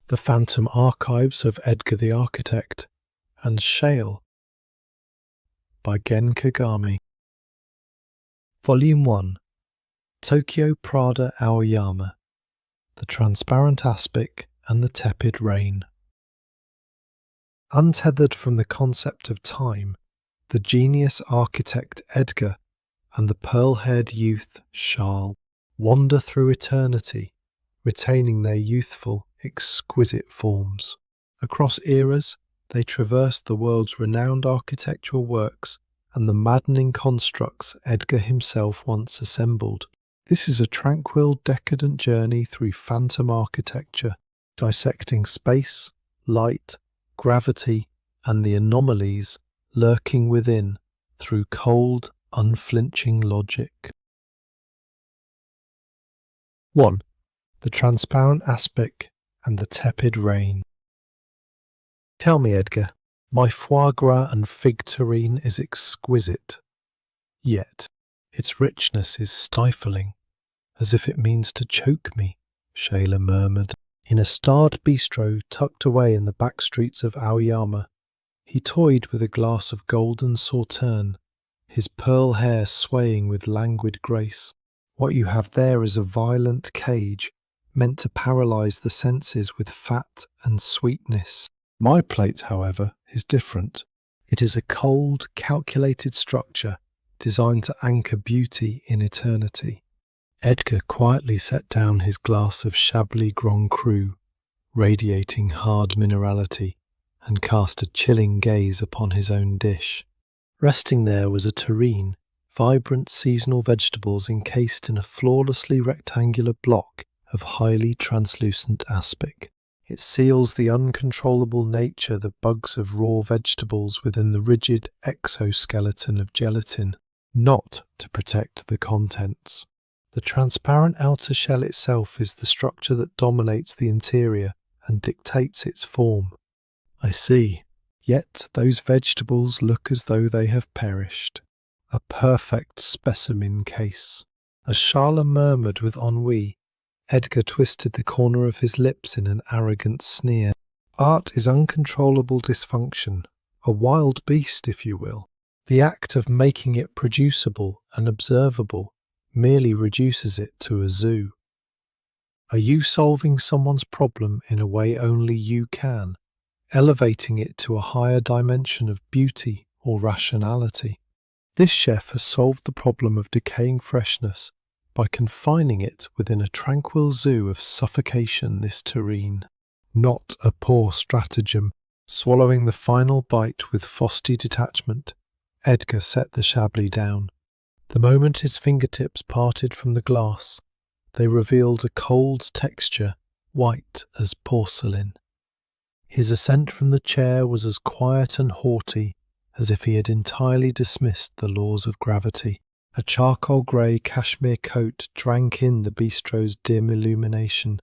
The Phantom Archives of Edgar the Architect, and Schale by Gen Kagami. Volume 1. Tokyo Prada Aoyama, The Transparent Aspic and the Tepid Rain. Untethered from the concept of time, the genius architect Edgar and the pearl-haired youth Schale wander through eternity, retaining their youthful, exquisite forms. Across eras, they traverse the world's renowned architectural works and the maddening constructs Edgar himself once assembled. This is a tranquil, decadent journey through phantom architecture, dissecting space, light, gravity, and the anomalies lurking within through cold, unflinching logic. 1. The transparent aspic and the tepid rain. Tell me, Edgar, my foie gras and fig terrine is exquisite, yet its richness is stifling, as if it means to choke me, Schale murmured. In a starred bistro tucked away in the back streets of Aoyama, he toyed with a glass of golden sauterne, his pearl hair swaying with languid grace. What you have there is a violent cage, meant to paralyze the senses with fat and sweetness. My plate, however, is different. It is a cold, calculated structure designed to anchor beauty in eternity. Edgar quietly set down his glass of Chablis Grand Cru, radiating hard minerality, and cast a chilling gaze upon his own dish. Resting there was a terrine, vibrant seasonal vegetables encased in a flawlessly rectangular block of highly translucent aspic. It seals the uncontrollable nature that bugs of raw vegetables within the rigid exoskeleton of gelatin, not to protect the contents. The transparent outer shell itself is the structure that dominates the interior and dictates its form. I see. Yet those vegetables look as though they have perished. A perfect specimen case. As Schale murmured with ennui, Edgar twisted the corner of his lips in an arrogant sneer. Art is uncontrollable dysfunction, a wild beast, if you will. The act of making it producible and observable merely reduces it to a zoo. Are you solving someone's problem in a way only you can, elevating it to a higher dimension of beauty or rationality? This chef has solved the problem of decaying freshness by confining it within a tranquil zoo of suffocation, this terrine. Not a poor stratagem. Swallowing the final bite with frosty detachment, Edgar set the Chablis down. The moment his fingertips parted from the glass, they revealed a cold texture, white as porcelain. His ascent from the chair was as quiet and haughty as if he had entirely dismissed the laws of gravity. A charcoal-grey cashmere coat drank in the bistro's dim illumination,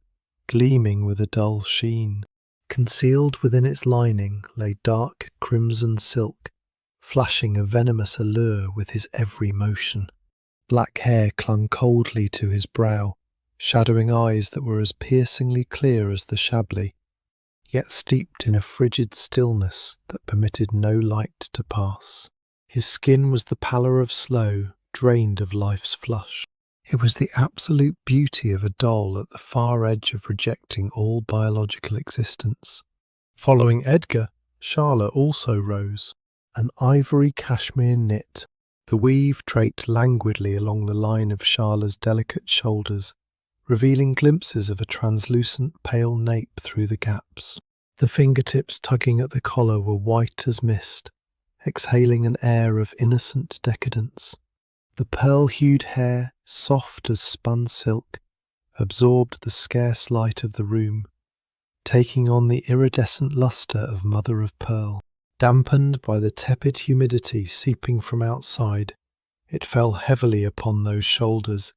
gleaming with a dull sheen. Concealed within its lining lay dark crimson silk, flashing a venomous allure with his every motion. Black hair clung coldly to his brow, shadowing eyes that were as piercingly clear as the Chablis, yet steeped in a frigid stillness that permitted no light to pass. His skin was the pallor of sloe, drained of life's flush. It was the absolute beauty of a doll at the far edge of rejecting all biological existence. Following Edgar, Schale also rose, an ivory cashmere knit. The weave draped languidly along the line of Schale's delicate shoulders, revealing glimpses of a translucent pale nape through the gaps. The fingertips tugging at the collar were white as mist, exhaling an air of innocent decadence. The pearl-hued hair, soft as spun silk, absorbed the scarce light of the room, taking on the iridescent lustre of mother-of-pearl. Dampened by the tepid humidity seeping from outside, it fell heavily upon those shoulders,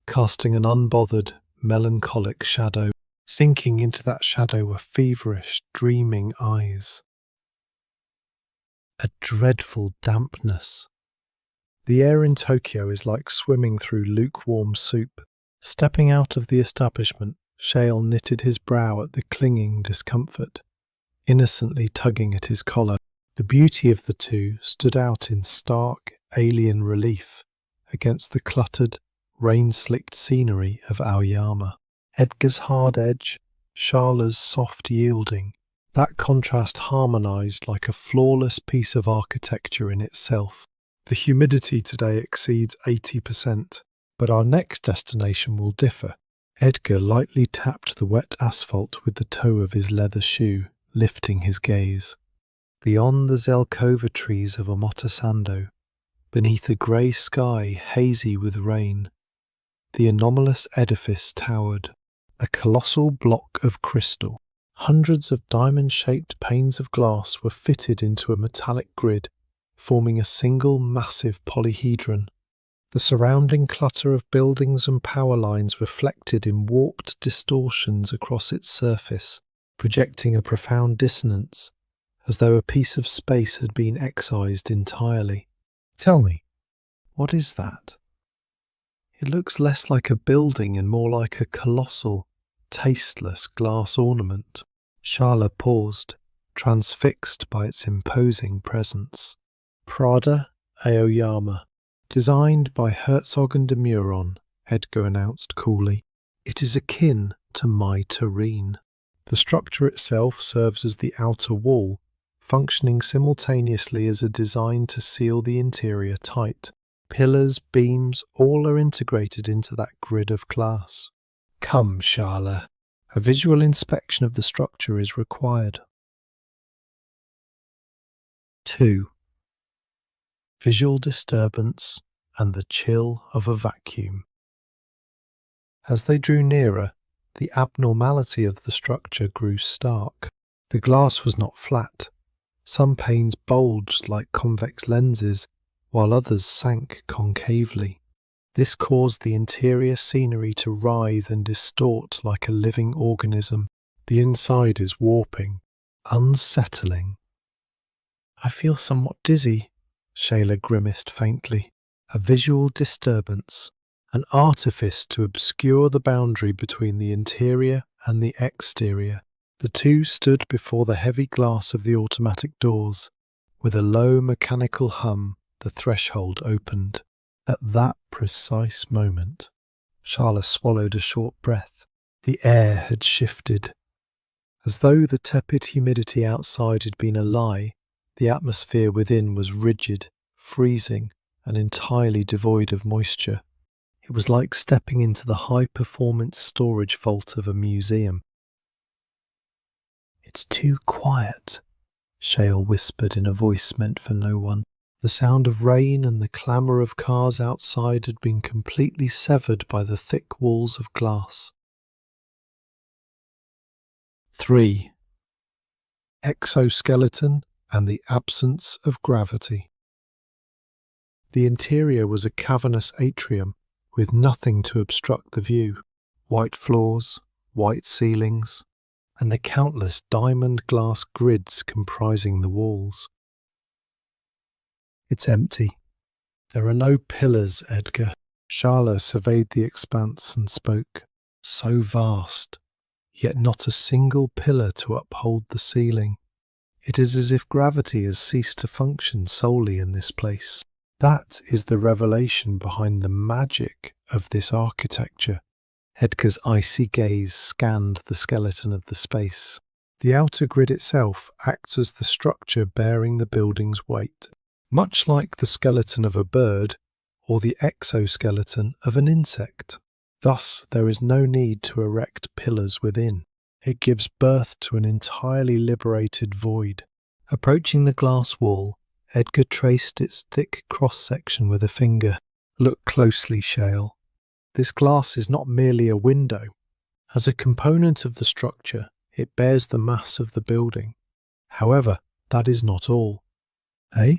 casting an unbothered, melancholic shadow. Sinking into that shadow were feverish, dreaming eyes. A dreadful dampness. The air in Tokyo is like swimming through lukewarm soup. Stepping out of the establishment, Schale knitted his brow at the clinging discomfort, innocently tugging at his collar. The beauty of the two stood out in stark, alien relief against the cluttered, rain-slicked scenery of Aoyama. Edgar's hard edge, Schale's soft yielding. That contrast harmonized like a flawless piece of architecture in itself. The humidity today exceeds 80%, but our next destination will differ. Edgar lightly tapped the wet asphalt with the toe of his leather shoe, lifting his gaze. Beyond the Zelkova trees of Omotesando, beneath a grey sky hazy with rain, the anomalous edifice towered, a colossal block of crystal. Hundreds of diamond-shaped panes of glass were fitted into a metallic grid, forming a single massive polyhedron. The surrounding clutter of buildings and power lines reflected in warped distortions across its surface, projecting a profound dissonance, as though a piece of space had been excised entirely. Tell me, what is that? It looks less like a building and more like a colossal, tasteless glass ornament. Schale paused, transfixed by its imposing presence. Prada Aoyama, designed by Herzog and de Meuron, Edgar announced coolly. It is akin to my Tureen. The structure itself serves as the outer wall, functioning simultaneously as a design to seal the interior tight. Pillars, beams, all are integrated into that grid of glass. Come, Schale. A visual inspection of the structure is required. 2. Visual disturbance and the chill of a vacuum. As they drew nearer, the abnormality of the structure grew stark. The glass was not flat. Some panes bulged like convex lenses, while others sank concavely. This caused the interior scenery to writhe and distort like a living organism. The inside is warping, unsettling. I feel somewhat dizzy, Schale grimaced faintly. A visual disturbance, an artifice to obscure the boundary between the interior and the exterior. The two stood before the heavy glass of the automatic doors. With a low mechanical hum, the threshold opened. At that precise moment, Schale swallowed a short breath. The air had shifted. As though the tepid humidity outside had been a lie, the atmosphere within was rigid, freezing, and entirely devoid of moisture. It was like stepping into the high-performance storage vault of a museum. It's too quiet, Schale whispered in a voice meant for no one. The sound of rain and the clamour of cars outside had been completely severed by the thick walls of glass. 3. Exoskeleton and the absence of gravity. The interior was a cavernous atrium with nothing to obstruct the view. White floors, white ceilings, and the countless diamond glass grids comprising the walls. It's empty. There are no pillars, Edgar. Schale surveyed the expanse and spoke. So vast, yet not a single pillar to uphold the ceiling. It is as if gravity has ceased to function solely in this place. That is the revelation behind the magic of this architecture. Edgar's icy gaze scanned the skeleton of the space. The outer grid itself acts as the structure bearing the building's weight, much like the skeleton of a bird or the exoskeleton of an insect. Thus, there is no need to erect pillars within. It gives birth to an entirely liberated void. Approaching the glass wall, Edgar traced its thick cross-section with a finger. Look closely, Schale. This glass is not merely a window. As a component of the structure, it bears the mass of the building. However, that is not all. Eh?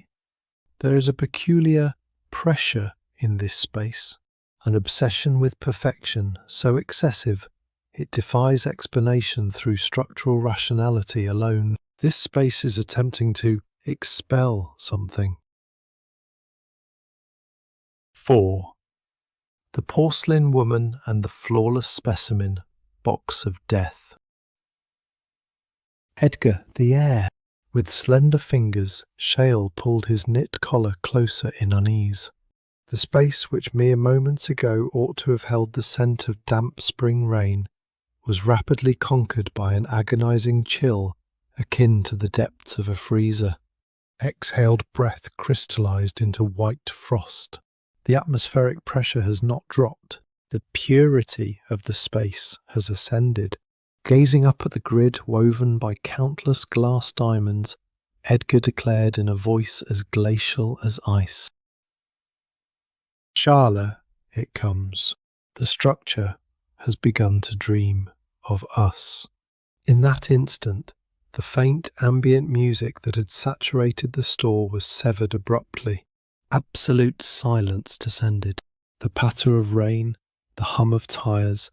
There is a peculiar pressure in this space, an obsession with perfection so excessive it defies explanation through structural rationality alone. This space is attempting to expel something. 4. The porcelain woman and the flawless specimen box of death. Edgar, the air! With slender fingers, Schale pulled his knit collar closer in unease. The space which mere moments ago ought to have held the scent of damp spring rain was rapidly conquered by an agonizing chill akin to the depths of a freezer. Exhaled breath crystallized into white frost. The atmospheric pressure has not dropped. The purity of the space has ascended. Gazing up at the grid woven by countless glass diamonds, Edgar declared in a voice as glacial as ice. Schale, it comes. The structure has begun to dream of us. In that instant, the faint ambient music that had saturated the store was severed abruptly. Absolute silence descended. The patter of rain, the hum of tires,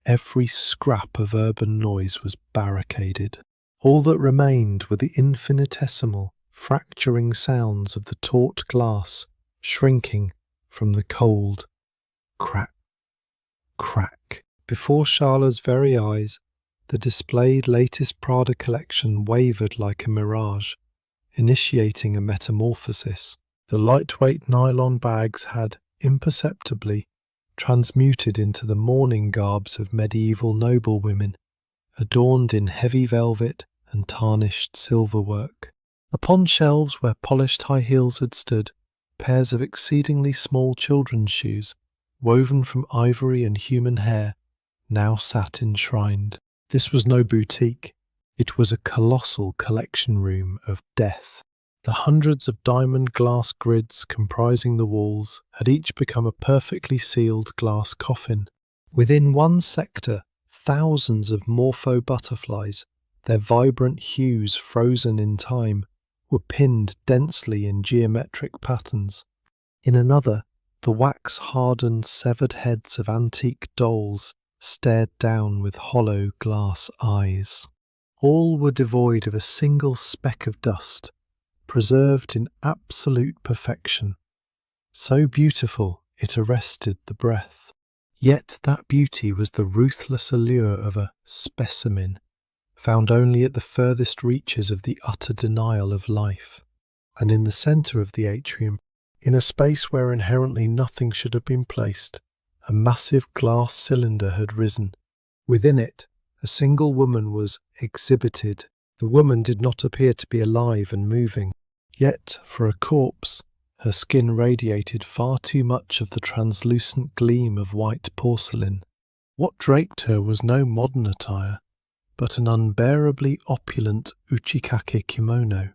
every scrap of urban noise was barricaded. All that remained were the infinitesimal, fracturing sounds of the taut glass shrinking from the cold crack, crack. Before Schale's very eyes, the displayed latest Prada collection wavered like a mirage, initiating a metamorphosis. The lightweight nylon bags had imperceptibly transmuted into the mourning garbs of medieval noblewomen, adorned in heavy velvet and tarnished silverwork. Upon shelves where polished high heels had stood, pairs of exceedingly small children's shoes, woven from ivory and human hair, now sat enshrined. This was no boutique. It was a colossal collection room of death. The hundreds of diamond glass grids comprising the walls had each become a perfectly sealed glass coffin. Within one sector, thousands of morpho butterflies, their vibrant hues frozen in time, were pinned densely in geometric patterns. In another, the wax-hardened severed heads of antique dolls stared down with hollow glass eyes. All were devoid of a single speck of dust, preserved in absolute perfection. So beautiful it arrested the breath. Yet that beauty was the ruthless allure of a specimen, found only at the furthest reaches of the utter denial of life. And in the centre of the atrium, in a space where inherently nothing should have been placed, a massive glass cylinder had risen. Within it, a single woman was exhibited. The woman did not appear to be alive and moving. Yet, for a corpse, her skin radiated far too much of the translucent gleam of white porcelain. What draped her was no modern attire, but an unbearably opulent uchikake kimono,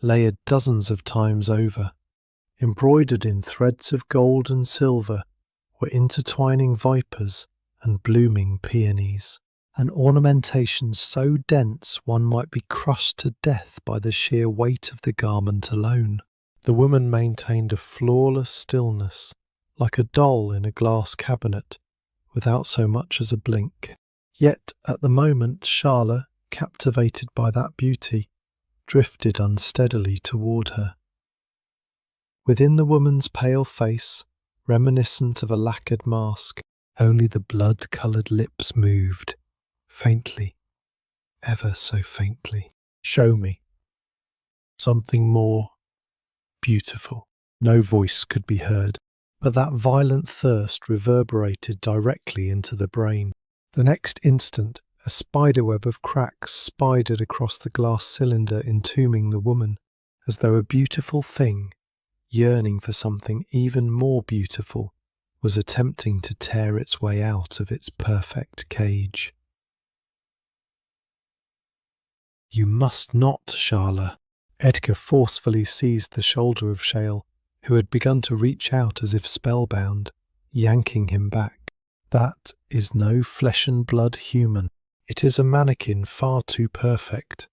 layered dozens of times over. Embroidered in threads of gold and silver were intertwining vipers and blooming peonies, an ornamentation so dense one might be crushed to death by the sheer weight of the garment alone. The woman maintained a flawless stillness, like a doll in a glass cabinet, without so much as a blink. Yet at the moment Schale, captivated by that beauty, drifted unsteadily toward her. Within the woman's pale face, reminiscent of a lacquered mask, only the blood-coloured lips moved, faintly, ever so faintly. Show me. Something more beautiful. No voice could be heard, but that violent thirst reverberated directly into the brain. The next instant, a spiderweb of cracks spidered across the glass cylinder entombing the woman, as though a beautiful thing, yearning for something even more beautiful, was attempting to tear its way out of its perfect cage. You must not, Schale. Edgar forcefully seized the shoulder of Schale, who had begun to reach out as if spellbound, yanking him back. That is no flesh and blood human. It is a mannequin far too perfect,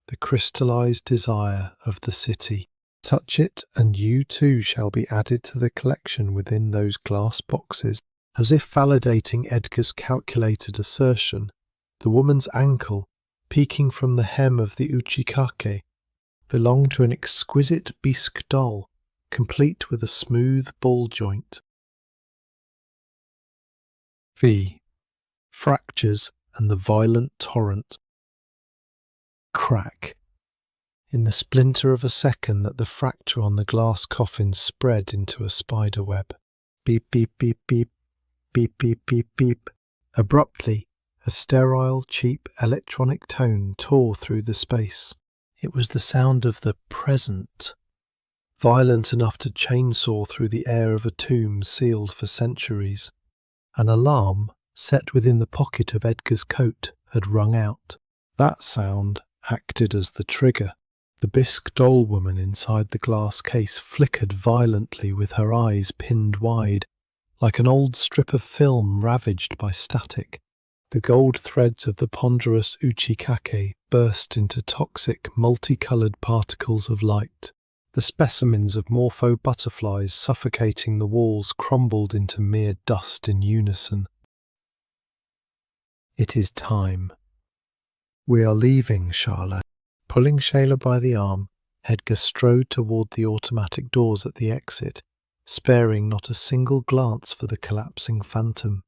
the crystallized desire of the city. Touch it, and you too shall be added to the collection within those glass boxes. As if validating Edgar's calculated assertion, the woman's ankle, peeking from the hem of the uchikake, belonged to an exquisite bisque doll, complete with a smooth ball joint. V. fractures, and the violent torrent. Crack. In the splinter of a second that the fracture on the glass coffin spread into a spider web. Beep, beep, beep, beep, beep, beep, beep, beep. Abruptly, a sterile, cheap electronic tone tore through the space. It was the sound of the present, violent enough to chainsaw through the air of a tomb sealed for centuries. An alarm, set within the pocket of Edgar's coat, had rung out. That sound acted as the trigger. The bisque doll woman inside the glass case flickered violently with her eyes pinned wide, like an old strip of film ravaged by static. The gold threads of the ponderous uchikake burst into toxic, multicoloured particles of light. The specimens of morpho butterflies suffocating the walls crumbled into mere dust in unison. It is time. We are leaving, Schale. Pulling Schale by the arm, Edgar strode toward the automatic doors at the exit, sparing not a single glance for the collapsing phantom.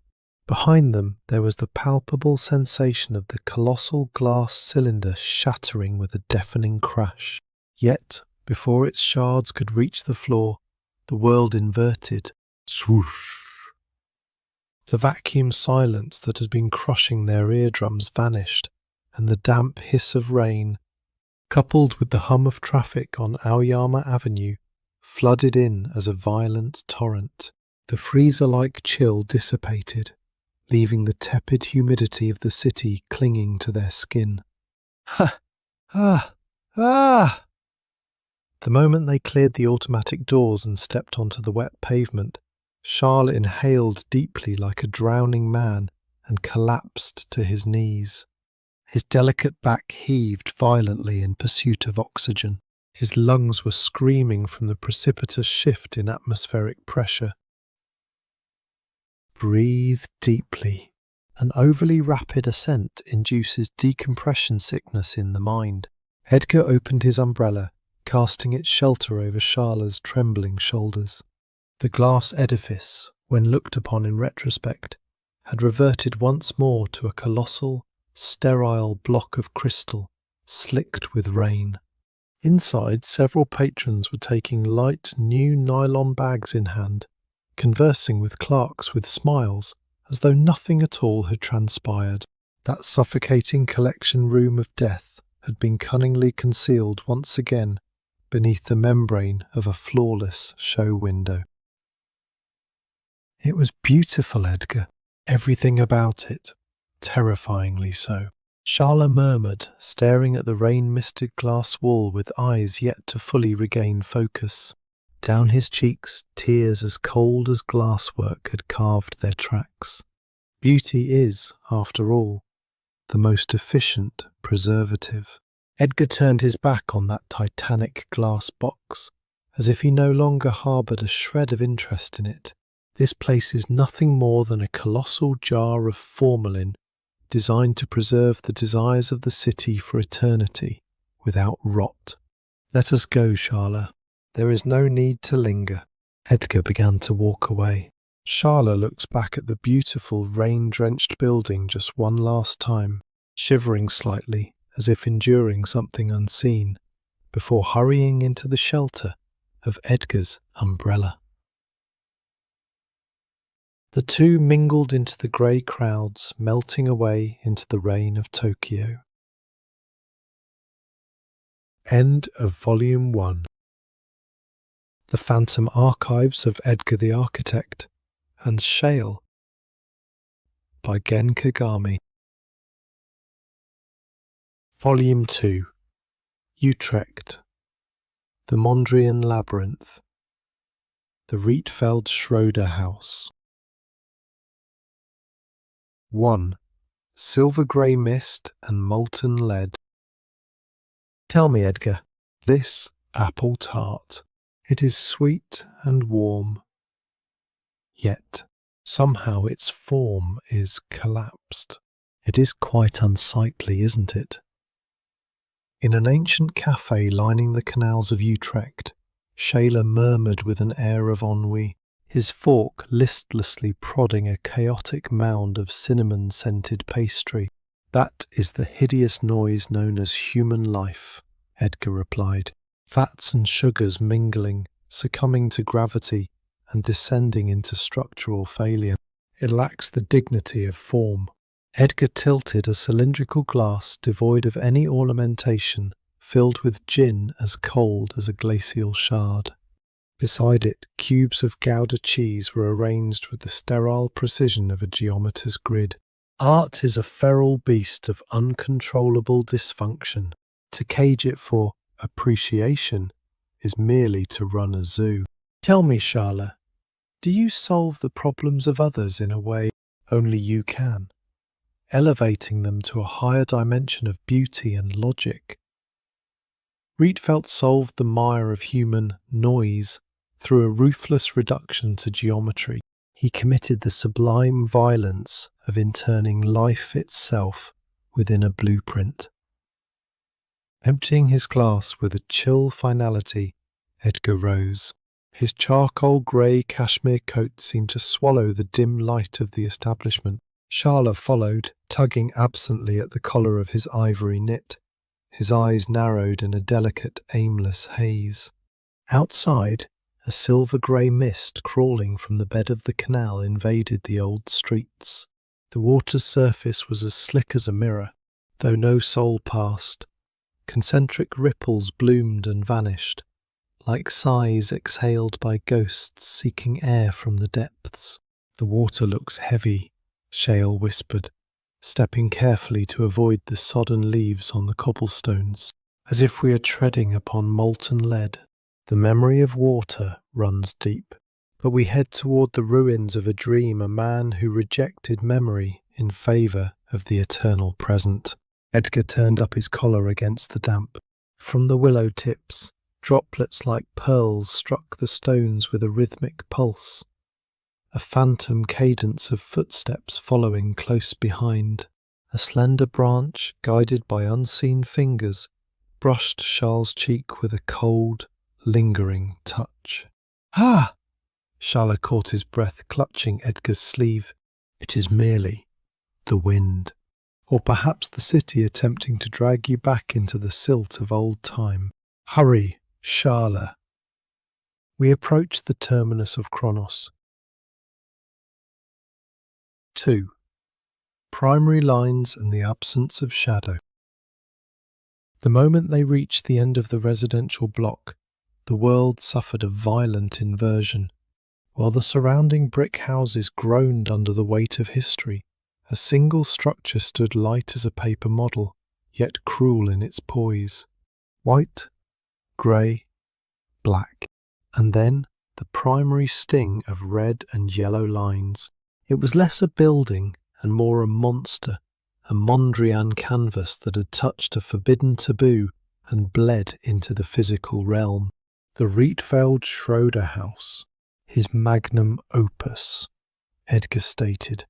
Behind them there was the palpable sensation of the colossal glass cylinder shattering with a deafening crash. Yet, before its shards could reach the floor, the world inverted. Swoosh! The vacuum silence that had been crushing their eardrums vanished, and the damp hiss of rain, coupled with the hum of traffic on Aoyama Avenue, flooded in as a violent torrent. The freezer-like chill dissipated, leaving the tepid humidity of the city clinging to their skin. Ha! Ah! Ah! The moment they cleared the automatic doors and stepped onto the wet pavement, Schale inhaled deeply like a drowning man and collapsed to his knees. His delicate back heaved violently in pursuit of oxygen. His lungs were screaming from the precipitous shift in atmospheric pressure. Breathe deeply. An overly rapid ascent induces decompression sickness in the mind. Edgar opened his umbrella, casting its shelter over Schale's trembling shoulders. The glass edifice, when looked upon in retrospect, had reverted once more to a colossal, sterile block of crystal, slicked with rain. Inside, several patrons were taking light, new nylon bags in hand, conversing with clerks with smiles, as though nothing at all had transpired. That suffocating collection room of death had been cunningly concealed once again beneath the membrane of a flawless show window. It was beautiful, Edgar. Everything about it. Terrifyingly so. Schale murmured, staring at the rain-misted glass wall with eyes yet to fully regain focus. Down his cheeks, tears as cold as glasswork had carved their tracks. Beauty is, after all, the most efficient preservative. Edgar turned his back on that titanic glass box, as if he no longer harboured a shred of interest in it. This place is nothing more than a colossal jar of formalin designed to preserve the desires of the city for eternity without rot. Let us go, Schale. There is no need to linger. Edgar began to walk away. Schale looked back at the beautiful rain-drenched building just one last time, shivering slightly as if enduring something unseen, before hurrying into the shelter of Edgar's umbrella. The two mingled into the grey crowds, melting away into the rain of Tokyo. End of Volume 1. The Phantom Archives of Edgar the Architect and Schale by Gen Kagami. Volume 2. Utrecht. The Mondrian Labyrinth. The Rietveld Schroeder House. 1. Silver grey mist and molten lead. Tell me, Edgar, this apple tart. It is sweet and warm, yet somehow its form is collapsed. It is quite unsightly, isn't it? In an ancient cafe lining the canals of Utrecht, Schale murmured with an air of ennui. his fork listlessly prodding a chaotic mound of cinnamon-scented pastry. "That is the hideous noise known as human life," Edgar replied. "Fats and sugars mingling, succumbing to gravity, and descending into structural failure. It lacks the dignity of form." Edgar tilted a cylindrical glass devoid of any ornamentation, filled with gin as cold as a glacial shard. Beside it, cubes of Gouda cheese were arranged with the sterile precision of a geometer's grid. Art is a feral beast of uncontrollable dysfunction. To cage it for appreciation is merely to run a zoo. "Tell me, Schale, do you solve the problems of others in a way only you can, elevating them to a higher dimension of beauty and logic?" Rietveld solved the mire of human noise through a ruthless reduction to geometry. He committed the sublime violence of interning life itself within a blueprint. Emptying his glass with a chill finality, Edgar rose. His charcoal grey cashmere coat seemed to swallow the dim light of the establishment. Schale followed, tugging absently at the collar of his ivory knit. His eyes narrowed in a delicate, aimless haze. Outside, a silver-grey mist crawling from the bed of the canal invaded the old streets. The water's surface was as slick as a mirror, though no soul passed. Concentric ripples bloomed and vanished, like sighs exhaled by ghosts seeking air from the depths. "The water looks heavy," Schale whispered, stepping carefully to avoid the sodden leaves on the cobblestones, "as if we are treading upon molten lead. The memory of water runs deep." But we head toward the ruins of a dream, a man who rejected memory in favour of the eternal present. Edgar turned up his collar against the damp. From the willow tips, droplets like pearls struck the stones with a rhythmic pulse, a phantom cadence of footsteps following close behind. A slender branch, guided by unseen fingers, brushed Schale's cheek with a cold, lingering touch. "Ah!" Schale caught his breath, clutching Edgar's sleeve. "It is merely the wind. Or perhaps the city attempting to drag you back into the silt of old time. Hurry, Schale." We approached the terminus of Chronos. 2. Primary lines and the absence of shadow. The moment they reached the end of the residential block, the world suffered a violent inversion. While the surrounding brick houses groaned under the weight of history, a single structure stood light as a paper model, yet cruel in its poise. White, grey, black, and then the primary sting of red and yellow lines. It was less a building and more a monster, a Mondrian canvas that had touched a forbidden taboo and bled into the physical realm. The Rietveld Schroeder house, his magnum opus, Edgar stated,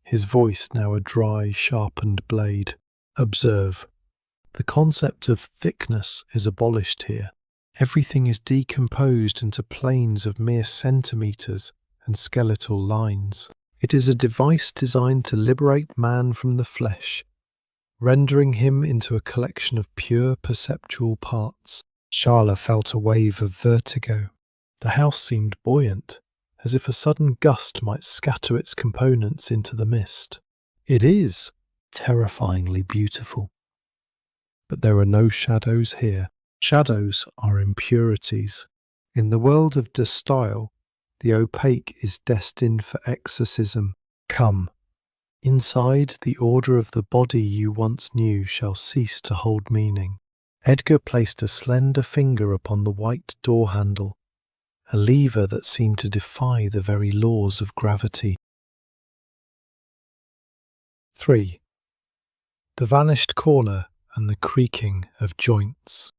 his voice now a dry, sharpened blade. "Observe, the concept of thickness is abolished here. Everything is decomposed into planes of mere centimetres and skeletal lines. It is a device designed to liberate man from the flesh, rendering him into a collection of pure perceptual parts." Schale felt a wave of vertigo. The house seemed buoyant, as if a sudden gust might scatter its components into the mist. "It is terrifyingly beautiful. But there are no shadows here. Shadows are impurities. In the world of style, the opaque is destined for exorcism. Come. Inside, the order of the body you once knew shall cease to hold meaning." Edgar placed a slender finger upon the white door handle, a lever that seemed to defy the very laws of gravity. 3. The vanished corner and the creaking of joints.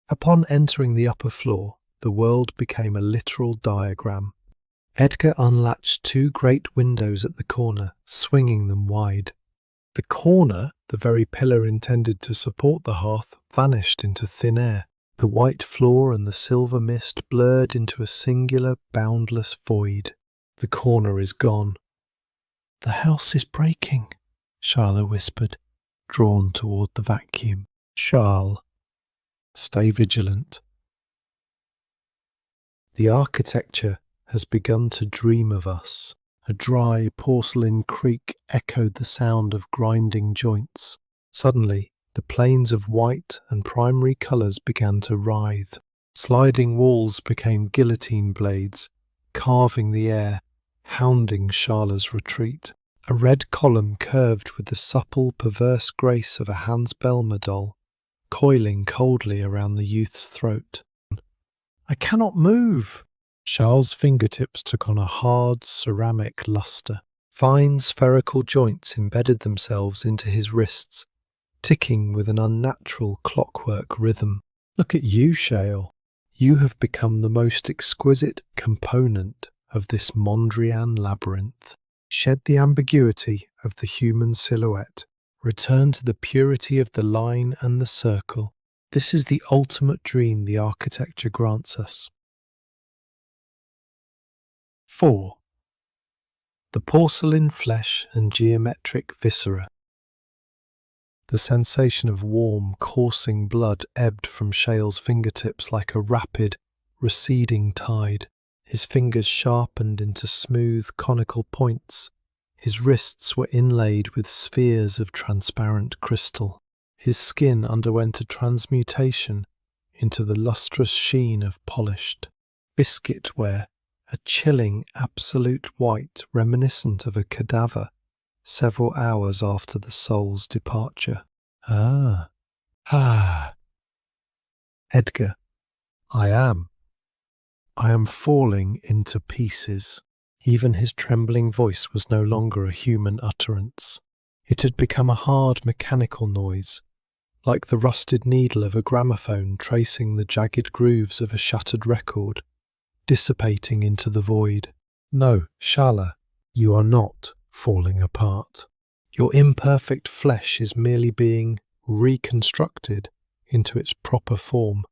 Upon entering the upper floor, the world became a literal diagram. Edgar unlatched 2 great windows at the corner, swinging them wide. The corner, the very pillar intended to support the hearth, vanished into thin air. The white floor and the silver mist blurred into a singular, boundless void. The corner is gone. The house is breaking, Schale whispered, drawn toward the vacuum. Schale, stay vigilant. The architecture has begun to dream of us. A dry porcelain creak echoed the sound of grinding joints. Suddenly, the planes of white and primary colours began to writhe. Sliding walls became guillotine blades, carving the air, hounding Schale's retreat. A red column curved with the supple, perverse grace of a Hans Belmer doll, coiling coldly around the youth's throat. "I cannot move!" Schale's fingertips took on a hard ceramic lustre. Fine spherical joints embedded themselves into his wrists, ticking with an unnatural clockwork rhythm. "Look at you, Schale. You have become the most exquisite component of this Mondrian labyrinth. Shed the ambiguity of the human silhouette. Return to the purity of the line and the circle. This is the ultimate dream the architecture grants us." 4. The porcelain flesh and geometric viscera. The sensation of warm, coursing blood ebbed from Schale's fingertips like a rapid, receding tide. His fingers sharpened into smooth, conical points. His wrists were inlaid with spheres of transparent crystal. His skin underwent a transmutation into the lustrous sheen of polished biscuitware, a chilling, absolute white reminiscent of a cadaver several hours after the soul's departure. Edgar, I am falling into pieces. Even his trembling voice was no longer a human utterance. It had become a hard mechanical noise, like the rusted needle of a gramophone tracing the jagged grooves of a shattered record, dissipating into the void. No, Schale, you are not falling apart. Your imperfect flesh is merely being reconstructed into its proper form.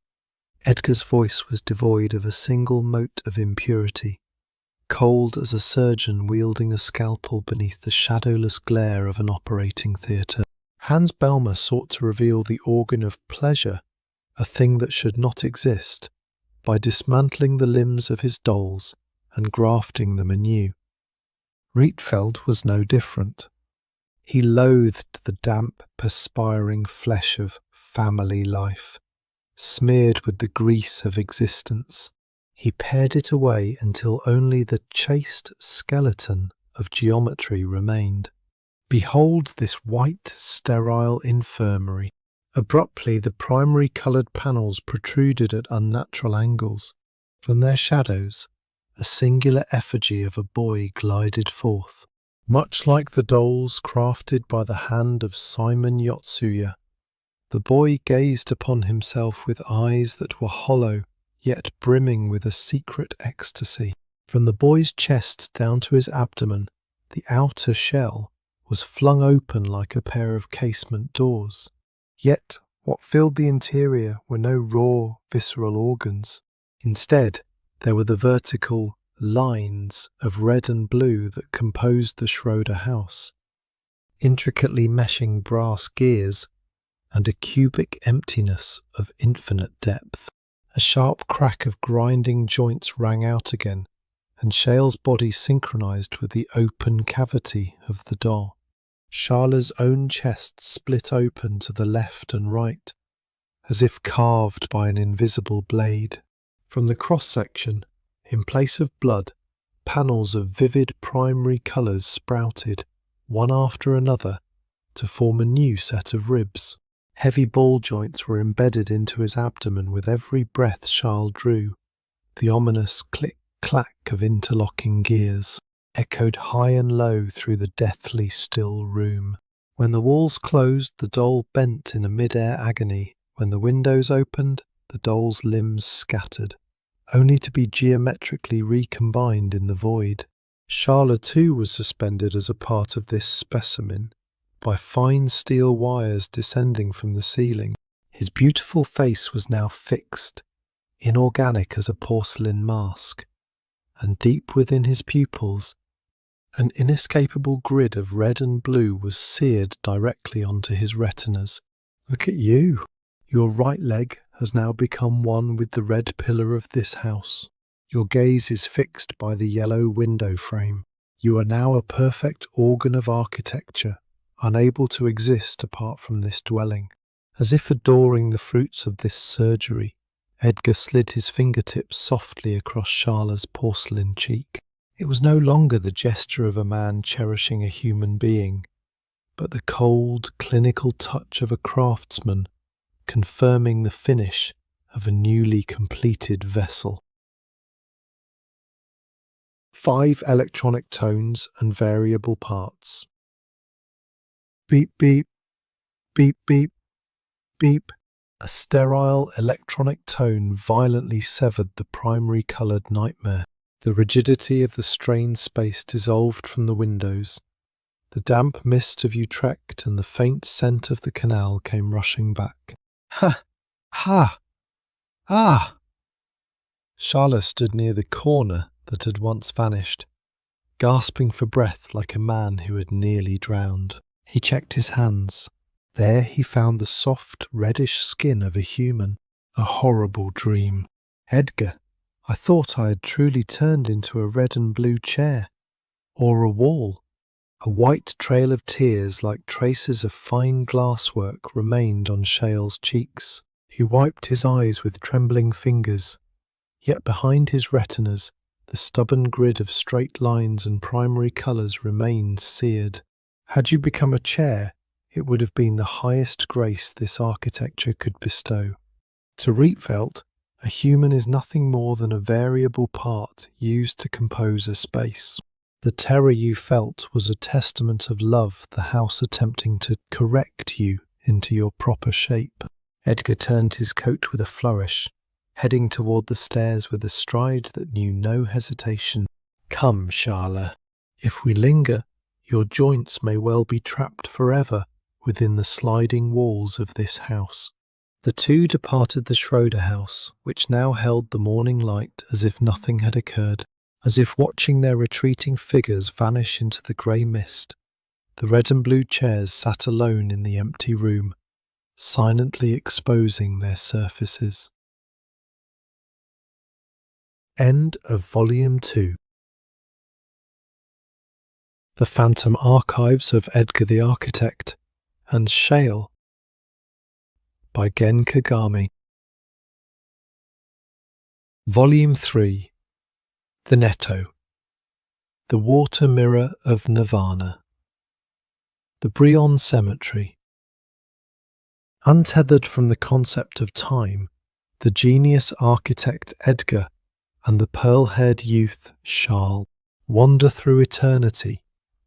Edgar's voice was devoid of a single mote of impurity, cold as a surgeon wielding a scalpel beneath the shadowless glare of an operating theatre. Hans Belmer sought to reveal the organ of pleasure, a thing that should not exist, by dismantling the limbs of his dolls and grafting them anew. Rietveld was no different. He loathed the damp, perspiring flesh of family life, smeared with the grease of existence. He pared it away until only the chaste skeleton of geometry remained. Behold this white, sterile infirmary. Abruptly, the primary coloured panels protruded at unnatural angles. From their shadows, a singular effigy of a boy glided forth. Much like the dolls crafted by the hand of Simon Yotsuya, the boy gazed upon himself with eyes that were hollow, yet brimming with a secret ecstasy. From the boy's chest down to his abdomen, the outer shell was flung open like a pair of casement doors. Yet what filled the interior were no raw, visceral organs. Instead, there were the vertical lines of red and blue that composed the Schroeder house, intricately meshing brass gears and a cubic emptiness of infinite depth. A sharp crack of grinding joints rang out again, and Schale's body synchronized with the open cavity of the doll. Schale's own chest split open to the left and right, as if carved by an invisible blade. From the cross-section, in place of blood, panels of vivid primary colours sprouted, one after another, to form a new set of ribs. Heavy ball joints were embedded into his abdomen with every breath Schale drew. The ominous click-clack of interlocking gears echoed high and low through the deathly still room. When the walls closed, the doll bent in a mid-air agony. When the windows opened, the doll's limbs scattered, only to be geometrically recombined in the void. Schale too was suspended as a part of this specimen, by fine steel wires descending from the ceiling. His beautiful face was now fixed, inorganic as a porcelain mask, and deep within his pupils, an inescapable grid of red and blue was seared directly onto his retinas. Look at you! Your right leg has now become one with the red pillar of this house. Your gaze is fixed by the yellow window frame. You are now a perfect organ of architecture, unable to exist apart from this dwelling. As if adoring the fruits of this surgery, Edgar slid his fingertips softly across Schale's porcelain cheek. It was no longer the gesture of a man cherishing a human being, but the cold, clinical touch of a craftsman, confirming the finish of a newly completed vessel. 5 electronic tones and variable parts. Beep, beep, beep, beep, beep. A sterile electronic tone violently severed the primary coloured nightmare. The rigidity of the strained space dissolved from the windows. The damp mist of Utrecht and the faint scent of the canal came rushing back. Ha! Ha! Ah! Schale stood near the corner that had once vanished, gasping for breath like a man who had nearly drowned. He checked his hands. There he found the soft, reddish skin of a human. A horrible dream. Edgar, I thought I had truly turned into a red and blue chair, or a wall. A white trail of tears like traces of fine glasswork remained on Schale's cheeks. He wiped his eyes with trembling fingers, yet behind his retinas the stubborn grid of straight lines and primary colours remained seared. Had you become a chair, it would have been the highest grace this architecture could bestow. To Rietveld, a human is nothing more than a variable part used to compose a space. The terror you felt was a testament of love, the house attempting to correct you into your proper shape. Edgar turned his coat with a flourish, heading toward the stairs with a stride that knew no hesitation. Come, Schale. If we linger, your joints may well be trapped forever within the sliding walls of this house. The two departed the Schroeder house, which now held the morning light as if nothing had occurred. As if watching their retreating figures vanish into the grey mist, the red and blue chairs sat alone in the empty room, silently exposing their surfaces. End of Volume 2. The Phantom Archives of Edgar the Architect and Schale by Gen Kagami. Volume 3. The Netto, the water mirror of Nirvana, the Brion Cemetery. Untethered from the concept of time, the genius architect Edgar and the pearl-haired youth Schale wander through eternity,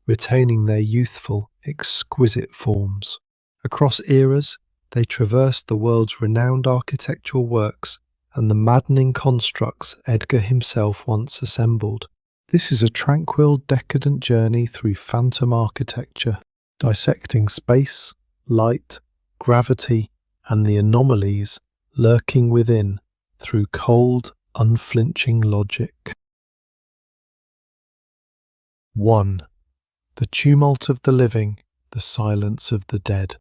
retaining their youthful, exquisite forms. Across eras, they traverse the world's renowned architectural works and the maddening constructs Edgar himself once assembled. This is a tranquil, decadent journey through phantom architecture, dissecting space, light, gravity, and the anomalies lurking within through cold, unflinching logic. 1. The tumult of the living, the silence of the dead.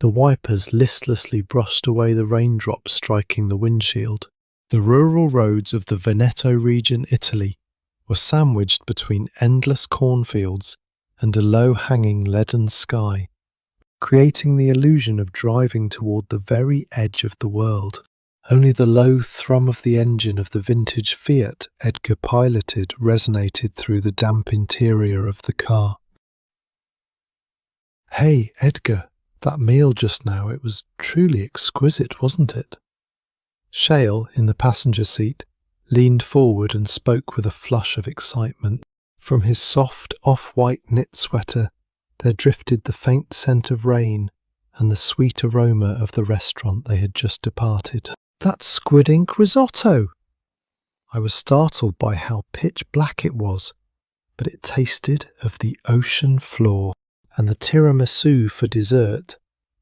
The wipers listlessly brushed away the raindrops striking the windshield. The rural roads of the Veneto region, Italy, were sandwiched between endless cornfields and a low-hanging leaden sky, creating the illusion of driving toward the very edge of the world. Only the low thrum of the engine of the vintage Fiat Edgar piloted resonated through the damp interior of the car. Hey, Edgar. That meal just now, it was truly exquisite, wasn't it? Schale, in the passenger seat, leaned forward and spoke with a flush of excitement. From his soft, off-white knit sweater, there drifted the faint scent of rain and the sweet aroma of the restaurant they had just departed. That's squid ink risotto! I was startled by how pitch black it was, but it tasted of the ocean floor. And the tiramisu for dessert,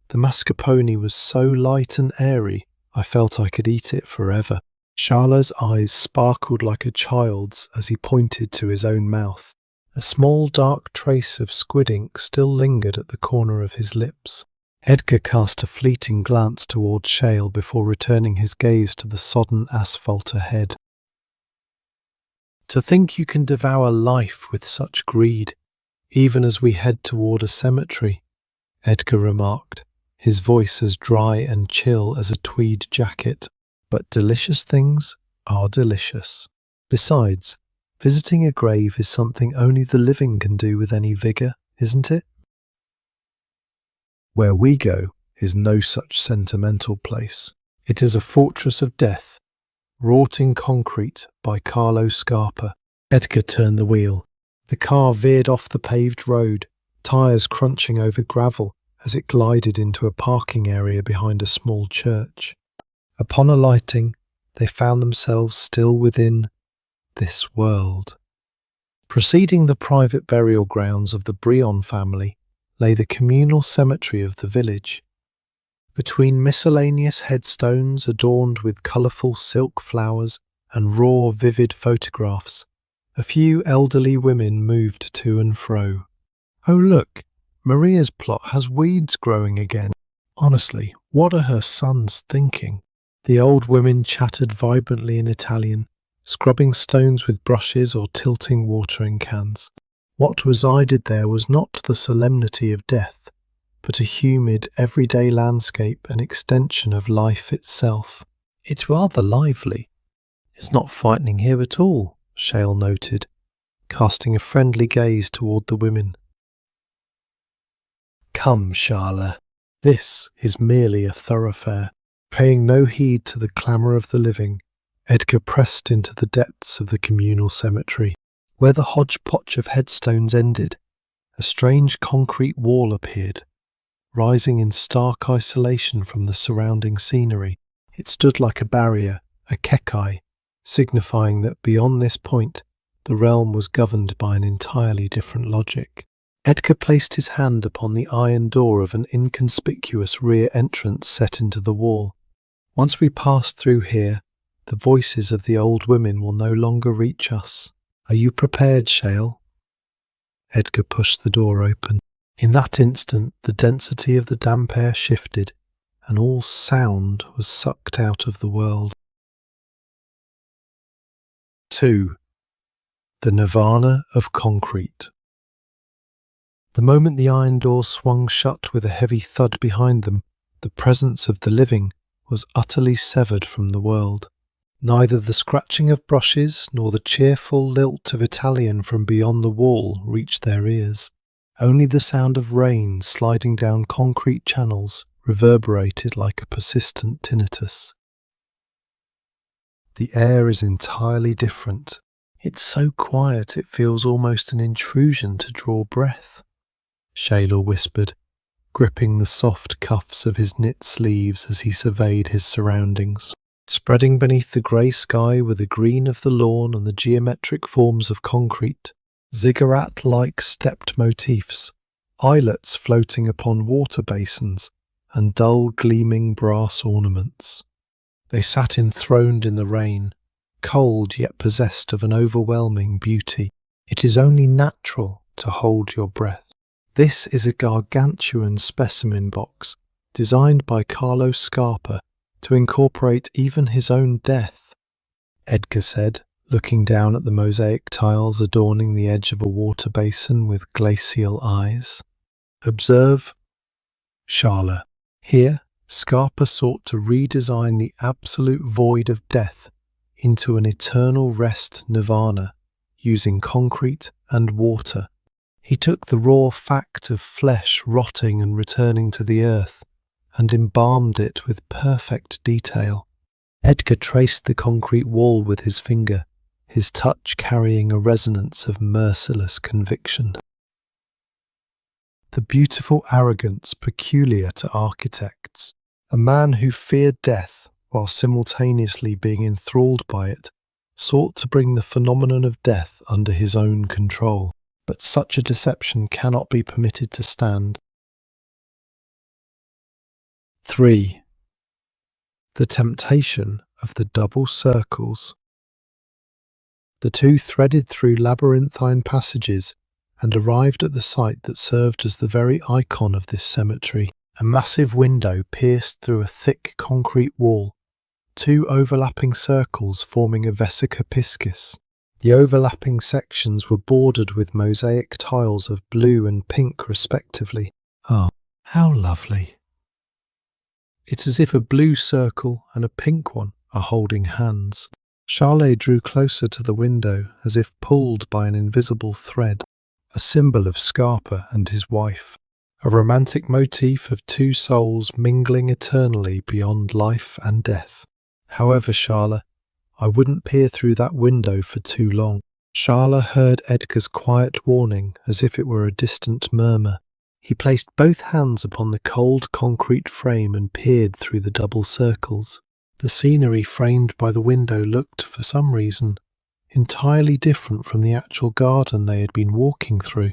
The mascarpone was so light and airy, I felt I could eat it forever. Schale's eyes sparkled like a child's as he pointed to his own mouth. A small dark trace of squid ink still lingered at the corner of his lips. Edgar cast a fleeting glance toward Schale before returning his gaze to the sodden asphalt ahead. To think you can devour life with such greed, even as we head toward a cemetery, Edgar remarked, his voice as dry and chill as a tweed jacket. But delicious things are delicious. Besides, visiting a grave is something only the living can do with any vigour, isn't it? Where we go is no such sentimental place. It is a fortress of death, wrought in concrete by Carlo Scarpa. Edgar turned the wheel. The car veered off the paved road, tyres crunching over gravel as it glided into a parking area behind a small church. Upon alighting, they found themselves still within this world. Preceding the private burial grounds of the Brion family lay the communal cemetery of the village. Between miscellaneous headstones adorned with colourful silk flowers and raw, vivid photographs, a few elderly women moved to and fro. Oh look, Maria's plot has weeds growing again. Honestly, what are her sons thinking? The old women chattered vibrantly in Italian, scrubbing stones with brushes or tilting watering cans. What resided there was not the solemnity of death, but a humid, everyday landscape, an extension of life itself. It's rather lively. It's not frightening here at all, Schale noted, casting a friendly gaze toward the women. Come, Schale, this is merely a thoroughfare. Paying no heed to the clamour of the living, Edgar pressed into the depths of the communal cemetery. Where the hodgepodge of headstones ended, a strange concrete wall appeared, rising in stark isolation from the surrounding scenery. It stood like a barrier, a kekai, signifying that beyond this point, the realm was governed by an entirely different logic. Edgar placed his hand upon the iron door of an inconspicuous rear entrance set into the wall. Once we pass through here, the voices of the old women will no longer reach us. Are you prepared, Schale? Edgar pushed the door open. In that instant, the density of the damp air shifted, and all sound was sucked out of the world. 2. The Nirvana of Concrete. The moment the iron doors swung shut with a heavy thud behind them, the presence of the living was utterly severed from the world. Neither the scratching of brushes nor the cheerful lilt of Italian from beyond the wall reached their ears. Only the sound of rain sliding down concrete channels reverberated like a persistent tinnitus. The air is entirely different. It's so quiet it feels almost an intrusion to draw breath, Schale whispered, gripping the soft cuffs of his knit sleeves as he surveyed his surroundings. Spreading beneath the grey sky were the green of the lawn and the geometric forms of concrete, ziggurat-like stepped motifs, islets floating upon water basins, and dull gleaming brass ornaments. They sat enthroned in the rain, cold yet possessed of an overwhelming beauty. It is only natural to hold your breath. This is a gargantuan specimen box, designed by Carlo Scarpa to incorporate even his own death, Edgar said, looking down at the mosaic tiles adorning the edge of a water basin with glacial eyes. Observe, Schale. Here, Scarpa sought to redesign the absolute void of death into an eternal rest nirvana, using concrete and water. He took the raw fact of flesh rotting and returning to the earth, and embalmed it with perfect detail. Edgar traced the concrete wall with his finger, his touch carrying a resonance of merciless conviction. The beautiful arrogance peculiar to architects. A man who feared death while simultaneously being enthralled by it sought to bring the phenomenon of death under his own control. But such a deception cannot be permitted to stand. 3. The temptation of the double circles. The two threaded through labyrinthine passages and arrived at the site that served as the very icon of this cemetery. A massive window pierced through a thick concrete wall, two overlapping circles forming a vesica piscis. The overlapping sections were bordered with mosaic tiles of blue and pink respectively. Ah, how lovely. It's as if a blue circle and a pink one are holding hands. Schale drew closer to the window as if pulled by an invisible thread, a symbol of Scarpa and his wife, a romantic motif of two souls mingling eternally beyond life and death. However, Schale, I wouldn't peer through that window for too long. Schale heard Edgar's quiet warning as if it were a distant murmur. He placed both hands upon the cold concrete frame and peered through the double circles. The scenery framed by the window looked, for some reason, entirely different from the actual garden they had been walking through.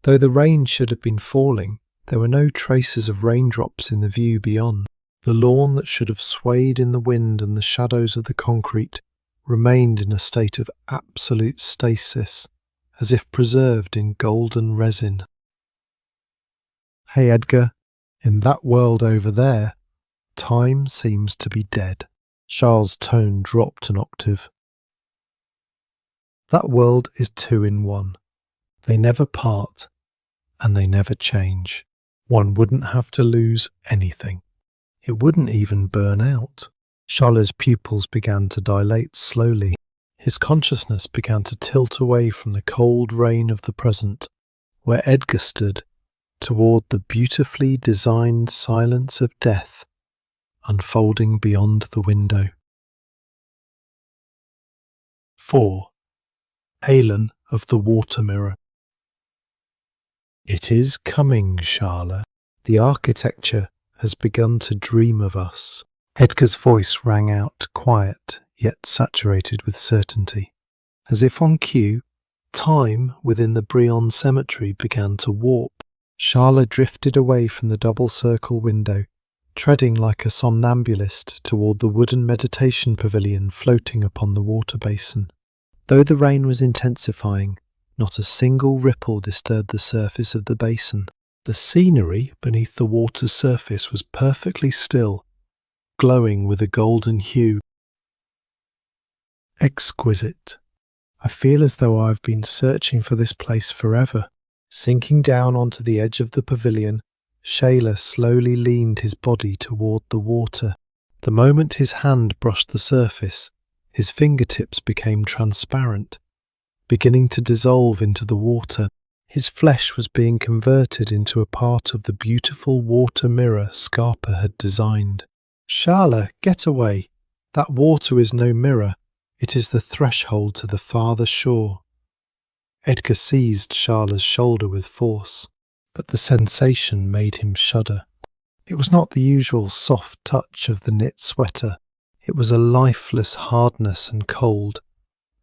Though the rain should have been falling, there were no traces of raindrops in the view beyond. The lawn that should have swayed in the wind and the shadows of the concrete remained in a state of absolute stasis, as if preserved in golden resin. Hey Edgar, in that world over there, time seems to be dead. Schale's tone dropped an octave. That world is two in one. They never part, and they never change. One wouldn't have to lose anything. It wouldn't even burn out. Schale's pupils began to dilate slowly. His consciousness began to tilt away from the cold rain of the present, where Edgar stood, toward the beautifully designed silence of death, unfolding beyond the window. 4. Alan of the Water Mirror. It is coming, Schale. The architecture has begun to dream of us. Edgar's voice rang out, quiet, yet saturated with certainty. As if on cue, time within the Brion cemetery began to warp. Schale drifted away from the double circle window, treading like a somnambulist toward the wooden meditation pavilion floating upon the water basin. Though the rain was intensifying, not a single ripple disturbed the surface of the basin. The scenery beneath the water's surface was perfectly still, glowing with a golden hue. Exquisite. I feel as though I have been searching for this place forever. Sinking down onto the edge of the pavilion, Schale slowly leaned his body toward the water. The moment his hand brushed the surface, his fingertips became transparent, beginning to dissolve into the water. His flesh was being converted into a part of the beautiful water mirror Scarpa had designed. Schale, get away! That water is no mirror. It is the threshold to the farther shore. Edgar seized Schale's shoulder with force, but the sensation made him shudder. It was not the usual soft touch of the knit sweater. It was a lifeless hardness and cold,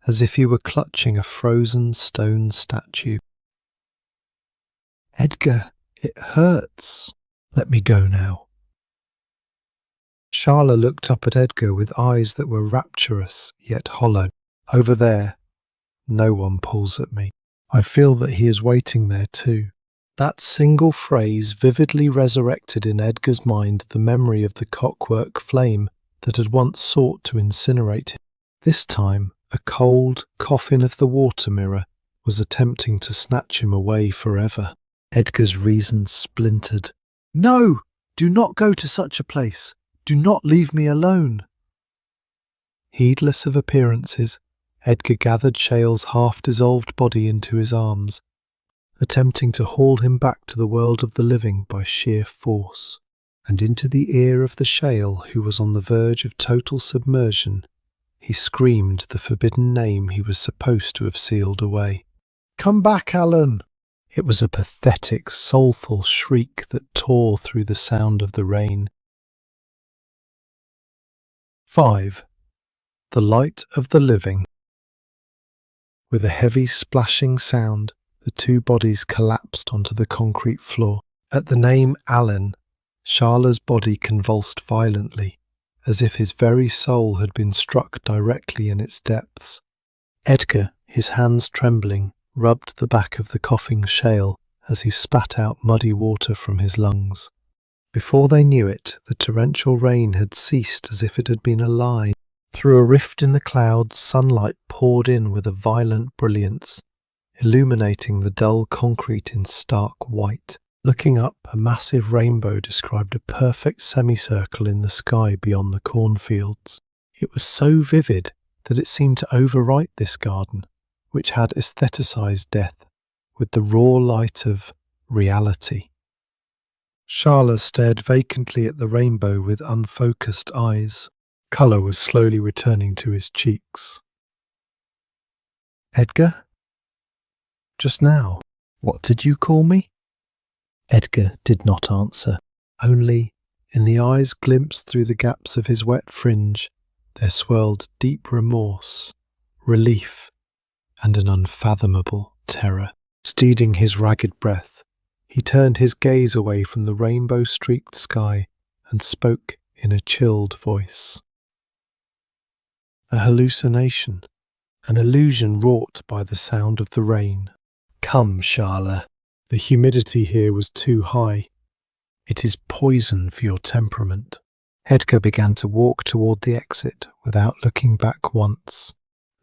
as if he were clutching a frozen stone statue. Edgar, it hurts. Let me go now. Schale looked up at Edgar with eyes that were rapturous yet hollow. Over there, no one pulls at me. I feel that he is waiting there too. That single phrase vividly resurrected in Edgar's mind the memory of the cockwork flame that had once sought to incinerate him. This time, a cold coffin of the water mirror was attempting to snatch him away forever. Edgar's reason splintered. No! Do not go to such a place! Do not leave me alone! Heedless of appearances, Edgar gathered Schale's half-dissolved body into his arms, attempting to haul him back to the world of the living by sheer force. And into the ear of the Schale, who was on the verge of total submersion, he screamed the forbidden name he was supposed to have sealed away. Come back, Alan! It was a pathetic, soulful shriek that tore through the sound of the rain. 5. The Light of the Living. With a heavy splashing sound, the two bodies collapsed onto the concrete floor. At the name Alan, Schale's body convulsed violently, as if his very soul had been struck directly in its depths. Edgar, his hands trembling, rubbed the back of the coughing Schale as he spat out muddy water from his lungs. Before they knew it, the torrential rain had ceased as if it had been a lie. Through a rift in the clouds, sunlight poured in with a violent brilliance, illuminating the dull concrete in stark white. Looking up, a massive rainbow described a perfect semicircle in the sky beyond the cornfields. It was so vivid that it seemed to overwrite this garden, which had aestheticized death with the raw light of reality. Schale stared vacantly at the rainbow with unfocused eyes. Colour was slowly returning to his cheeks. Edgar? Just now. What did you call me? Edgar did not answer. Only, in the eyes glimpsed through the gaps of his wet fringe, there swirled deep remorse, relief, and an unfathomable terror. Steadying his ragged breath, he turned his gaze away from the rainbow-streaked sky and spoke in a chilled voice. A hallucination, an illusion wrought by the sound of the rain. Come, Schale. The humidity here was too high. It is poison for your temperament. Edgar began to walk toward the exit without looking back once.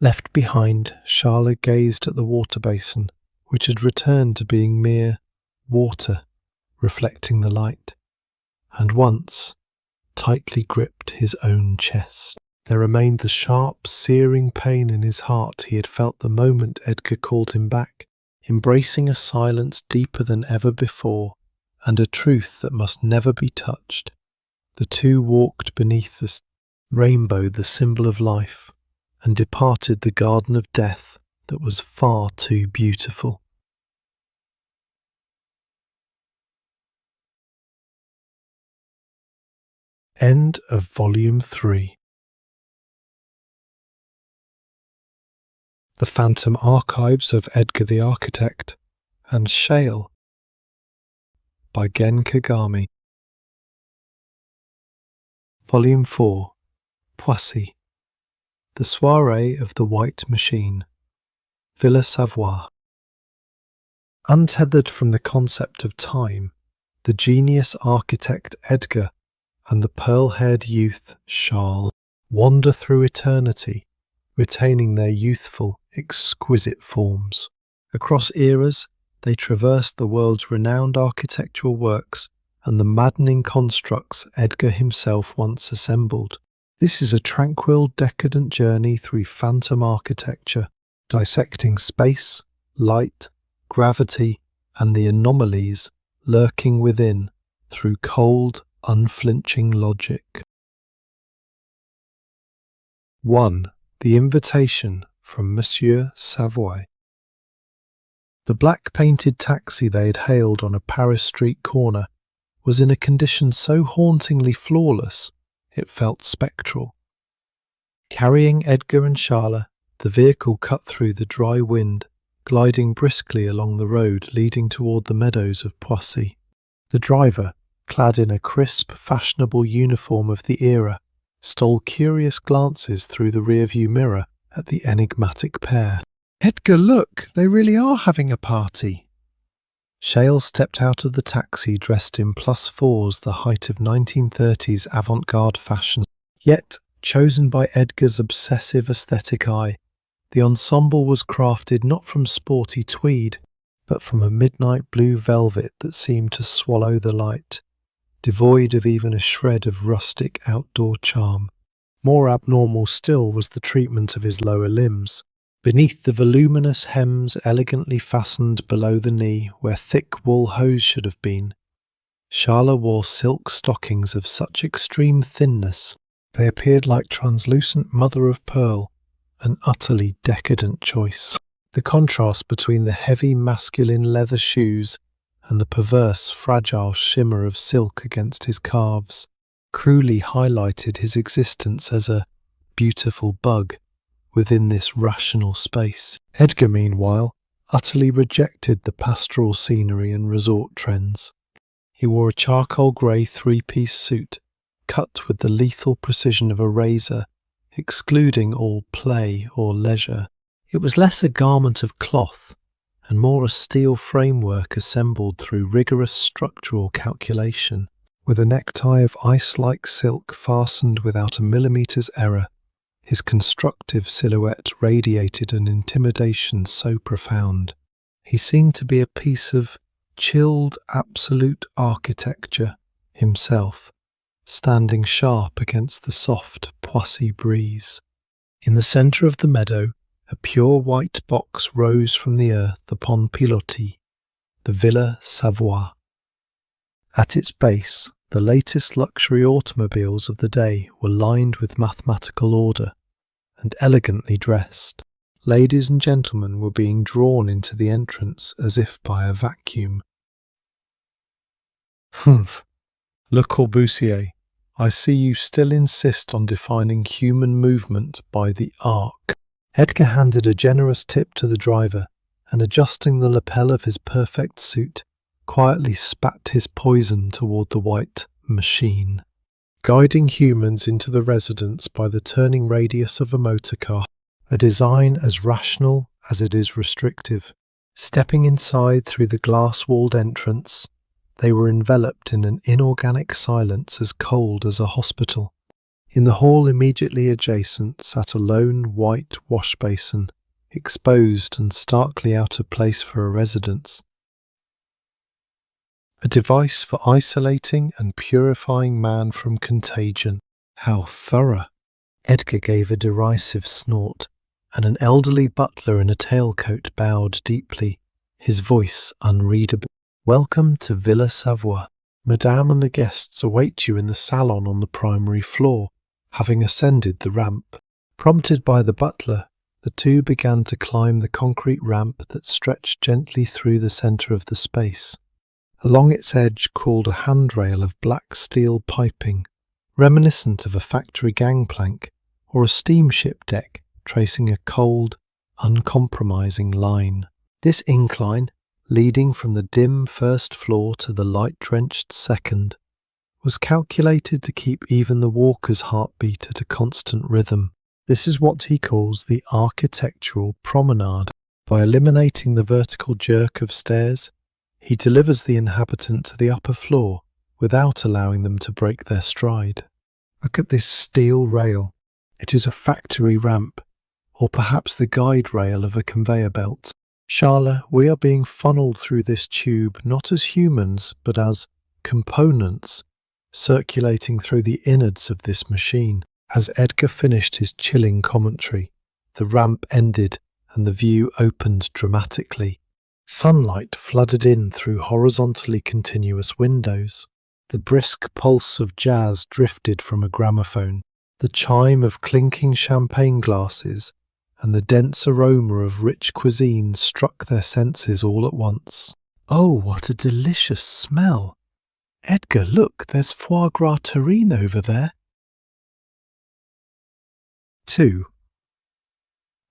Left behind, Schale gazed at the water basin, which had returned to being mere water, reflecting the light, and once tightly gripped his own chest. There remained the sharp, searing pain in his heart he had felt the moment Edgar called him back, embracing a silence deeper than ever before, and a truth that must never be touched. The two walked beneath the rainbow, the symbol of life, and departed the garden of death that was far too beautiful. End of Volume 3. The Phantom Archives of Edgar the Architect and Schale by Gen Kagami. Volume 4. Poissy. The Soirée of the White Machine. Villa Savoie. Untethered from the concept of time, the genius architect Edgar and the pearl-haired youth Schale wander through eternity, retaining their youthful, exquisite forms. Across eras, they traverse the world's renowned architectural works and the maddening constructs Edgar himself once assembled. This is a tranquil, decadent journey through phantom architecture, dissecting space, light, gravity, and the anomalies lurking within through cold, unflinching logic. 1. The Invitation from Monsieur Savoy. The black-painted taxi they had hailed on a Paris street corner was in a condition so hauntingly flawless it felt spectral. Carrying Edgar and Schale, the vehicle cut through the dry wind, gliding briskly along the road leading toward the meadows of Poissy. The driver, clad in a crisp, fashionable uniform of the era, stole curious glances through the rearview mirror at the enigmatic pair. "Edgar, look, they really are having a party." Schale stepped out of the taxi dressed in +4s, the height of 1930s avant-garde fashion. Yet, chosen by Edgar's obsessive aesthetic eye, the ensemble was crafted not from sporty tweed, but from a midnight blue velvet that seemed to swallow the light, devoid of even a shred of rustic outdoor charm. More abnormal still was the treatment of his lower limbs. Beneath the voluminous hems elegantly fastened below the knee where thick wool hose should have been, Schale wore silk stockings of such extreme thinness they appeared like translucent mother-of-pearl, an utterly decadent choice. The contrast between the heavy masculine leather shoes and the perverse, fragile shimmer of silk against his calves cruelly highlighted his existence as a beautiful bug within this rational space. Edgar, meanwhile, utterly rejected the pastoral scenery and resort trends. He wore a charcoal grey three-piece suit, cut with the lethal precision of a razor, excluding all play or leisure. It was less a garment of cloth and more a steel framework assembled through rigorous structural calculation, with a necktie of ice-like silk fastened without a millimeter's error. His constructive silhouette radiated an intimidation so profound. He seemed to be a piece of chilled absolute architecture himself, standing sharp against the soft, Poissy breeze. In the centre of the meadow, a pure white box rose from the earth upon pilotis, the Villa Savoie. At its base, the latest luxury automobiles of the day were lined with mathematical order and elegantly dressed. Ladies and gentlemen were being drawn into the entrance as if by a vacuum. Humph! Le Corbusier, I see you still insist on defining human movement by the arc. Edgar handed a generous tip to the driver and, adjusting the lapel of his perfect suit, quietly spat his poison toward the white machine. Guiding humans into the residence by the turning radius of a motor car, a design as rational as it is restrictive. Stepping inside through the glass-walled entrance, they were enveloped in an inorganic silence as cold as a hospital. In the hall immediately adjacent sat a lone white wash basin, exposed and starkly out of place for a residence. A device for isolating and purifying man from contagion. How thorough! Edgar gave a derisive snort, and an elderly butler in a tailcoat bowed deeply, his voice unreadable. Welcome to Villa Savoie. Madame and the guests await you in the salon on the primary floor, having ascended the ramp. Prompted by the butler, the two began to climb the concrete ramp that stretched gently through the centre of the space. Along its edge crawled a handrail of black steel piping, reminiscent of a factory gangplank or a steamship deck tracing a cold, uncompromising line. This incline, leading from the dim first floor to the light-drenched second, was calculated to keep even the walker's heartbeat at a constant rhythm. This is what he calls the architectural promenade. By eliminating the vertical jerk of stairs, he delivers the inhabitant to the upper floor without allowing them to break their stride. Look at this steel rail. It is a factory ramp, or perhaps the guide rail of a conveyor belt. Schale, we are being funneled through this tube not as humans, but as components, circulating through the innards of this machine. As Edgar finished his chilling commentary, the ramp ended and the view opened dramatically. Sunlight flooded in through horizontally continuous windows. The brisk pulse of jazz drifted from a gramophone. The chime of clinking champagne glasses and the dense aroma of rich cuisine struck their senses all at once. Oh, what a delicious smell! Edgar, look, there's foie gras terrine over there. 2.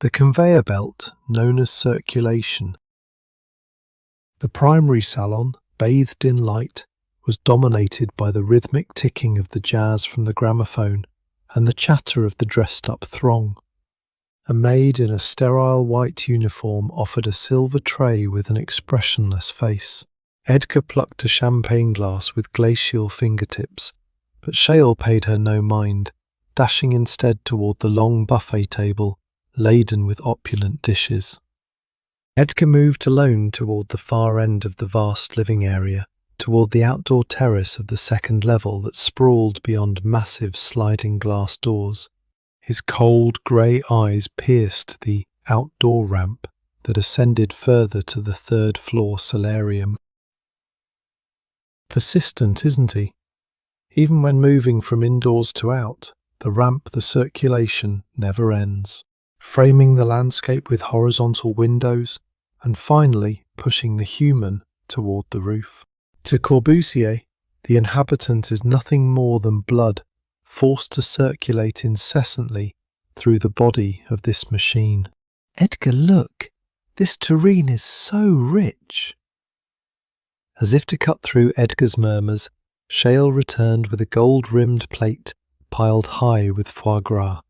The conveyor belt, known as circulation. The primary salon, bathed in light, was dominated by the rhythmic ticking of the jazz from the gramophone and the chatter of the dressed-up throng. A maid in a sterile white uniform offered a silver tray with an expressionless face. Edgar plucked a champagne glass with glacial fingertips, but Schale paid her no mind, dashing instead toward the long buffet table, laden with opulent dishes. Edgar moved alone toward the far end of the vast living area, toward the outdoor terrace of the second level that sprawled beyond massive sliding glass doors. His cold grey eyes pierced the outdoor ramp that ascended further to the third-floor solarium. Persistent, isn't he? Even when moving from indoors to out, the ramp, the circulation, never ends, framing the landscape with horizontal windows, and finally pushing the human toward the roof. To Corbusier, the inhabitant is nothing more than blood, forced to circulate incessantly through the body of this machine. Edgar, look! This terrine is so rich! As if to cut through Edgar's murmurs, Schale returned with a gold-rimmed plate piled high with foie gras.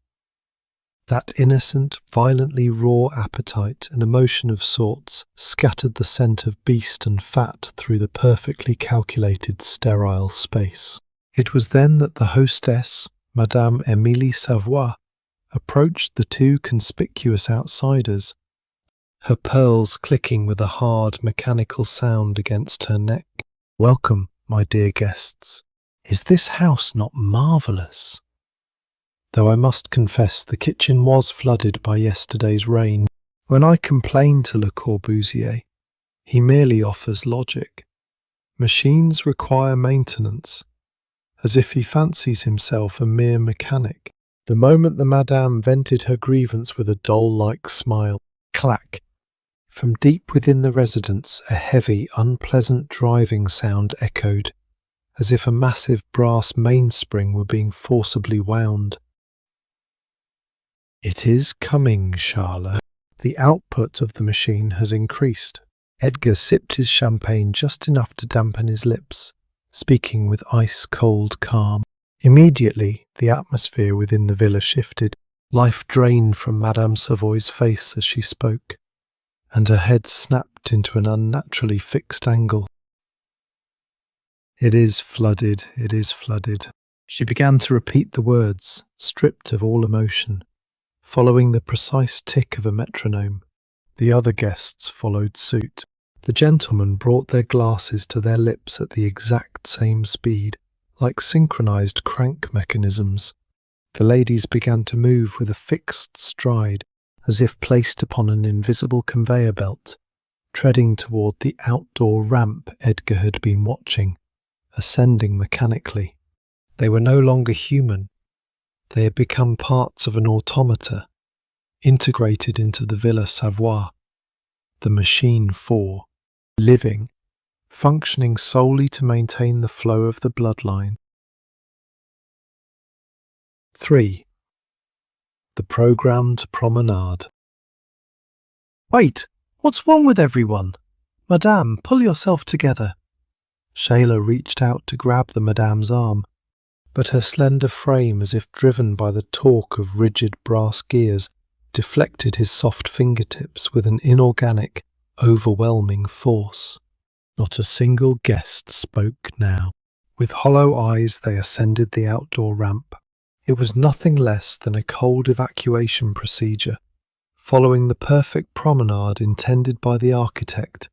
That innocent, violently raw appetite and emotion of sorts scattered the scent of beast and fat through the perfectly calculated sterile space. It was then that the hostess, Madame Émilie Savoie, approached the two conspicuous outsiders, her pearls clicking with a hard, mechanical sound against her neck. "Welcome, my dear guests. Is this house not marvellous?" Though I must confess the kitchen was flooded by yesterday's rain. When I complain to Le Corbusier, he merely offers logic. Machines require maintenance, as if he fancies himself a mere mechanic. The moment the Madame vented her grievance with a doll-like smile, clack! From deep within the residence a heavy, unpleasant driving sound echoed, as if a massive brass mainspring were being forcibly wound. "It is coming, Schale. The output of the machine has increased." Edgar sipped his champagne just enough to dampen his lips, speaking with ice-cold calm. Immediately, the atmosphere within the villa shifted. Life drained from Madame Savoy's face as she spoke, and her head snapped into an unnaturally fixed angle. "It is flooded, it is flooded." She began to repeat the words, stripped of all emotion, following the precise tick of a metronome. The other guests followed suit. The gentlemen brought their glasses to their lips at the exact same speed, like synchronized crank mechanisms. The ladies began to move with a fixed stride, as if placed upon an invisible conveyor belt, treading toward the outdoor ramp Edgar had been watching, ascending mechanically. They were no longer human. They had become parts of an automata, integrated into the Villa Savoie, the machine 4, living, functioning solely to maintain the flow of the bloodline. 3. The programmed promenade. "Wait, what's wrong with everyone? Madame, pull yourself together." Schale reached out to grab the Madame's arm, but her slender frame, as if driven by the torque of rigid brass gears, deflected his soft fingertips with an inorganic, overwhelming force. Not a single guest spoke now. With hollow eyes they ascended the outdoor ramp. It was nothing less than a cold evacuation procedure, following the perfect promenade intended by the architect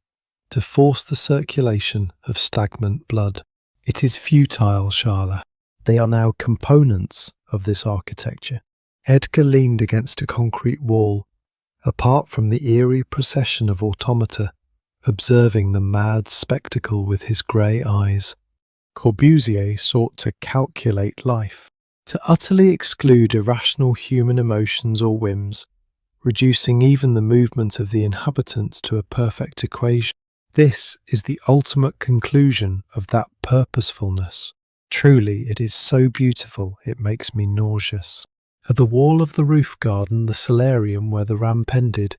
to force the circulation of stagnant blood. It is futile, Schale. They are now components of this architecture. Edgar leaned against a concrete wall, apart from the eerie procession of automata, observing the mad spectacle with his grey eyes. Corbusier sought to calculate life, to utterly exclude irrational human emotions or whims, reducing even the movement of the inhabitants to a perfect equation. This is the ultimate conclusion of that purposefulness. Truly, it is so beautiful it makes me nauseous. At the wall of the roof garden, the solarium where the ramp ended,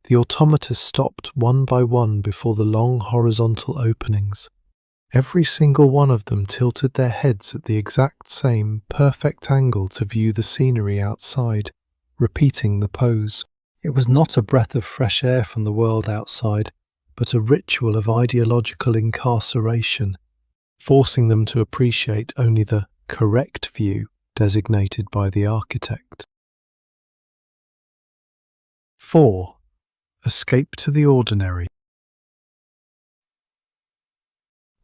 the automata stopped one by one before the long horizontal openings. Every single one of them tilted their heads at the exact same perfect angle to view the scenery outside, repeating the pose. It was not a breath of fresh air from the world outside, but a ritual of ideological incarceration, forcing them to appreciate only the correct view designated by the architect. 4. Escape to the ordinary.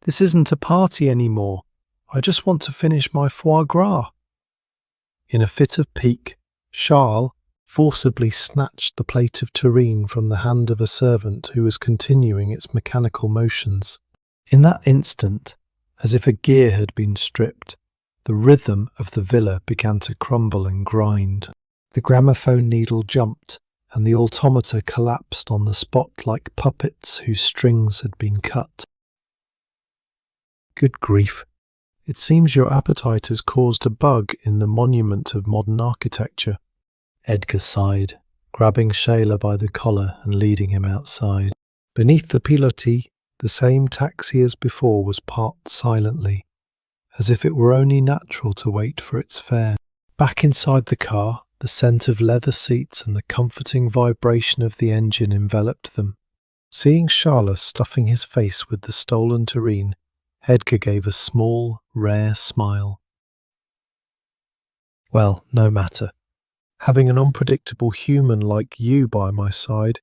This isn't a party anymore. I just want to finish my foie gras. In a fit of pique, Schale forcibly snatched the plate of terrine from the hand of a servant who was continuing its mechanical motions. In that instant, as if a gear had been stripped, the rhythm of the villa began to crumble and grind. The gramophone needle jumped, and the automata collapsed on the spot like puppets whose strings had been cut. Good grief. It seems your appetite has caused a bug in the monument of modern architecture. Edgar sighed, grabbing Schale by the collar and leading him outside. Beneath the pilotis, The same taxi as before was parked silently, as if it were only natural to wait for its fare. Back inside the car, the scent of leather seats and the comforting vibration of the engine enveloped them. Seeing Schale stuffing his face with the stolen terrine, Edgar gave a small, rare smile. Well, no matter. Having an unpredictable human like you by my side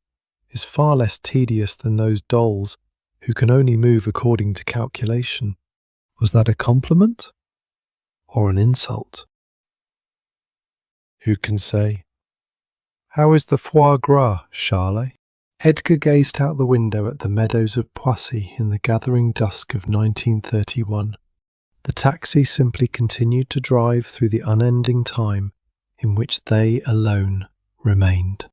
is far less tedious than those dolls who can only move according to calculation. Was that a compliment? Or an insult? Who can say? How is the foie gras, Schale? Edgar gazed out the window at the meadows of Poissy in the gathering dusk of 1931. The taxi simply continued to drive through the unending time in which they alone remained.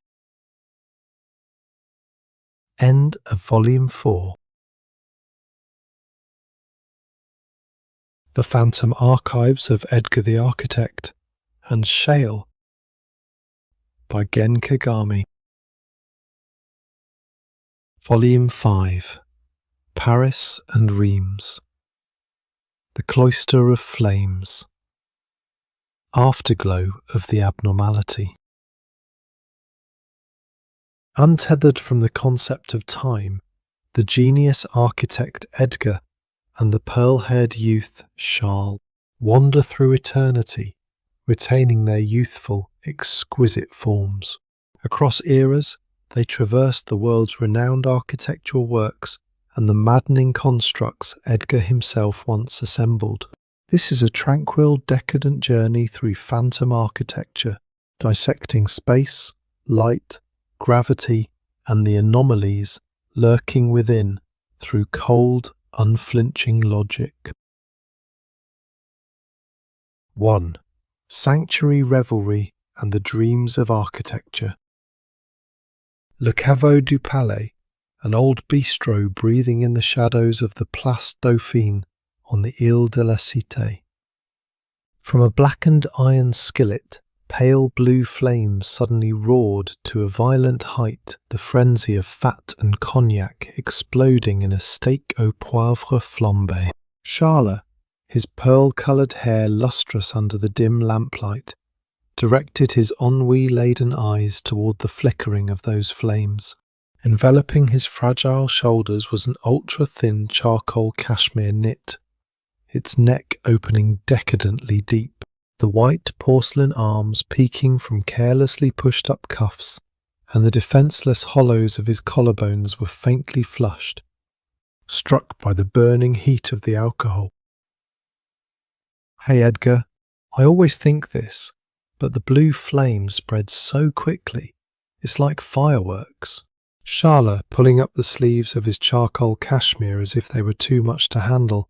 End of Volume 4. The Phantom Archives of Edgar the Architect and Schale by Gen Kagami. Volume 5. Paris and Reims. The Cloister of Flames. Afterglow of the Abnormality. Untethered from the concept of time, the genius architect Edgar and the pearl-haired youth Schale wander through eternity, retaining their youthful, exquisite forms. Across eras, they traverse the world's renowned architectural works and the maddening constructs Edgar himself once assembled. This is a tranquil, decadent journey through phantom architecture, dissecting space, light, gravity, and the anomalies lurking within through cold, unflinching logic. 1. Sanctuary Revelry and the Dreams of Architecture. Le Caveau du Palais, an old bistro breathing in the shadows of the Place Dauphine on the Ile de la Cité. From a blackened iron skillet, pale blue flames suddenly roared to a violent height, the frenzy of fat and cognac exploding in a steak au poivre flambé. Schale, his pearl-coloured hair lustrous under the dim lamplight, directed his ennui-laden eyes toward the flickering of those flames. Enveloping his fragile shoulders was an ultra-thin charcoal cashmere knit, its neck opening decadently deep, the white porcelain arms peeking from carelessly pushed-up cuffs, and the defenceless hollows of his collarbones were faintly flushed, struck by the burning heat of the alcohol. Hey Edgar, I always think this, but the blue flame spreads so quickly, it's like fireworks. Schale, pulling up the sleeves of his charcoal cashmere as if they were too much to handle,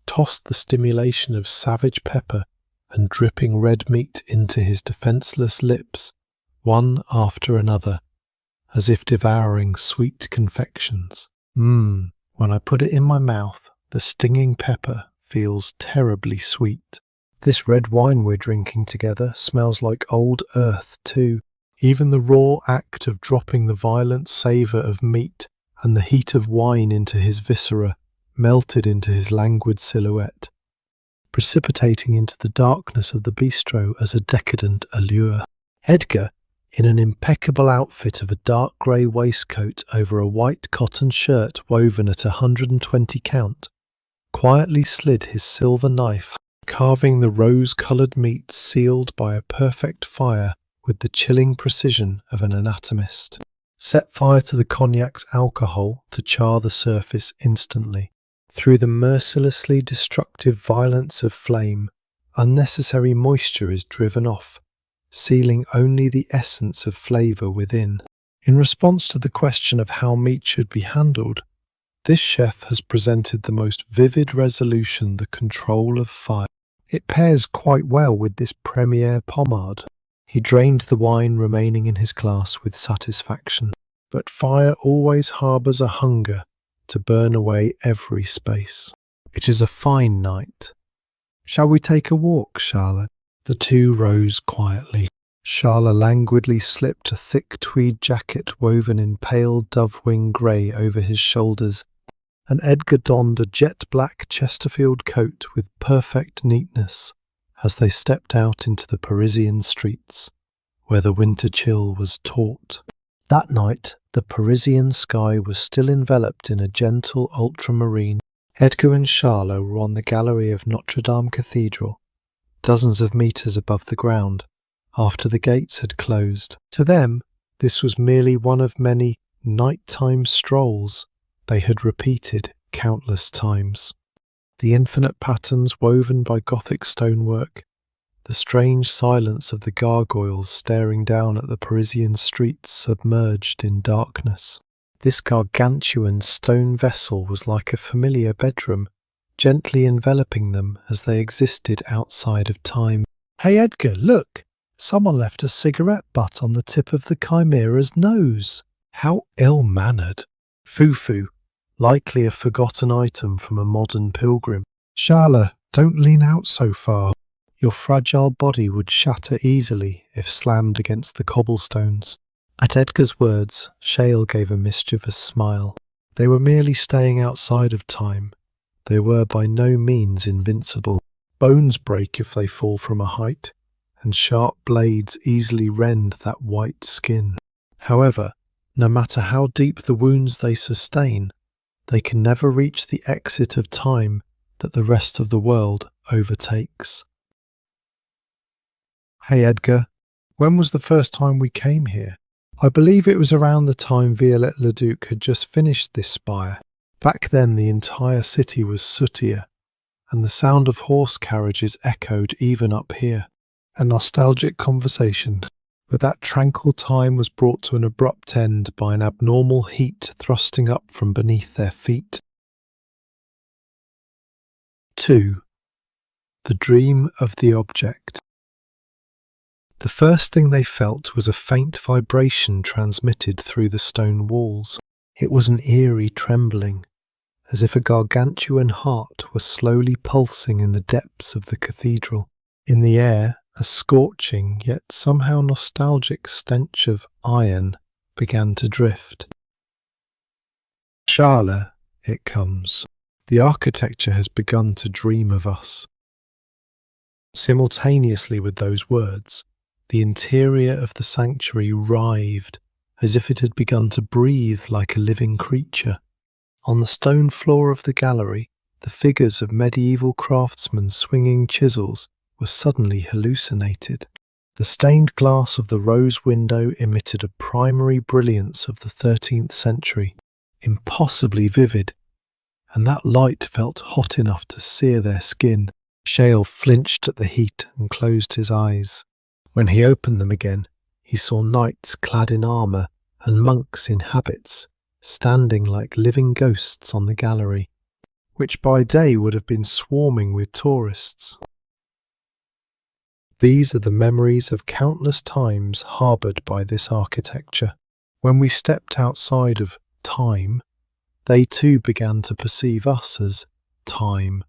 tossed the stimulation of savage pepper and dripping red meat into his defenceless lips, one after another, as if devouring sweet confections. When I put it in my mouth, the stinging pepper feels terribly sweet. This red wine we're drinking together smells like old earth too. Even the raw act of dropping the violent savour of meat and the heat of wine into his viscera melted into his languid silhouette, precipitating into the darkness of the bistro as a decadent allure. Edgar, in an impeccable outfit of a dark grey waistcoat over a white cotton shirt woven at 120 count, quietly slid his silver knife, carving the rose-coloured meat sealed by a perfect fire with the chilling precision of an anatomist. Set fire to the cognac's alcohol to char the surface instantly. Through the mercilessly destructive violence of flame, unnecessary moisture is driven off, sealing only the essence of flavour within. In response to the question of how meat should be handled, this chef has presented the most vivid resolution: the control of fire. It pairs quite well with this premiere pomade. He drained the wine remaining in his glass with satisfaction. But fire always harbours a hunger to burn away every space. It is a fine night. Shall we take a walk, Schale? The two rose quietly. Schale languidly slipped a thick tweed jacket woven in pale dove-wing grey over his shoulders and Edgar donned a jet-black Chesterfield coat with perfect neatness as they stepped out into the Parisian streets, where the winter chill was taut. That night, the Parisian sky was still enveloped in a gentle ultramarine. Edgar and Schale were on the gallery of Notre Dame Cathedral, dozens of metres above the ground, after the gates had closed. To them, this was merely one of many nighttime strolls they had repeated countless times. The infinite patterns woven by Gothic stonework, the strange silence of the gargoyles staring down at the Parisian streets submerged in darkness. This gargantuan stone vessel was like a familiar bedroom, gently enveloping them as they existed outside of time. "Hey Edgar, look! Someone left a cigarette butt on the tip of the Chimera's nose. How ill-mannered. Foo-foo, likely a forgotten item from a modern pilgrim. Schale, don't lean out so far. Your fragile body would shatter easily if slammed against the cobblestones." At Edgar's words, Schale gave a mischievous smile. They were merely staying outside of time. They were by no means invincible. Bones break if they fall from a height, and sharp blades easily rend that white skin. However, no matter how deep the wounds they sustain, they can never reach the exit of time that the rest of the world overtakes. "Hey Edgar, when was the first time we came here?" "I believe it was around the time Viollet-le-Duc had just finished this spire. Back then the entire city was sootier, and the sound of horse carriages echoed even up here." A nostalgic conversation, but that tranquil time was brought to an abrupt end by an abnormal heat thrusting up from beneath their feet. 2. The dream of the object. The first thing they felt was a faint vibration transmitted through the stone walls. It was an eerie trembling, as if a gargantuan heart were slowly pulsing in the depths of the cathedral. In the air, a scorching yet somehow nostalgic stench of iron began to drift. "Schale, it comes. The architecture has begun to dream of us." Simultaneously with those words, the interior of the sanctuary writhed, as if it had begun to breathe like a living creature. On the stone floor of the gallery, the figures of medieval craftsmen swinging chisels were suddenly hallucinated. The stained glass of the rose window emitted a primary brilliance of the 13th century, impossibly vivid, and that light felt hot enough to sear their skin. Schale flinched at the heat and closed his eyes. When he opened them again, he saw knights clad in armour and monks in habits, standing like living ghosts on the gallery, which by day would have been swarming with tourists. These are the memories of countless times harboured by this architecture. When we stepped outside of time, they too began to perceive us as time.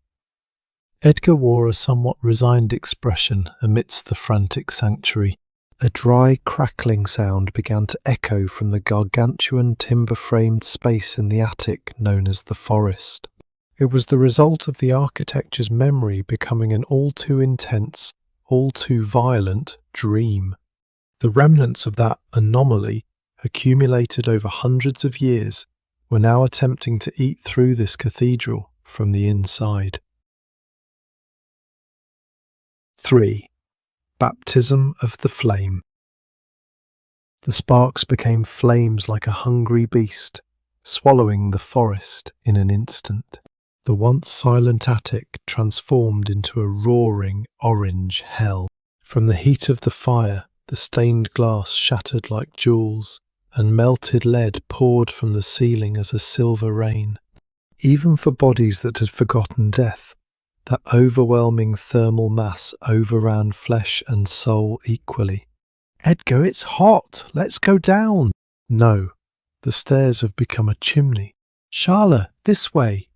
Edgar wore a somewhat resigned expression amidst the frantic sanctuary. A dry, crackling sound began to echo from the gargantuan timber-framed space in the attic known as the forest. It was the result of the architecture's memory becoming an all too intense, all too violent dream. The remnants of that anomaly, accumulated over hundreds of years, were now attempting to eat through this cathedral from the inside. 3. Baptism of the flame. The sparks became flames like a hungry beast, swallowing the forest in an instant. The once silent attic transformed into a roaring orange hell. From the heat of the fire, the stained glass shattered like jewels, and melted lead poured from the ceiling as a silver rain. Even for bodies that had forgotten death, that overwhelming thermal mass overran flesh and soul equally. "Edgar, it's hot! Let's go down!" "No, the stairs have become a chimney." "Schale, this way!"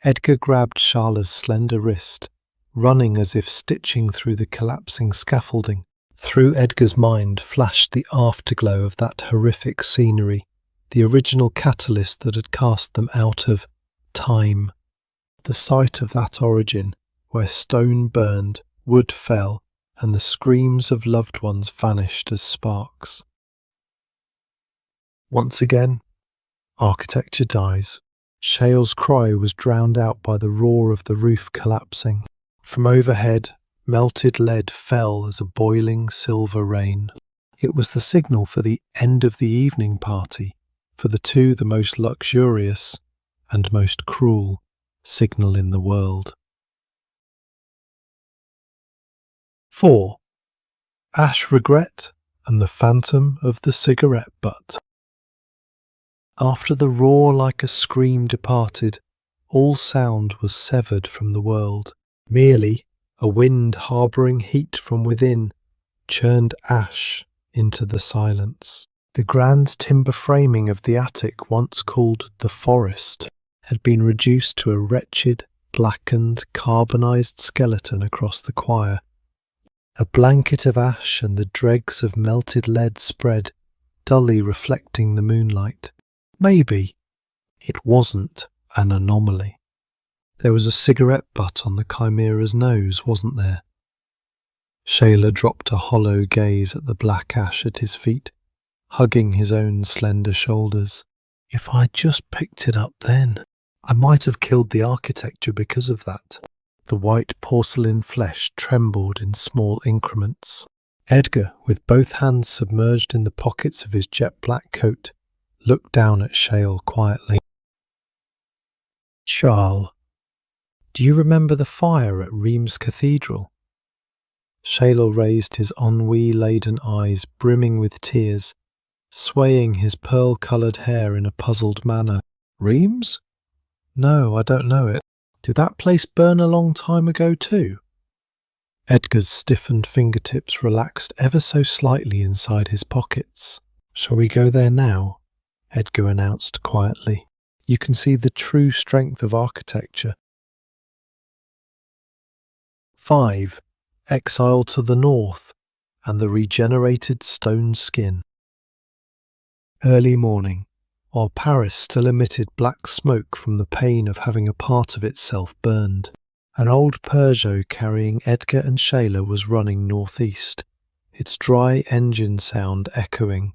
Edgar grabbed Schale's slender wrist, running as if stitching through the collapsing scaffolding. Through Edgar's mind flashed the afterglow of that horrific scenery, the original catalyst that had cast them out of time. The site of that origin, where stone burned, wood fell, and the screams of loved ones vanished as sparks. Once again, architecture dies. Schale's cry was drowned out by the roar of the roof collapsing. From overhead, melted lead fell as a boiling silver rain. It was the signal for the end of the evening party, for the most luxurious and most cruel signal in the world. 4. Ash Regret and the Phantom of the Cigarette Butt. After the roar like a scream departed, all sound was severed from the world. Merely a wind harbouring heat from within churned ash into the silence. The grand timber framing of the attic, once called the forest, had been reduced to a wretched, blackened, carbonized skeleton across the choir. A blanket of ash and the dregs of melted lead spread, dully reflecting the moonlight. Maybe it wasn't an anomaly. There was a cigarette butt on the chimera's nose, wasn't there? Schale dropped a hollow gaze at the black ash at his feet, hugging his own slender shoulders. If I'd just picked it up then, I might have killed the architecture because of that. The white porcelain flesh trembled in small increments. Edgar, with both hands submerged in the pockets of his jet-black coat, looked down at Schale quietly. Schale, do you remember the fire at Reims Cathedral? Schale raised his ennui-laden eyes, brimming with tears, swaying his pearl-coloured hair in a puzzled manner. Reims? No, I don't know it. Did that place burn a long time ago too? Edgar's stiffened fingertips relaxed ever so slightly inside his pockets. Shall we go there now? Edgar announced quietly. You can see the true strength of architecture. 5. Exile to the North and the regenerated stone skin. Early morning, while Paris still emitted black smoke from the pain of having a part of itself burned. An old Peugeot carrying Edgar and Schale was running northeast, its dry engine sound echoing.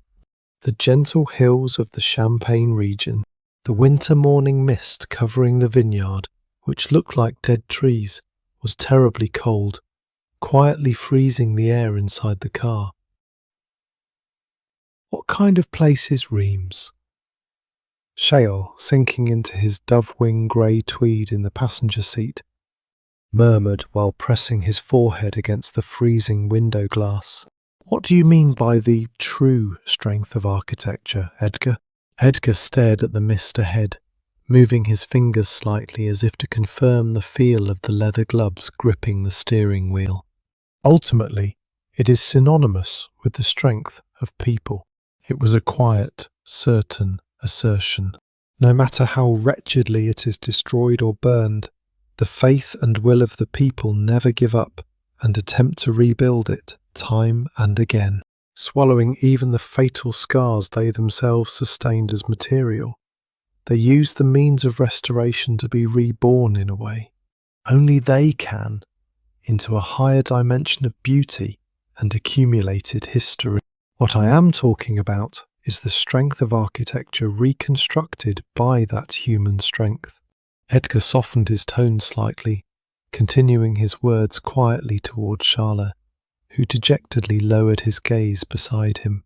The gentle hills of the Champagne region, the winter morning mist covering the vineyard, which looked like dead trees, was terribly cold, quietly freezing the air inside the car. What kind of place is Reims? Schale, sinking into his dove-wing grey tweed in the passenger seat, murmured while pressing his forehead against the freezing window glass. What do you mean by the true strength of architecture, Edgar? Edgar stared at the mist ahead, moving his fingers slightly as if to confirm the feel of the leather gloves gripping the steering wheel. Ultimately, it is synonymous with the strength of people. It was a quiet, certain assertion. No matter how wretchedly it is destroyed or burned, the faith and will of the people never give up and attempt to rebuild it time and again, swallowing even the fatal scars they themselves sustained as material. They use the means of restoration to be reborn in a way. Only they can, into a higher dimension of beauty and accumulated history. What I am talking about is the strength of architecture reconstructed by that human strength. Edgar softened his tone slightly, continuing his words quietly toward Schale, who dejectedly lowered his gaze beside him.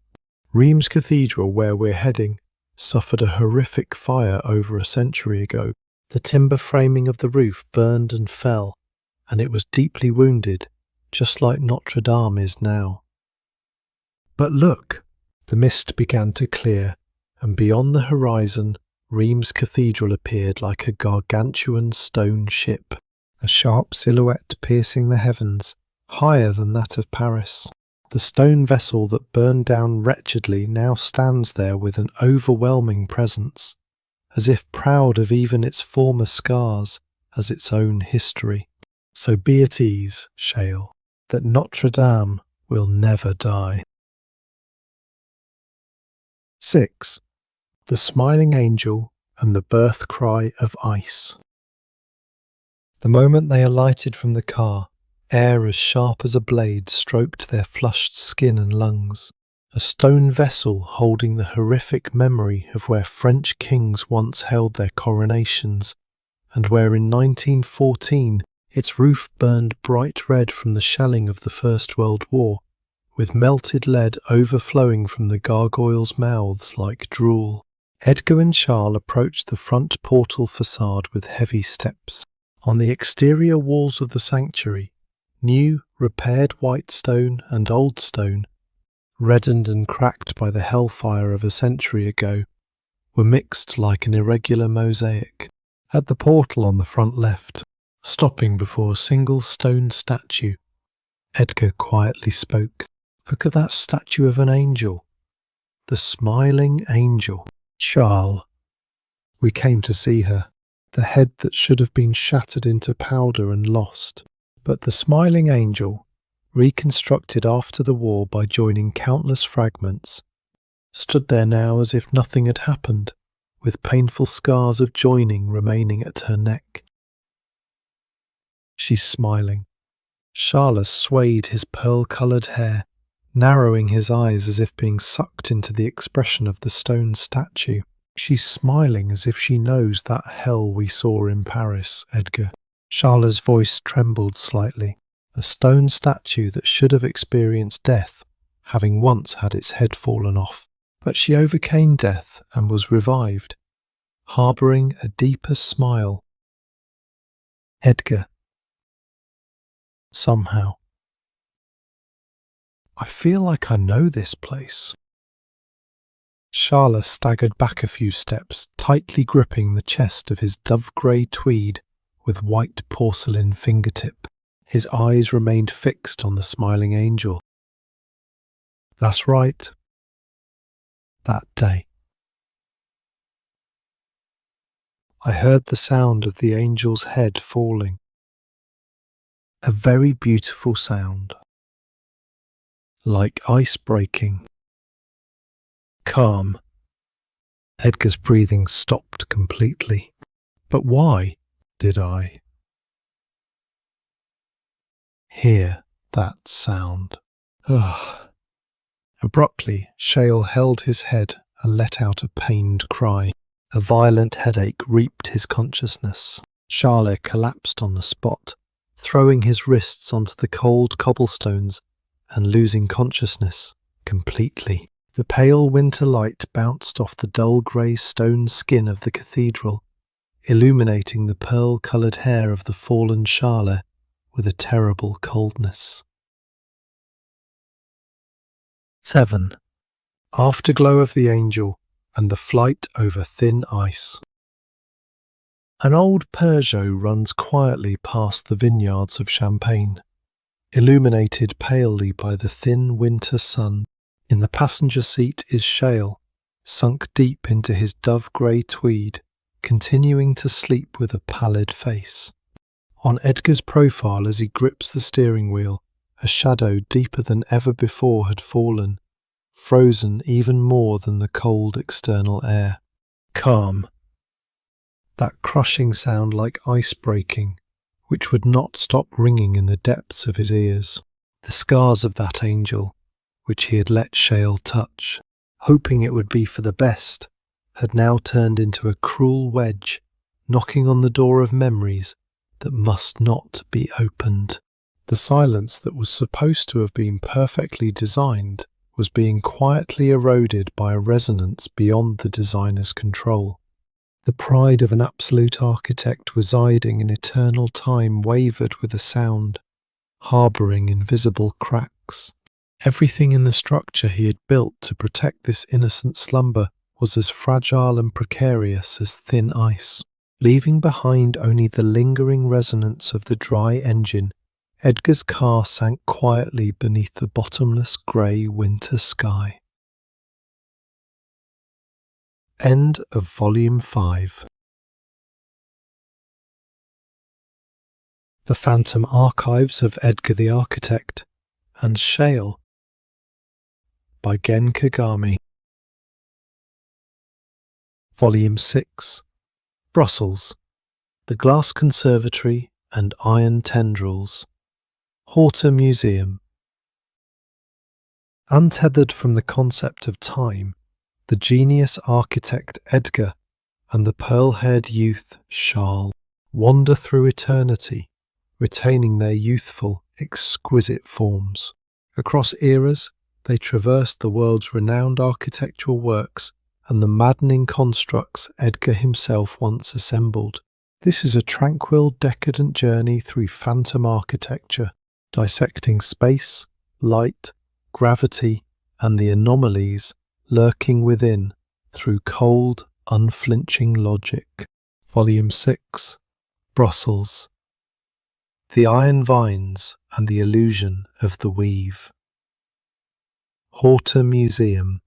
Reims Cathedral, where we're heading, suffered a horrific fire over a century ago. The timber framing of the roof burned and fell, and it was deeply wounded, just like Notre Dame is now. But look! The mist began to clear, and beyond the horizon, Reims Cathedral appeared like a gargantuan stone ship, a sharp silhouette piercing the heavens, higher than that of Paris. The stone vessel that burned down wretchedly now stands there with an overwhelming presence, as if proud of even its former scars as its own history. So be at ease, Schale, that Notre Dame will never die. 6. The Smiling Angel and the Birth Cry of Ice. The moment they alighted from the car, air as sharp as a blade stroked their flushed skin and lungs. A stone vessel holding the horrific memory of where French kings once held their coronations, and where in 1914 its roof burned bright red from the shelling of the First World War, with melted lead overflowing from the gargoyles' mouths like drool. Edgar and Schale approached the front portal facade with heavy steps. On the exterior walls of the sanctuary, new, repaired white stone and old stone, reddened and cracked by the hellfire of a century ago, were mixed like an irregular mosaic. At the portal on the front left, stopping before a single stone statue, Edgar quietly spoke. "Look at that statue of an angel. The Smiling Angel. Schale. We came to see her. The head that should have been shattered into powder and lost. But the Smiling Angel, reconstructed after the war by joining countless fragments, stood there now as if nothing had happened, with painful scars of joining remaining at her neck. She's smiling." Schale swayed his pearl-coloured hair, narrowing his eyes as if being sucked into the expression of the stone statue. "She's smiling as if she knows that hell we saw in Paris, Edgar." Schale's voice trembled slightly. The stone statue that should have experienced death, having once had its head fallen off. But she overcame death and was revived, harbouring a deeper smile. Edgar. Somehow. "I feel like I know this place." Schale staggered back a few steps, tightly gripping the chest of his dove-grey tweed with white porcelain fingertip. His eyes remained fixed on the Smiling Angel. "That's right. That day. I heard the sound of the angel's head falling. A very beautiful sound. Like ice breaking. Calm." Edgar's breathing stopped completely. "But why did I hear that sound?" Ugh. Abruptly, Schale held his head and let out a pained cry. A violent headache reaped his consciousness. Schale collapsed on the spot, throwing his wrists onto the cold cobblestones and losing consciousness completely. The pale winter light bounced off the dull grey stone skin of the cathedral, illuminating the pearl-coloured hair of the fallen Schale with a terrible coldness. 7. Afterglow of the Angel and the Flight over Thin Ice. An old Peugeot runs quietly past the vineyards of Champagne, illuminated palely by the thin winter sun. In the passenger seat is Schale, sunk deep into his dove-grey tweed, continuing to sleep with a pallid face. On Edgar's profile as he grips the steering wheel, a shadow deeper than ever before had fallen, frozen even more than the cold external air. Calm. That crushing sound like ice breaking, which would not stop ringing in the depths of his ears. The scars of that angel, which he had let Schale touch, hoping it would be for the best, had now turned into a cruel wedge, knocking on the door of memories that must not be opened. The silence that was supposed to have been perfectly designed was being quietly eroded by a resonance beyond the designer's control. The pride of an absolute architect residing in eternal time wavered with a sound, harbouring invisible cracks. Everything in the structure he had built to protect this innocent slumber was as fragile and precarious as thin ice. Leaving behind only the lingering resonance of the dry engine, Edgar's car sank quietly beneath the bottomless grey winter sky. End of Volume 5. The Phantom Archives of Edgar the Architect and Schale by Gen Kagami. Volume 6, Brussels, the Glass Conservatory and Iron Tendrils, Horta Museum. Untethered from the concept of time, the genius architect Edgar and the pearl-haired youth Schale wander through eternity, retaining their youthful, exquisite forms. Across eras, they traverse the world's renowned architectural works and the maddening constructs Edgar himself once assembled. This is a tranquil, decadent journey through phantom architecture, dissecting space, light, gravity, and the anomalies lurking within through cold, unflinching logic. Volume 6, Brussels, the iron vines and the illusion of the weave. Horta Museum,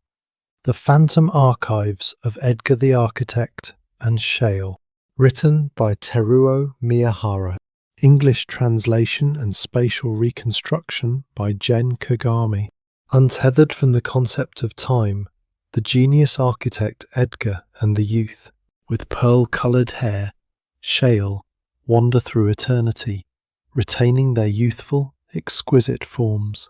the phantom archives of Edgar the Architect and Schale, written by Teruo Miyahara. English translation and spatial reconstruction by Jen Kagami. Untethered from the concept of time, the genius architect Edgar and the youth, with pearl-coloured hair, Schale, wander through eternity, retaining their youthful, exquisite forms.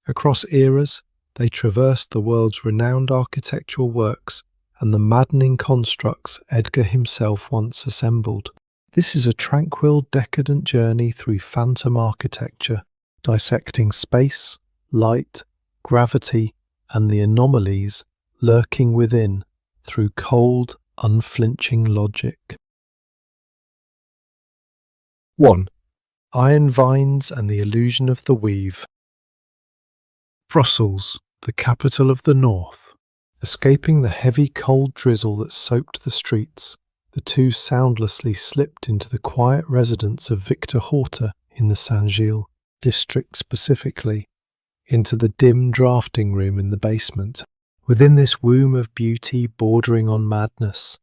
Across eras, they traverse the world's renowned architectural works and the maddening constructs Edgar himself once assembled. This is a tranquil, decadent journey through phantom architecture, dissecting space, light, gravity, and the anomalies lurking within through cold, unflinching logic. 1. Iron vines and the illusion of the weave. Brussels, the capital of the north. Escaping the heavy cold drizzle that soaked the streets, the two soundlessly slipped into the quiet residence of Victor Horta in the Saint-Gilles district, specifically into the dim drafting room in the basement. Within this womb of beauty bordering on madness,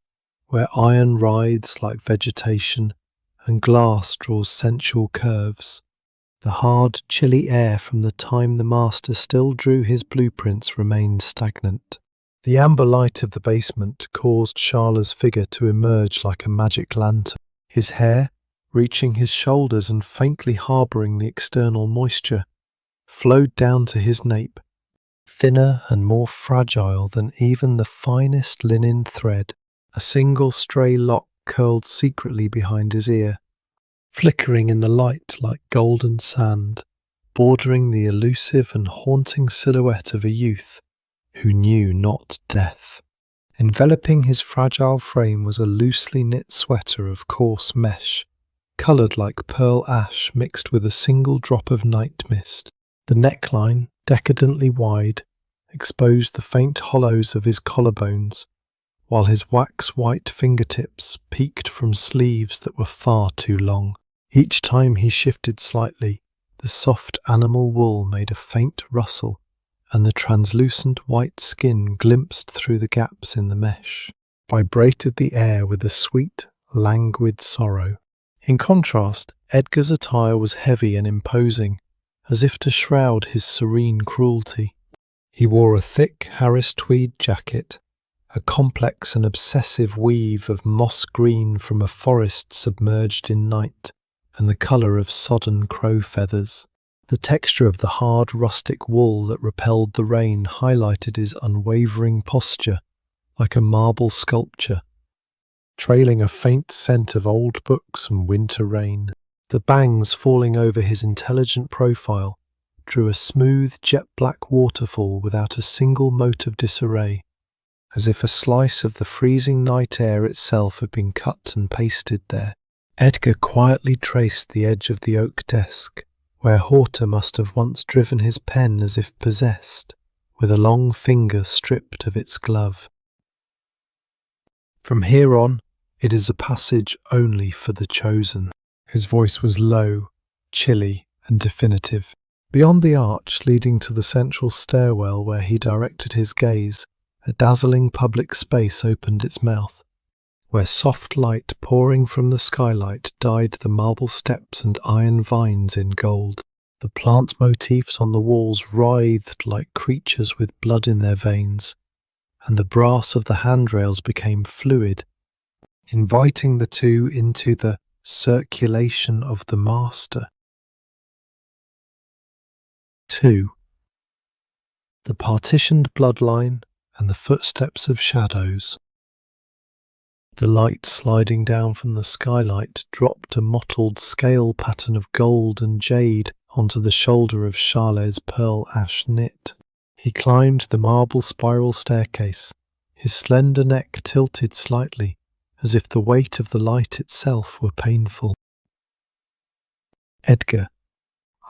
where iron writhes like vegetation and glass draws sensual curves, the hard, chilly air from the time the master still drew his blueprints remained stagnant. The amber light of the basement caused Schale's figure to emerge like a magic lantern. His hair, reaching his shoulders and faintly harbouring the external moisture, flowed down to his nape, thinner and more fragile than even the finest linen thread. A single stray lock curled secretly behind his ear, flickering in the light like golden sand, bordering the elusive and haunting silhouette of a youth who knew not death. Enveloping his fragile frame was a loosely knit sweater of coarse mesh, coloured like pearl ash mixed with a single drop of night mist. The neckline, decadently wide, exposed the faint hollows of his collarbones, while his wax-white fingertips peeked from sleeves that were far too long. Each time he shifted slightly, the soft animal wool made a faint rustle, and the translucent white skin glimpsed through the gaps in the mesh, vibrated the air with a sweet, languid sorrow. In contrast, Edgar's attire was heavy and imposing, as if to shroud his serene cruelty. He wore a thick Harris tweed jacket, a complex and obsessive weave of moss green from a forest submerged in night, and the colour of sodden crow feathers. The texture of the hard rustic wool that repelled the rain highlighted his unwavering posture like a marble sculpture, trailing a faint scent of old books and winter rain. The bangs falling over his intelligent profile drew a smooth jet-black waterfall without a single mote of disarray, as if a slice of the freezing night air itself had been cut and pasted there. Edgar quietly traced the edge of the oak desk, where Horta must have once driven his pen as if possessed, with a long finger stripped of its glove. From here on, it is a passage only for the chosen. His voice was low, chilly, and definitive. Beyond the arch leading to the central stairwell where he directed his gaze, a dazzling public space opened its mouth, where soft light pouring from the skylight dyed the marble steps and iron vines in gold. The plant motifs on the walls writhed like creatures with blood in their veins, and the brass of the handrails became fluid, inviting the two into the circulation of the master. 2. The partitioned bloodline and the footsteps of shadows. The light sliding down from the skylight dropped a mottled scale pattern of gold and jade onto the shoulder of Schale's pearl ash knit. He climbed the marble spiral staircase, his slender neck tilted slightly, as if the weight of the light itself were painful. Edgar,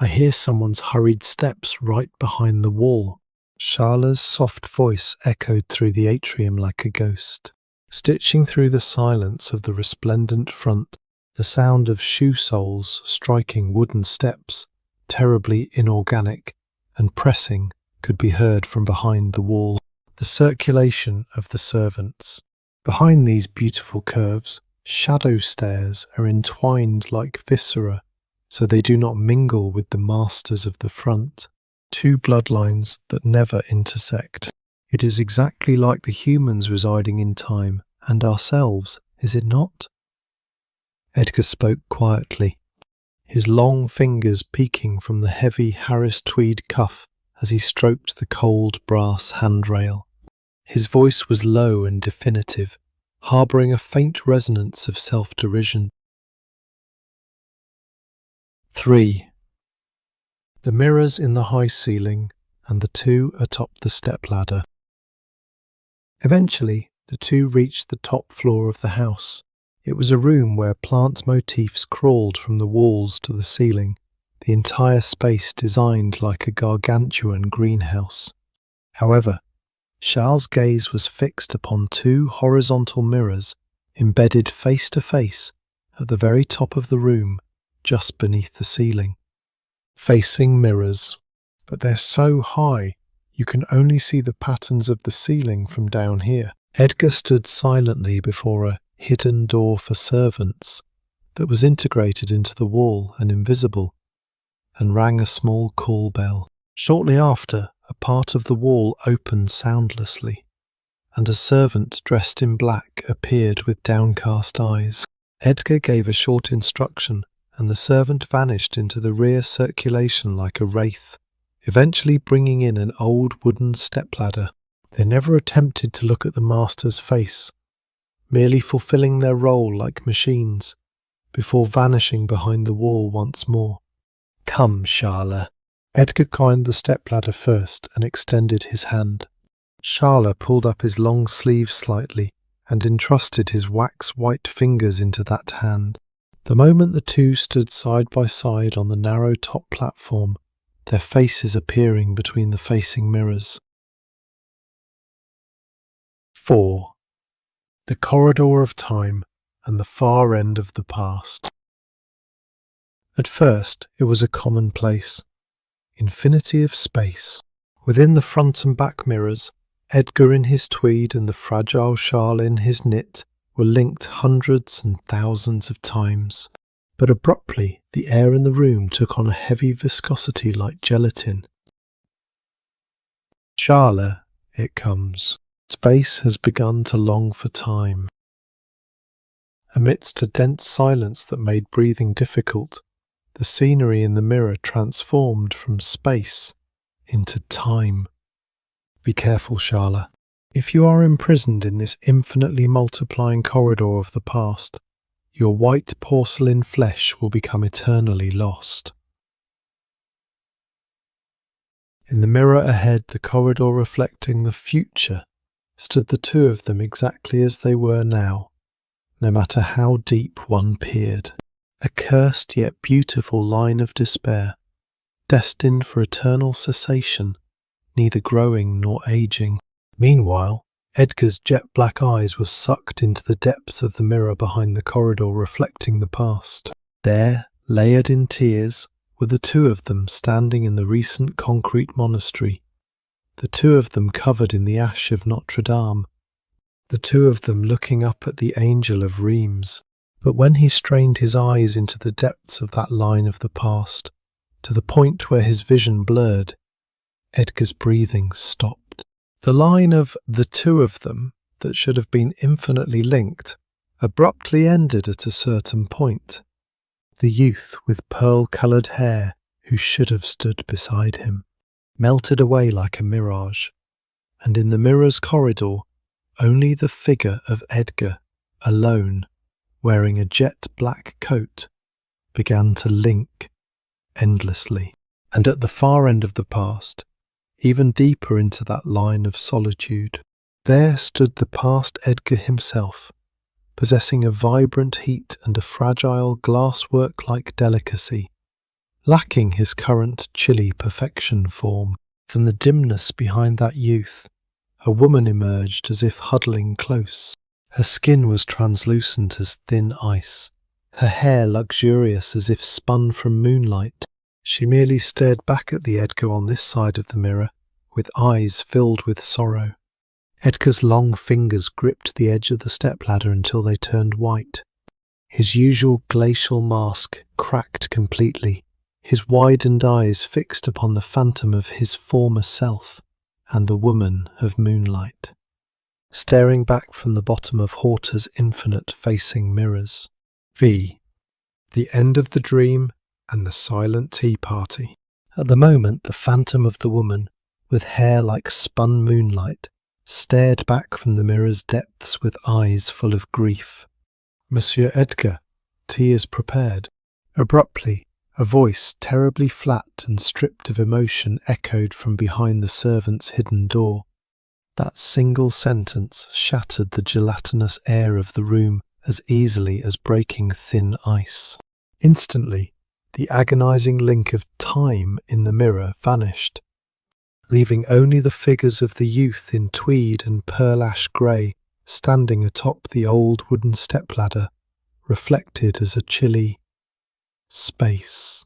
I hear someone's hurried steps right behind the wall. Schale's soft voice echoed through the atrium like a ghost. Stitching through the silence of the resplendent front, the sound of shoe soles striking wooden steps, terribly inorganic and pressing, could be heard from behind the wall. The circulation of the servants. Behind these beautiful curves, shadow stairs are entwined like viscera, so they do not mingle with the masters of the front. Two bloodlines that never intersect. It is exactly like the humans residing in time and ourselves, is it not? Edgar spoke quietly, his long fingers peeking from the heavy Harris tweed cuff as he stroked the cold brass handrail. His voice was low and definitive, harbouring a faint resonance of self-derision. 3. The mirrors in the high ceiling and the two atop the stepladder. Eventually, the two reached the top floor of the house. It was a room where plant motifs crawled from the walls to the ceiling, the entire space designed like a gargantuan greenhouse. However, Schale's gaze was fixed upon two horizontal mirrors embedded face to face at the very top of the room, just beneath the ceiling. Facing mirrors, but they're so high you can only see the patterns of the ceiling from down here. Edgar stood silently before a hidden door for servants that was integrated into the wall and invisible, and rang a small call bell. Shortly after, a part of the wall opened soundlessly, and a servant dressed in black appeared with downcast eyes. Edgar gave a short instruction, and the servant vanished into the rear circulation like a wraith, eventually bringing in an old wooden stepladder. They never attempted to look at the master's face, merely fulfilling their role like machines, before vanishing behind the wall once more. Come, Schale. Edgar climbed the stepladder first and extended his hand. Schale pulled up his long sleeve slightly and entrusted his wax-white fingers into that hand. The moment the two stood side by side on the narrow top platform, their faces appearing between the facing mirrors. 4. The corridor of time and the far end of the past. At first, it was a commonplace. Infinity of space. Within the front and back mirrors, Edgar in his tweed and the fragile Schale in his knit were linked hundreds and thousands of times. But abruptly, the air in the room took on a heavy viscosity like gelatin. Schale, it comes. Space has begun to long for time. Amidst a dense silence that made breathing difficult, the scenery in the mirror transformed from space into time. Be careful, Schale. If you are imprisoned in this infinitely multiplying corridor of the past, your white porcelain flesh will become eternally lost. In the mirror ahead, the corridor reflecting the future, stood the two of them exactly as they were now, no matter how deep one peered. A cursed yet beautiful line of despair, destined for eternal cessation, neither growing nor aging. Meanwhile, Edgar's jet-black eyes were sucked into the depths of the mirror behind the corridor reflecting the past. There, layered in tears, were the two of them standing in the recent concrete monastery, the two of them covered in the ash of Notre Dame, the two of them looking up at the angel of Reims. But when he strained his eyes into the depths of that line of the past, to the point where his vision blurred, Edgar's breathing stopped. The line of the two of them, that should have been infinitely linked, abruptly ended at a certain point. The youth with pearl-coloured hair, who should have stood beside him, melted away like a mirage, and in the mirror's corridor, only the figure of Edgar, alone, wearing a jet-black coat, began to link endlessly. And at the far end of the past, even deeper into that line of solitude, there stood the past Edgar himself, possessing a vibrant heat and a fragile glasswork-like delicacy, lacking his current chilly perfection form. From the dimness behind that youth, a woman emerged as if huddling close. Her skin was translucent as thin ice, her hair luxurious as if spun from moonlight. She merely stared back at the Edgar on this side of the mirror, with eyes filled with sorrow. Edgar's long fingers gripped the edge of the stepladder until they turned white. His usual glacial mask cracked completely, his widened eyes fixed upon the phantom of his former self and the woman of moonlight, staring back from the bottom of Horta's infinite facing mirrors. V. The end of the dream and the silent tea party. At the moment, the phantom of the woman, with hair like spun moonlight, stared back from the mirror's depths with eyes full of grief. "Monsieur Edgar, tea is prepared." Abruptly, a voice terribly flat and stripped of emotion echoed from behind the servant's hidden door. That single sentence shattered the gelatinous air of the room as easily as breaking thin ice. Instantly, the agonizing link of time in the mirror vanished, leaving only the figures of the youth in tweed and pearl ash grey standing atop the old wooden stepladder, reflected as a chilly space.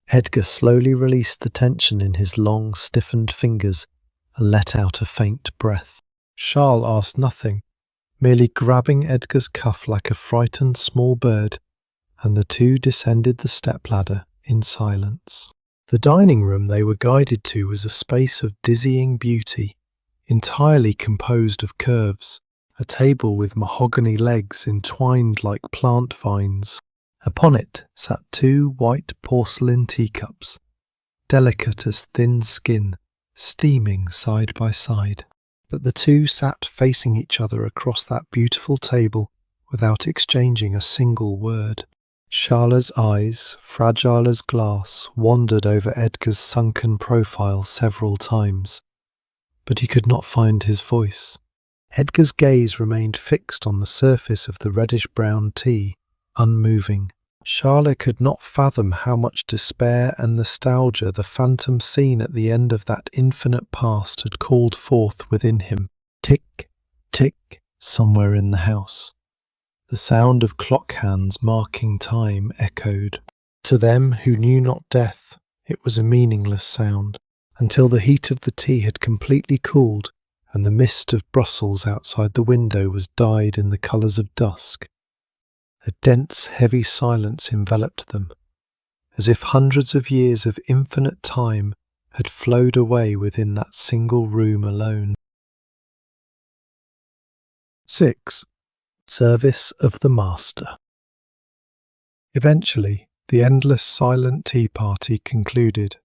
Edgar slowly released the tension in his long, stiffened fingers and let out a faint breath. Schale asked nothing, merely grabbing Edgar's cuff like a frightened small bird, and the two descended the stepladder in silence. The dining room they were guided to was a space of dizzying beauty, entirely composed of curves, a table with mahogany legs entwined like plant vines. Upon it sat two white porcelain teacups, delicate as thin skin, steaming side by side. But the two sat facing each other across that beautiful table without exchanging a single word. Schale's eyes, fragile as glass, wandered over Edgar's sunken profile several times, but he could not find his voice. Edgar's gaze remained fixed on the surface of the reddish-brown tea, unmoving. Schale could not fathom how much despair and nostalgia the phantom scene at the end of that infinite past had called forth within him. Tick, tick, somewhere in the house. The sound of clock hands marking time echoed. To them who knew not death, it was a meaningless sound, until the heat of the tea had completely cooled and the mist of Brussels outside the window was dyed in the colours of dusk. A dense, heavy silence enveloped them, as if hundreds of years of infinite time had flowed away within that single room alone. 6. Service of the Master. Eventually, the endless silent tea party concluded.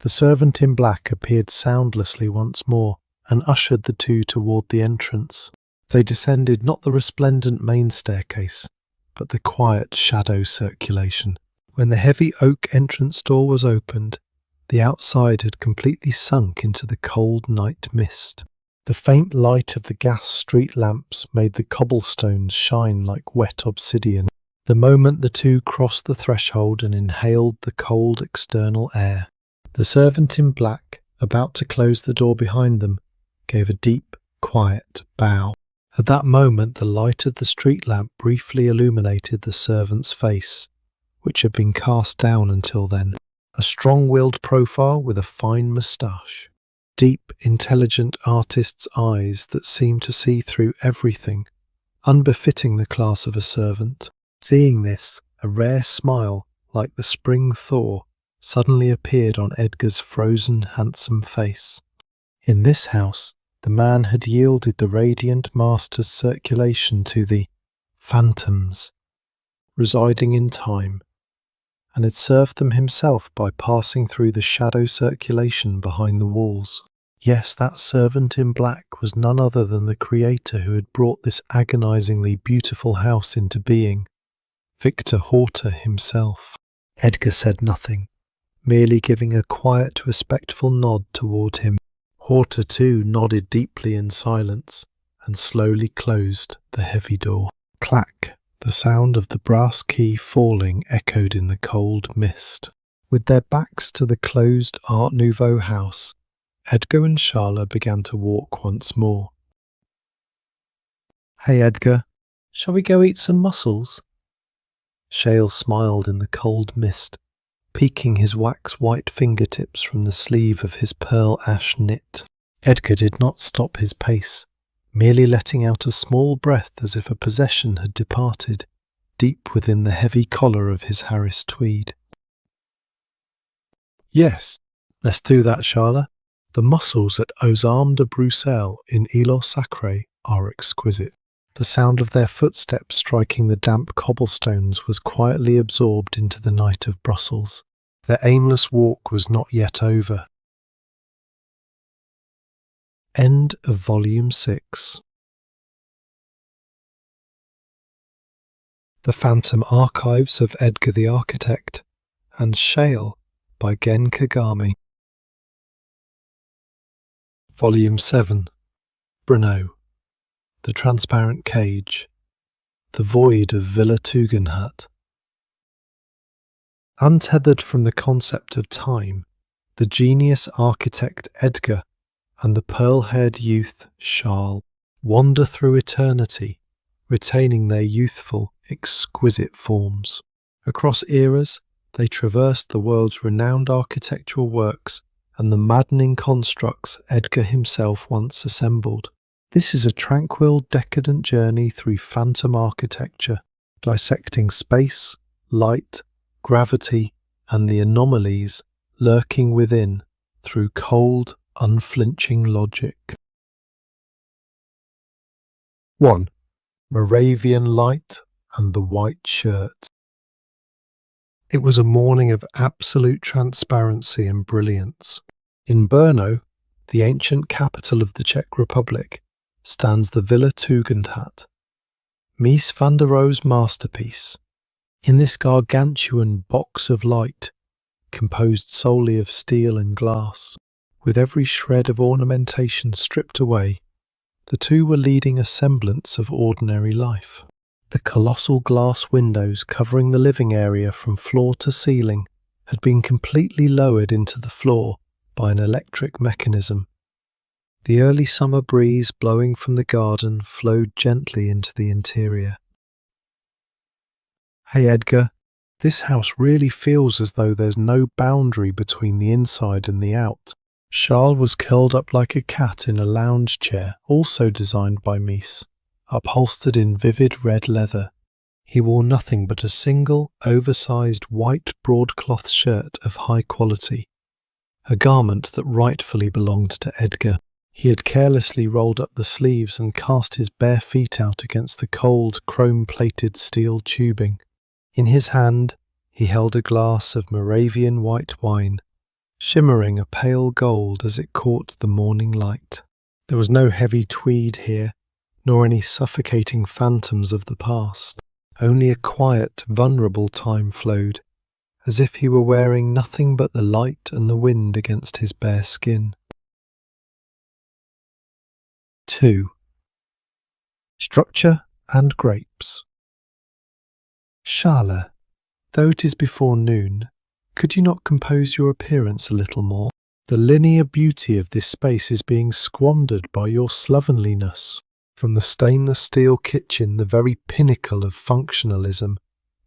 The servant in black appeared soundlessly once more and ushered the two toward the entrance. They descended not the resplendent main staircase, but the quiet shadow circulation. When the heavy oak entrance door was opened, the outside had completely sunk into the cold night mist. The faint light of the gas street lamps made the cobblestones shine like wet obsidian. The moment the two crossed the threshold and inhaled the cold external air, the servant in black, about to close the door behind them, gave a deep, quiet bow. At that moment the light of the street lamp briefly illuminated the servant's face, which had been cast down until then, a strong-willed profile with a fine moustache, deep, intelligent artist's eyes that seemed to see through everything, unbefitting the class of a servant. Seeing this, a rare smile, like the spring thaw, suddenly appeared on Edgar's frozen, handsome face. In this house, The man had yielded the radiant master's circulation to the phantoms residing in time, and had served them himself by passing through the shadow circulation behind the walls. Yes, that servant in black was none other than the creator who had brought this agonizingly beautiful house into being, Victor Horta himself. Edgar said nothing, merely giving a quiet, respectful nod toward him. Horta too nodded deeply in silence and slowly closed the heavy door. Clack! The sound of the brass key falling echoed in the cold mist. With their backs to the closed Art Nouveau house, Edgar and Schale began to walk once more. "Hey Edgar, shall we go eat some mussels?" Schale smiled in the cold mist, peeking his wax-white fingertips from the sleeve of his pearl ash knit. Edgar did not stop his pace, merely letting out a small breath as if a possession had departed, deep within the heavy collar of his Harris tweed. "Yes, let's do that, Schale. The mussels at Aux Armes de Bruxelles in Îlot Sacré are exquisite." The sound of their footsteps striking the damp cobblestones was quietly absorbed into the night of Brussels. Their aimless walk was not yet over. End of Volume 6. The Phantom Archives of Edgar the Architect and Schale by Gen Kagami. Volume 7. Brno. The Transparent Cage. The Void of Villa Tugendhat. Untethered from the concept of time, the genius architect Edgar and the pearl-haired youth Schale wander through eternity, retaining their youthful, exquisite forms. Across eras, they traverse the world's renowned architectural works and the maddening constructs Edgar himself once assembled. This is a tranquil, decadent journey through phantom architecture, dissecting space, light, gravity, and the anomalies lurking within through cold, unflinching logic. 1. Moravian Light and the White Shirt. It was a morning of absolute transparency and brilliance. In Brno, the ancient capital of the Czech Republic, stands the Villa Tugendhat, Mies van der Rohe's masterpiece. In this gargantuan box of light, composed solely of steel and glass, with every shred of ornamentation stripped away, the two were leading a semblance of ordinary life. The colossal glass windows covering the living area from floor to ceiling had been completely lowered into the floor by an electric mechanism. The early summer breeze blowing from the garden flowed gently into the interior. "Hey Edgar, this house really feels as though there's no boundary between the inside and the out." Schale was curled up like a cat in a lounge chair, also designed by Mies, upholstered in vivid red leather. He wore nothing but a single, oversized white broadcloth shirt of high quality, a garment that rightfully belonged to Edgar. He had carelessly rolled up the sleeves and cast his bare feet out against the cold, chrome-plated steel tubing. In his hand, he held a glass of Moravian white wine, shimmering a pale gold as it caught the morning light. There was no heavy tweed here, nor any suffocating phantoms of the past. Only a quiet, vulnerable time flowed, as if he were wearing nothing but the light and the wind against his bare skin. 2. Structure and grapes. "Schale, though it is before noon, could you not compose your appearance a little more? The linear beauty of this space is being squandered by your slovenliness." From the stainless steel kitchen, the very pinnacle of functionalism,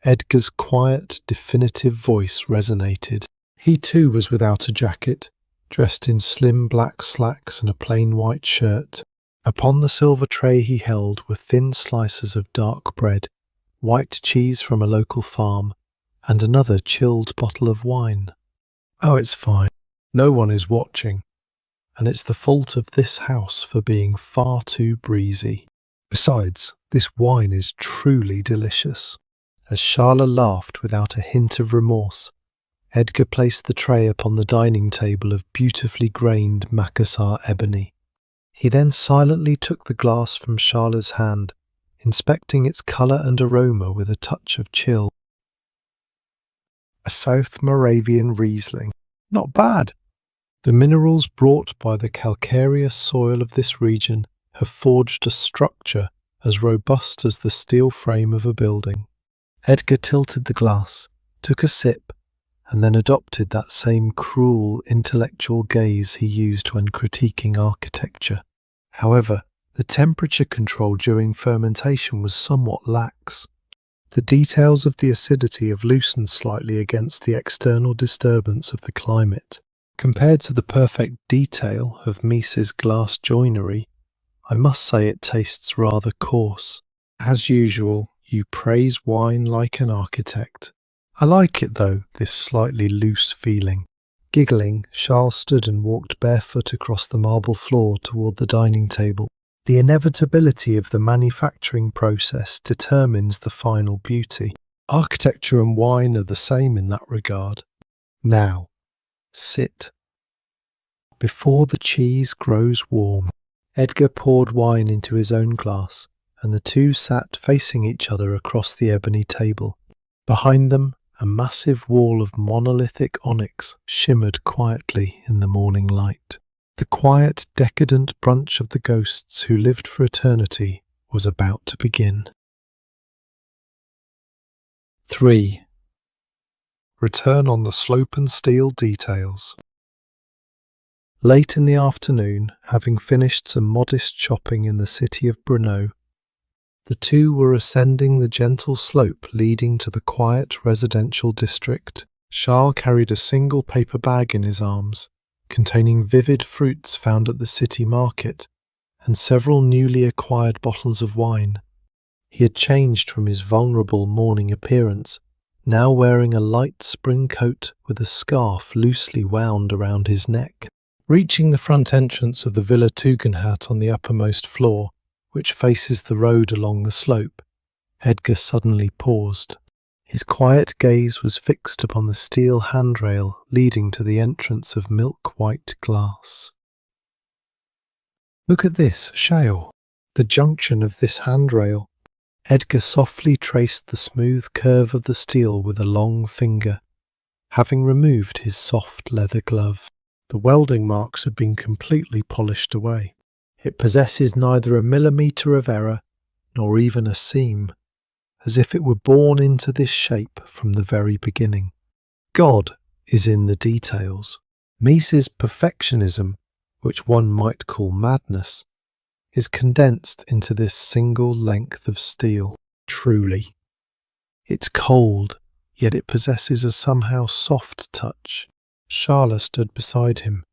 Edgar's quiet, definitive voice resonated. He too was without a jacket, dressed in slim black slacks and a plain white shirt. Upon the silver tray he held were thin slices of dark bread, white cheese from a local farm, and another chilled bottle of wine. "Oh, it's fine. No one is watching. and it's the fault of this house for being far too breezy. Besides, this wine is truly delicious." As Schale laughed without a hint of remorse, Edgar placed the tray upon the dining table of beautifully grained Macassar ebony. He then silently took the glass from Schale's hand, inspecting its colour and aroma with a touch of chill. "A South Moravian Riesling. Not bad. The minerals brought by the calcareous soil of this region have forged a structure as robust as the steel frame of a building." Edgar tilted the glass, took a sip, and then adopted that same cruel intellectual gaze he used when critiquing architecture. However, the temperature control during fermentation was somewhat lax. The details of the acidity have loosened slightly against the external disturbance of the climate. Compared to the perfect detail of Mises' glass joinery, I must say it tastes rather coarse. As usual, you praise wine like an architect. I like it though, this slightly loose feeling. Giggling, Schale stood and walked barefoot across the marble floor toward the dining table. The inevitability of the manufacturing process determines the final beauty. Architecture and wine are the same in that regard. Now, sit. Before the cheese grows warm. Edgar poured wine into his own glass, and the two sat facing each other across the ebony table. Behind them, a massive wall of monolithic onyx shimmered quietly in the morning light. The quiet, decadent brunch of the ghosts who lived for eternity was about to begin. 3. Return on the slope and steel details. Late in the afternoon, having finished some modest shopping in the city of Brno, the two were ascending the gentle slope leading to the quiet residential district. Schale carried a single paper bag in his arms, containing vivid fruits found at the city market, and several newly acquired bottles of wine. He had changed from his vulnerable morning appearance, now wearing a light spring coat with a scarf loosely wound around his neck. Reaching the front entrance of the Villa Tugendhat on the uppermost floor, which faces the road along the slope, Edgar suddenly paused. His quiet gaze was fixed upon the steel handrail leading to the entrance of milk-white glass. "Look at this, Schale, the junction of this handrail." Edgar softly traced the smooth curve of the steel with a long finger, having removed his soft leather glove. The welding marks had been completely polished away. It possesses neither a millimetre of error, nor even a seam, as if it were born into this shape from the very beginning. God is in the details. Mises' perfectionism, which one might call madness, is condensed into this single length of steel. Truly. It's cold, yet it possesses a somehow soft touch. Schale stood beside him,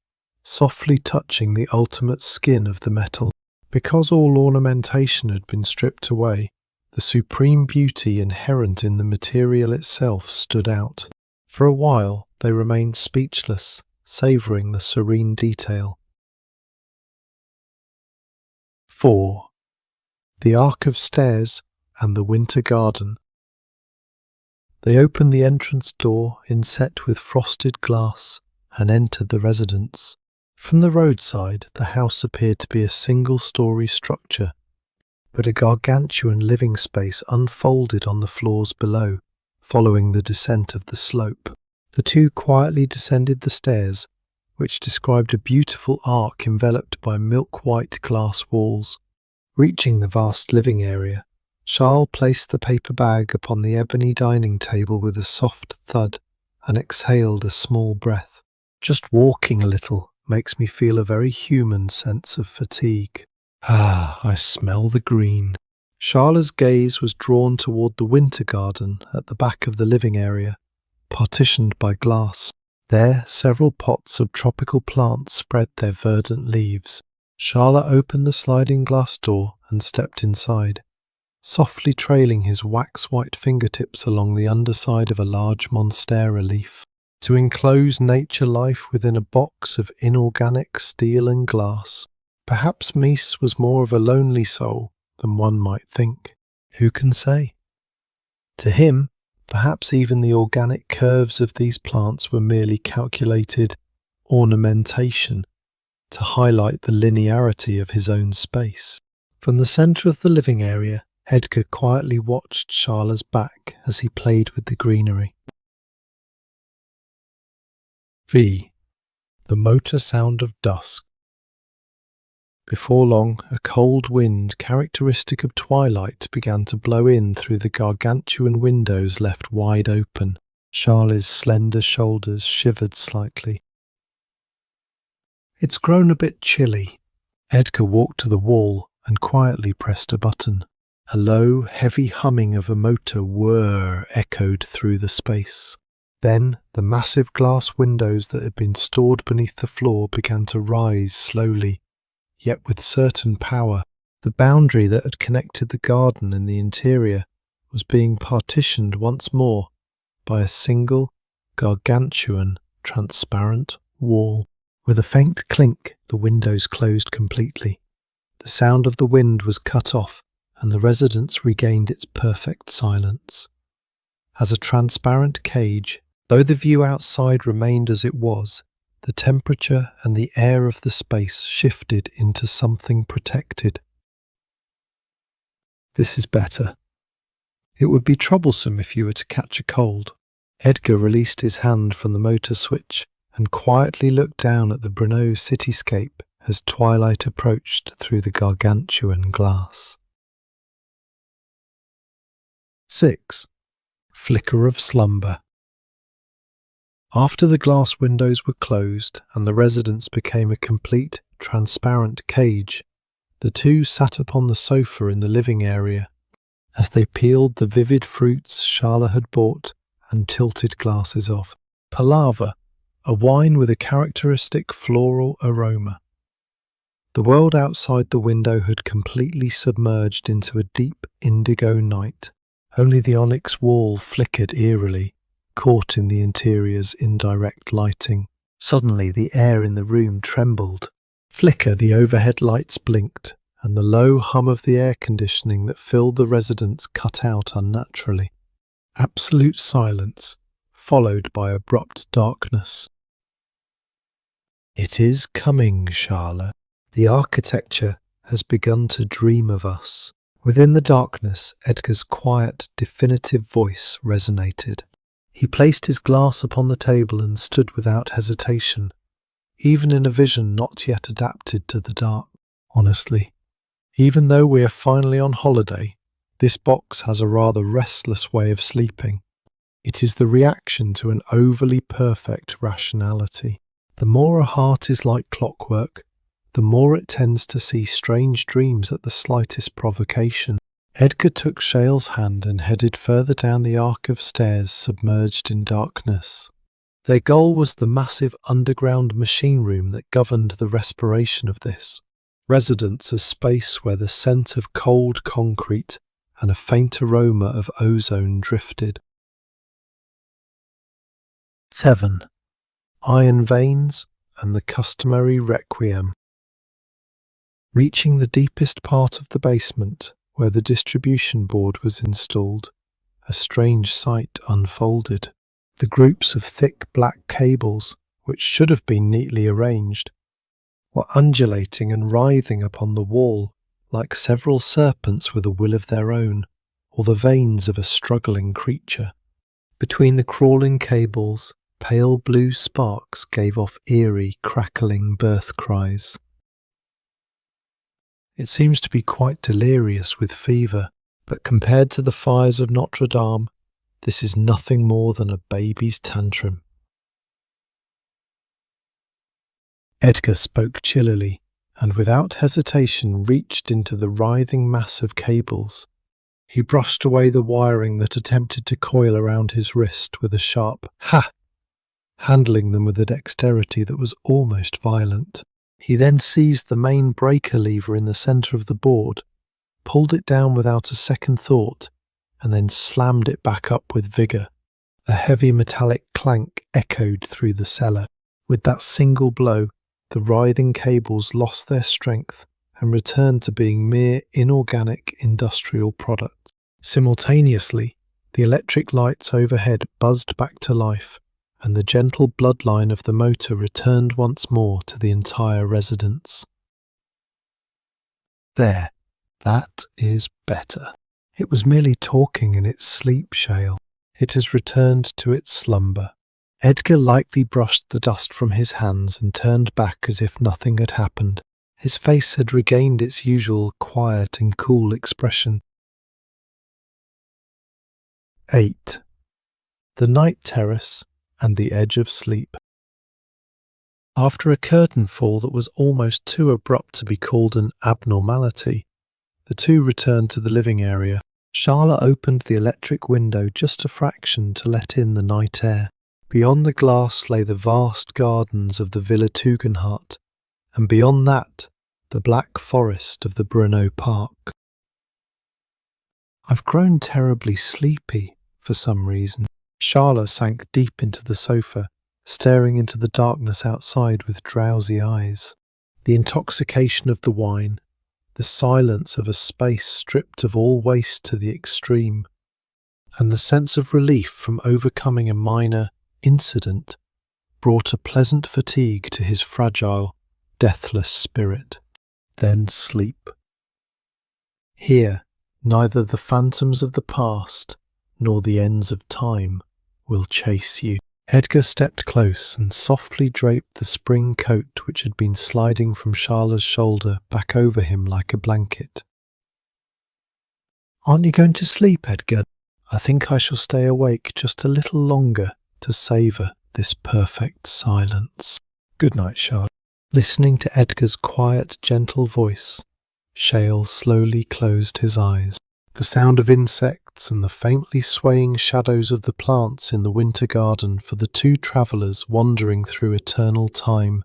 softly touching the ultimate skin of the metal. Because all ornamentation had been stripped away, the supreme beauty inherent in the material itself stood out. For a while they remained speechless, savouring the serene detail. 4. The Arc of Stairs and the Winter Garden. They opened the entrance door inset with frosted glass and entered the residence. From the roadside, the house appeared to be a single-storey structure, but a gargantuan living space unfolded on the floors below, following the descent of the slope. The two quietly descended the stairs, which described a beautiful arc enveloped by milk-white glass walls. Reaching the vast living area, Schale placed the paper bag upon the ebony dining table with a soft thud and exhaled a small breath. Just walking a little makes me feel a very human sense of fatigue. I smell the green. Schale's gaze was drawn toward the winter garden at the back of the living area, partitioned by glass. There, several pots of tropical plants spread their verdant leaves. Schale opened the sliding glass door and stepped inside, softly trailing his wax-white fingertips along the underside of a large monstera leaf. to enclose nature life within a box of inorganic steel and glass. Perhaps Mies was more of a lonely soul than one might think. Who can say? To him, perhaps even the organic curves of these plants were merely calculated ornamentation to highlight the linearity of his own space. From the centre of the living area, Edgar quietly watched Schale's back as he played with the greenery. V. The motor sound of dusk. Before long, a cold wind characteristic of twilight began to blow in through the gargantuan windows left wide open. Schale's slender shoulders shivered slightly. It's grown a bit chilly. Edgar walked to the wall and quietly pressed a button. A low, heavy humming of a motor whir echoed through the space. Then the massive glass windows that had been stored beneath the floor began to rise slowly, yet with certain power. The boundary that had connected the garden and the interior was being partitioned once more by a single, gargantuan, transparent wall. With a faint clink, the windows closed completely. The sound of the wind was cut off, and the residence regained its perfect silence. As a transparent cage, though the view outside remained as it was, the temperature and the air of the space shifted into something protected. This is better. It would be troublesome if you were to catch a cold. Edgar released his hand from the motor switch and quietly looked down at the Brno cityscape as twilight approached through the gargantuan glass. 6. Flicker of slumber. After the glass windows were closed and the residence became a complete, transparent cage, the two sat upon the sofa in the living area as they peeled the vivid fruits Schale had bought and tilted glasses of. Palaver, a wine with a characteristic floral aroma. The world outside the window had completely submerged into a deep indigo night. Only the onyx wall flickered eerily, caught in the interior's indirect lighting. Suddenly the air in the room trembled. Flicker, the overhead lights blinked, and the low hum of the air conditioning that filled the residence cut out unnaturally. Absolute silence, followed by abrupt darkness. It is coming, Schale. The architecture has begun to dream of us. Within the darkness, Edgar's quiet, definitive voice resonated. He placed his glass upon the table and stood without hesitation, even in a vision not yet adapted to the dark. Honestly, even though we are finally on holiday, this box has a rather restless way of sleeping. It is the reaction to an overly perfect rationality. The more a heart is like clockwork, the more it tends to see strange dreams at the slightest provocation. Edgar took Schale's hand and headed further down the arc of stairs submerged in darkness. Their goal was the massive underground machine room that governed the respiration of this residence, a space where the scent of cold concrete and a faint aroma of ozone drifted. 7. Iron veins and the customary requiem. Reaching the deepest part of the basement, where the distribution board was installed, a strange sight unfolded. The groups of thick black cables, which should have been neatly arranged, were undulating and writhing upon the wall like several serpents with a will of their own, or the veins of a struggling creature. Between the crawling cables, pale blue sparks gave off eerie, crackling birth cries. It seems to be quite delirious with fever, but compared to the fires of Notre Dame, this is nothing more than a baby's tantrum. Edgar spoke chillily, and without hesitation reached into the writhing mass of cables. He brushed away the wiring that attempted to coil around his wrist with a sharp "ha!", handling them with a dexterity that was almost violent. He then seized the main breaker lever in the centre of the board, pulled it down without a second thought, and then slammed it back up with vigour. A heavy metallic clank echoed through the cellar. With that single blow, the writhing cables lost their strength and returned to being mere inorganic industrial products. Simultaneously, the electric lights overhead buzzed back to life, and the gentle bloodline of the motor returned once more to the entire residence. There, that is better. It was merely talking in its sleep, Schale. It has returned to its slumber. Edgar lightly brushed the dust from his hands and turned back as if nothing had happened. His face had regained its usual quiet and cool expression. 8. The Night Terrace and the Edge of Sleep. After a curtain fall that was almost too abrupt to be called an abnormality, the two returned to the living area. Schale opened the electric window just a fraction to let in the night air. Beyond the glass lay the vast gardens of the Villa Tugendhat, and beyond that, the black forest of the Brno Park. I've grown terribly sleepy for some reason. Schale sank deep into the sofa, staring into the darkness outside with drowsy eyes. The intoxication of the wine, the silence of a space stripped of all waste to the extreme, and the sense of relief from overcoming a minor incident brought a pleasant fatigue to his fragile, deathless spirit. Then sleep. Here, neither the phantoms of the past nor the ends of time will chase you. Edgar stepped close and softly draped the spring coat which had been sliding from Schale's shoulder back over him like a blanket. Aren't you going to sleep, Edgar? I think I shall stay awake just a little longer to savour this perfect silence. Good night, Schale. Listening to Edgar's quiet, gentle voice, Schale slowly closed his eyes. The sound of insects and the faintly swaying shadows of the plants in the winter garden for the two travellers wandering through eternal time.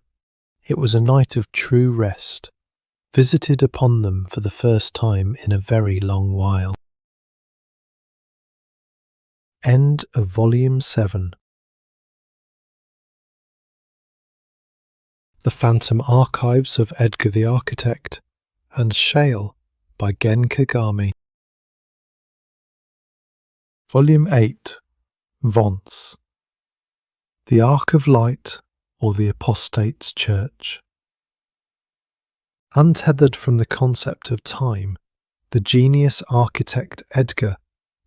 It was a night of true rest, visited upon them for the first time in a very long while. End of Volume 7. The Phantom Archives of Edgar the Architect and Schale by Gen Kagami. Volume 8. Vonce. The Ark of Light or the Apostate's Church. Untethered from the concept of time, the genius architect Edgar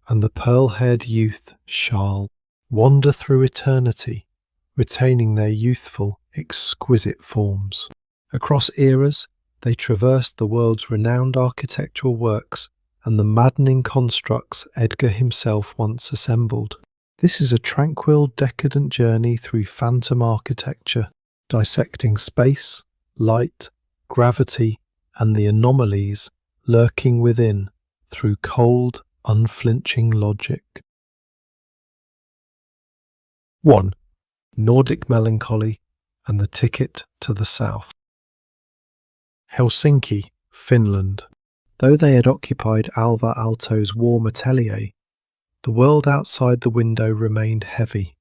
and the pearl-haired youth Schale wander through eternity, retaining their youthful, exquisite forms. Across eras, they traverse the world's renowned architectural works and the maddening constructs Edgar himself once assembled. This is a tranquil, decadent journey through phantom architecture, dissecting space, light, gravity, and the anomalies lurking within through cold, unflinching logic. 1. Nordic Melancholy and the Ticket to the South. Helsinki, Finland. Though they had occupied Alvar Aalto's warm atelier, the world outside the window remained heavy,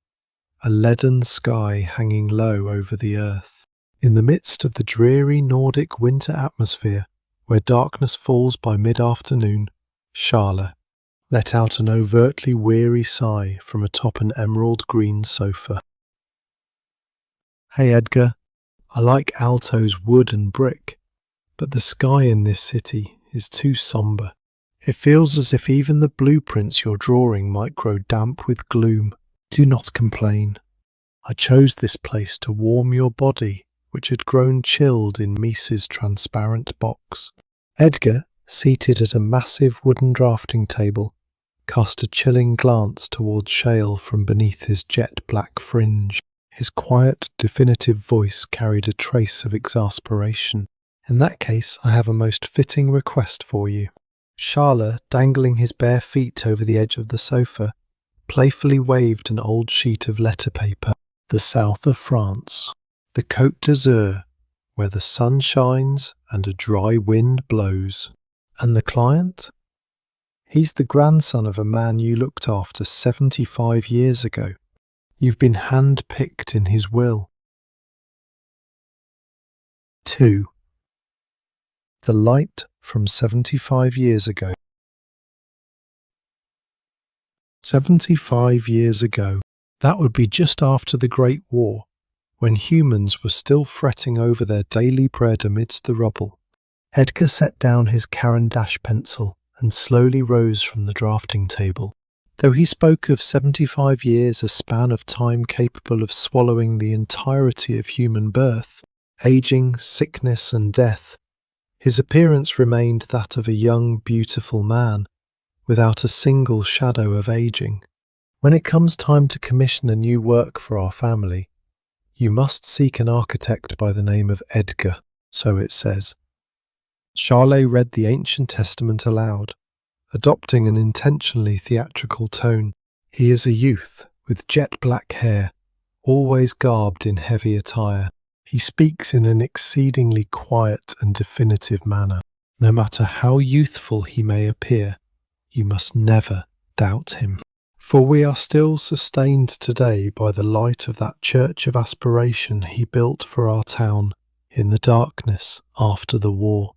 a leaden sky hanging low over the earth. In the midst of the dreary Nordic winter atmosphere, where darkness falls by mid-afternoon, Schale let out an overtly weary sigh from atop an emerald-green sofa. Hey Edgar, I like Aalto's wood and brick, but the sky in this city is too sombre. It feels as if even the blueprints you're drawing might grow damp with gloom. Do not complain. I chose this place to warm your body, which had grown chilled in Mises' transparent box. Edgar, seated at a massive wooden drafting table, cast a chilling glance towards Schale from beneath his jet-black fringe. His quiet, definitive voice carried a trace of exasperation. In that case, I have a most fitting request for you. Schale, dangling his bare feet over the edge of the sofa, playfully waved an old sheet of letter paper. The south of France, the Côte d'Azur, where the sun shines and a dry wind blows. And the client? He's the grandson of a man you looked after 75 years ago. You've been hand-picked in his will. 2. The light from 75 years ago. 75 years ago. That would be just after the Great War, when humans were still fretting over their daily bread amidst the rubble. Edgar set down his Caran d'Ache pencil and slowly rose from the drafting table. Though he spoke of 75 years, a span of time capable of swallowing the entirety of human birth, aging, sickness and death, his appearance remained that of a young, beautiful man, without a single shadow of aging. When it comes time to commission a new work for our family, you must seek an architect by the name of Edgar, so it says. Schale read the Ancient Testament aloud, adopting an intentionally theatrical tone. He is a youth with jet black hair, always garbed in heavy attire. He speaks in an exceedingly quiet and definitive manner. No matter how youthful he may appear, you must never doubt him. For we are still sustained today by the light of that church of aspiration he built for our town in the darkness after the war.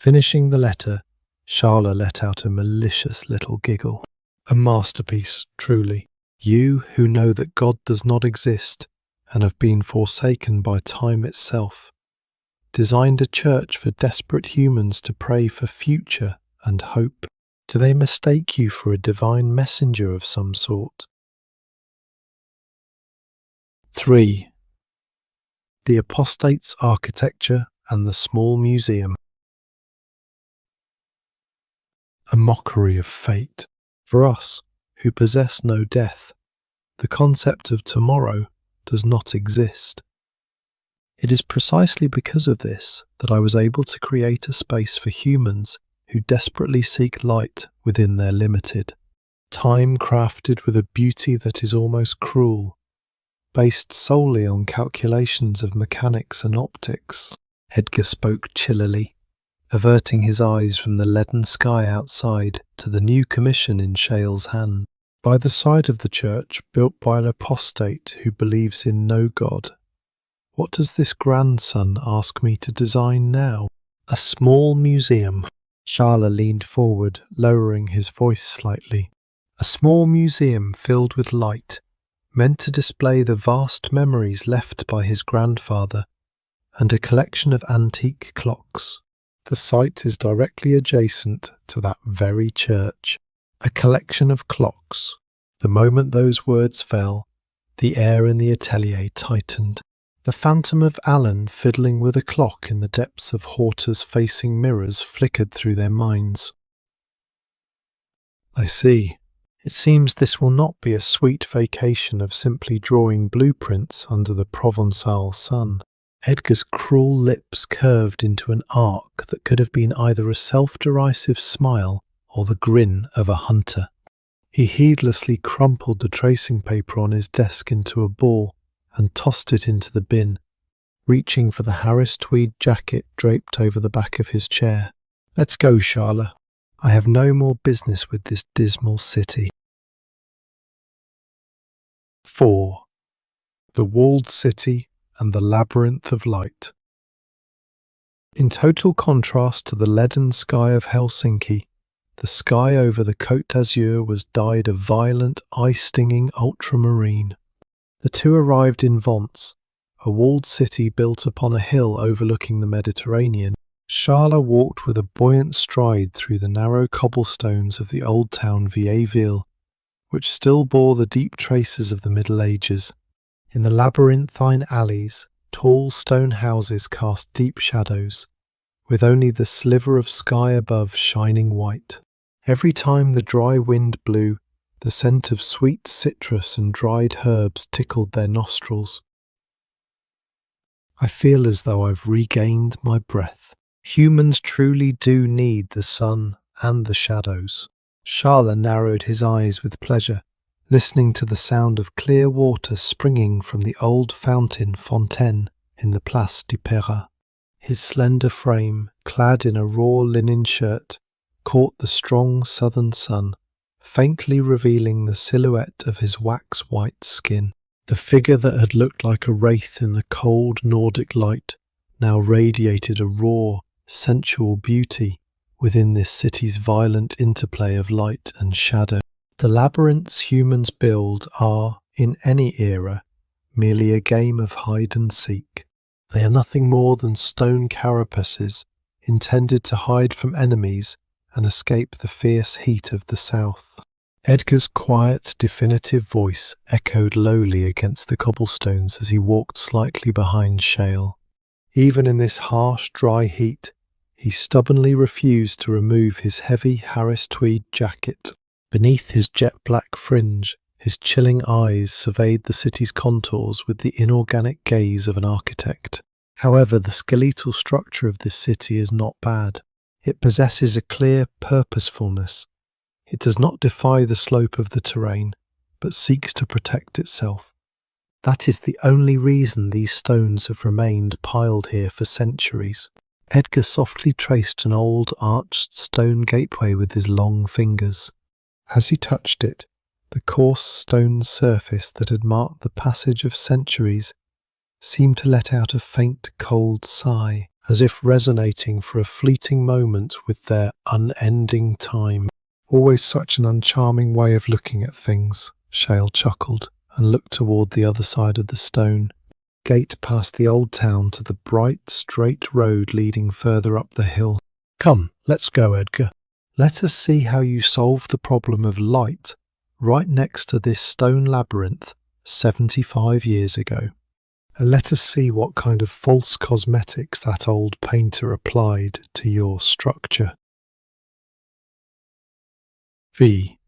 Finishing the letter, Schale let out a malicious little giggle. A masterpiece, truly. You who know that God does not exist and have been forsaken by time itself, designed a church for desperate humans to pray for future and hope. Do they mistake you for a divine messenger of some sort? 3. The apostate's architecture and the small museum. A mockery of fate. For us, who possess no death, the concept of tomorrow does not exist. It is precisely because of this that I was able to create a space for humans who desperately seek light within their limited time, crafted with a beauty that is almost cruel, based solely on calculations of mechanics and optics. Edgar spoke chillily, averting his eyes from the leaden sky outside to the new commission in Schale's hand. By the side of the church, built by an apostate who believes in no God, what does this grandson ask me to design now? A small museum. Schale leaned forward, lowering his voice slightly. A small museum filled with light, meant to display the vast memories left by his grandfather, and a collection of antique clocks. The site is directly adjacent to that very church. A collection of clocks. The moment those words fell, the air in the atelier tightened. The phantom of Alan fiddling with a clock in the depths of Horta's facing mirrors flickered through their minds. I see. It seems this will not be a sweet vacation of simply drawing blueprints under the Provençal sun. Edgar's cruel lips curved into an arc that could have been either a self-derisive smile or the grin of a hunter. He heedlessly crumpled the tracing paper on his desk into a ball and tossed it into the bin, reaching for the Harris tweed jacket draped over the back of his chair. Let's go, Schale. I have no more business with this dismal city. 4. The walled city and the labyrinth of light. In total contrast to the leaden sky of Helsinki, the sky over the Côte d'Azur was dyed a violent, eye-stinging ultramarine. The two arrived in Vence, a walled city built upon a hill overlooking the Mediterranean. Schale walked with a buoyant stride through the narrow cobblestones of the old town Vieilleville, which still bore the deep traces of the Middle Ages. In the labyrinthine alleys, tall stone houses cast deep shadows, with only the sliver of sky above shining white. Every time the dry wind blew, the scent of sweet citrus and dried herbs tickled their nostrils. I feel as though I've regained my breath. Humans truly do need the sun and the shadows. Schale narrowed his eyes with pleasure, listening to the sound of clear water springing from the old fontaine in the Place du Perret. His slender frame, clad in a raw linen shirt, caught the strong southern sun, faintly revealing the silhouette of his wax-white skin. The figure that had looked like a wraith in the cold Nordic light now radiated a raw, sensual beauty within this city's violent interplay of light and shadow. The labyrinths humans build are, in any era, merely a game of hide and seek. They are nothing more than stone carapaces intended to hide from enemies and escape the fierce heat of the south. Edgar's quiet, definitive voice echoed lowly against the cobblestones as he walked slightly behind Schale. Even in this harsh, dry heat, he stubbornly refused to remove his heavy Harris tweed jacket. Beneath his jet-black fringe, his chilling eyes surveyed the city's contours with the inorganic gaze of an architect. However, the skeletal structure of this city is not bad. It possesses a clear purposefulness. It does not defy the slope of the terrain, but seeks to protect itself. That is the only reason these stones have remained piled here for centuries. Edgar softly traced an old arched stone gateway with his long fingers. As he touched it, the coarse stone surface that had marked the passage of centuries seemed to let out a faint cold sigh, as if resonating for a fleeting moment with their unending time. Always such an uncharming way of looking at things, Schale chuckled and looked toward the other side of the stone gate past the old town to the bright, straight road leading further up the hill. Come, let's go, Edgar. Let us see how you solve the problem of light right next to this stone labyrinth 75 years ago. And let us see what kind of false cosmetics that old painter applied to your structure. V.